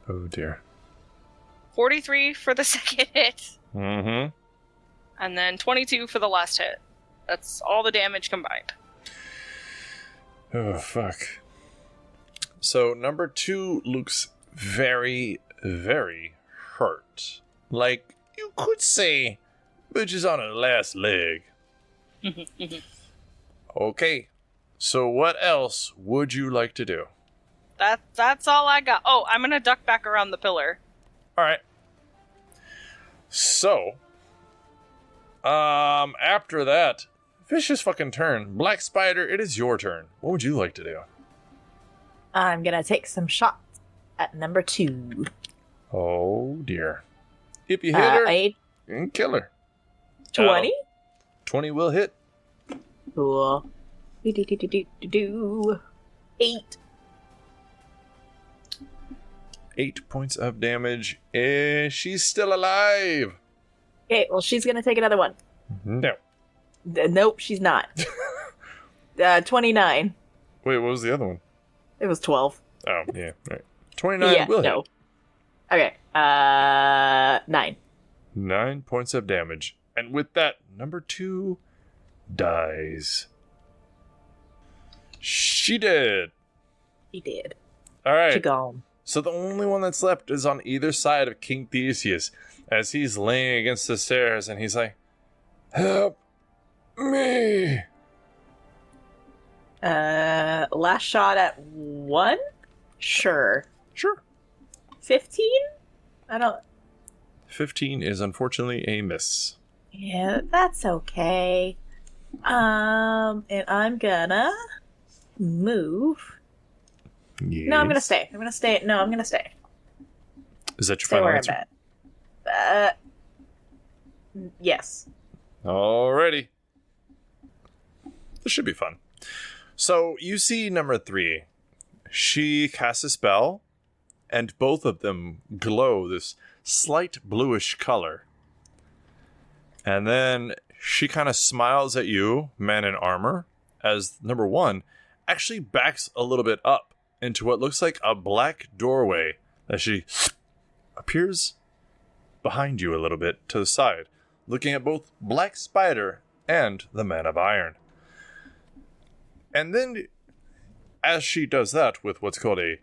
Oh, dear. 43 for the second hit. Mm-hmm. And then 22 for the last hit. That's all the damage combined. Oh, fuck. So, number 2 looks very, very hurt. Like, you could say, bitch is on her last leg. Okay. So, what else would you like to do? That's all I got. Oh, I'm gonna duck back around the pillar. Alright. So, after that, vicious fucking turn. Black Spider, it is your turn. What would you like to do? I'm gonna take some shots at number 2. Oh, dear. If you hit her, you can kill her. 20? 20 will hit. Cool. 8. 8 points of damage. She's still alive. Okay, well, she's gonna take another one. No. Nope, she's not. 29. Wait, what was the other one? It was 12. Oh, yeah. Right. 29 will hit. Okay, 9. 9 points of damage. And with that, number 2 dies. She did. He did. All right. She gone. So the only one that's left is on either side of King Theseus as he's laying against the stairs and he's like, help me. Last shot at 1? Sure. Sure. 15? I don't... 15 is unfortunately a miss. Yeah, that's okay. And I'm gonna move. Yes. No, I'm gonna stay. I'm gonna stay. No, I'm gonna stay. Is that your Stay final where answer? I'm at. Yes. Alrighty. This should be fun. So you see number 3. She casts a spell, and both of them glow this slight bluish color. And then she kind of smiles at you, man in armor, as number 1 actually backs a little bit up into what looks like a black doorway as she appears behind you a little bit to the side, looking at both Black Spider and the Man of Iron. And then, as she does that with what's called a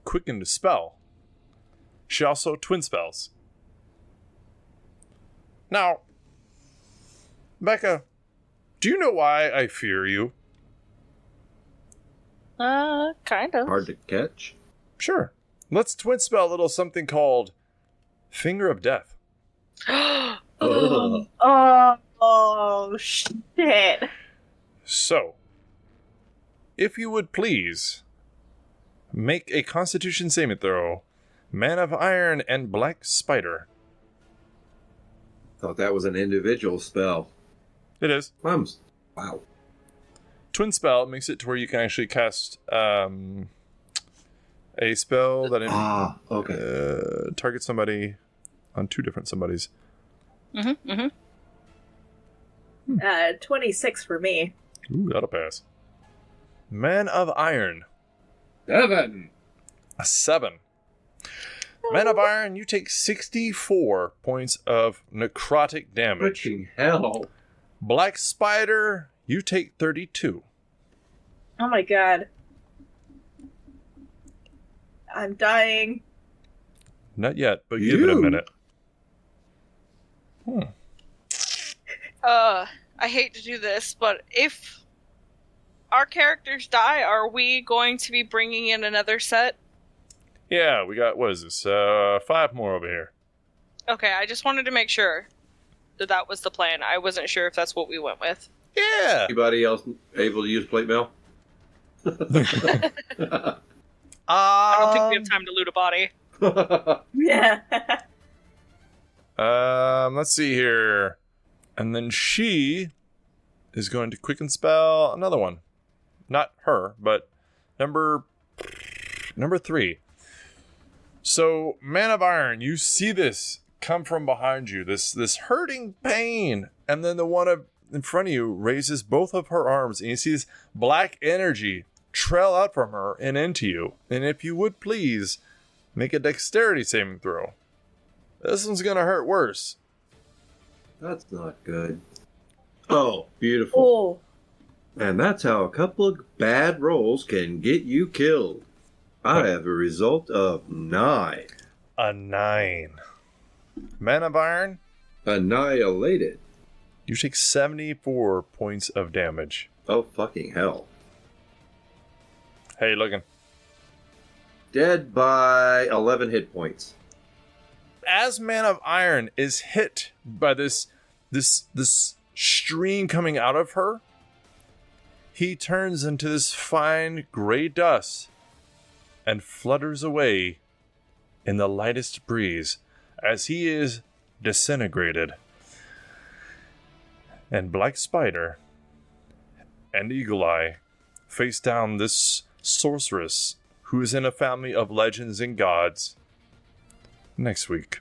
quickened spell, she also twin spells. Now, Becca, do you know why I fear you? Kind of. Hard to catch. Sure. Let's twin spell a little something called Finger of Death. Oh, shit. So, if you would please, make a Constitution saving throw, Man of Iron and Black Spider. Thought that was an individual spell. It is. Wow. Twin spell makes it to where you can actually cast a spell that targets somebody on 2 different somebodies. 26 for me. Ooh, that'll pass. Man of Iron. 7. A 7. Man of Iron, you take 64 points of necrotic damage. Freaking hell. Black Spider, you take 32. Oh my god. I'm dying. Not yet, but give it a minute. I hate to do this, but if our characters die, are we going to be bringing in another set? Yeah, we got, what is this, 5 more over here. Okay, I just wanted to make sure that was the plan. I wasn't sure if that's what we went with. Yeah! Anybody else able to use plate mail? I don't think we have time to loot a body. Yeah. Let's see here. And then she is going to quicken spell another one. Not her, but number 3. So, Man of Iron, you see this come from behind you, this hurting pain, and then the one in front of you raises both of her arms, and you see this black energy trail out from her and into you. And if you would please, make a dexterity saving throw. This one's gonna hurt worse. That's not good. Oh, beautiful. Oh. And that's how a couple of bad rolls can get you killed. I have a result of 9. A 9. Man of Iron, Annihilated. you take 74 points of damage. Oh, fucking hell. How you looking? Dead by 11 hit points. As Man of Iron is hit by this stream coming out of her, he turns into this fine gray dust and flutters away in the lightest breeze as he is disintegrated. And Black Spider and Eagle Eye face down this sorceress who is in a family of legends and gods next week.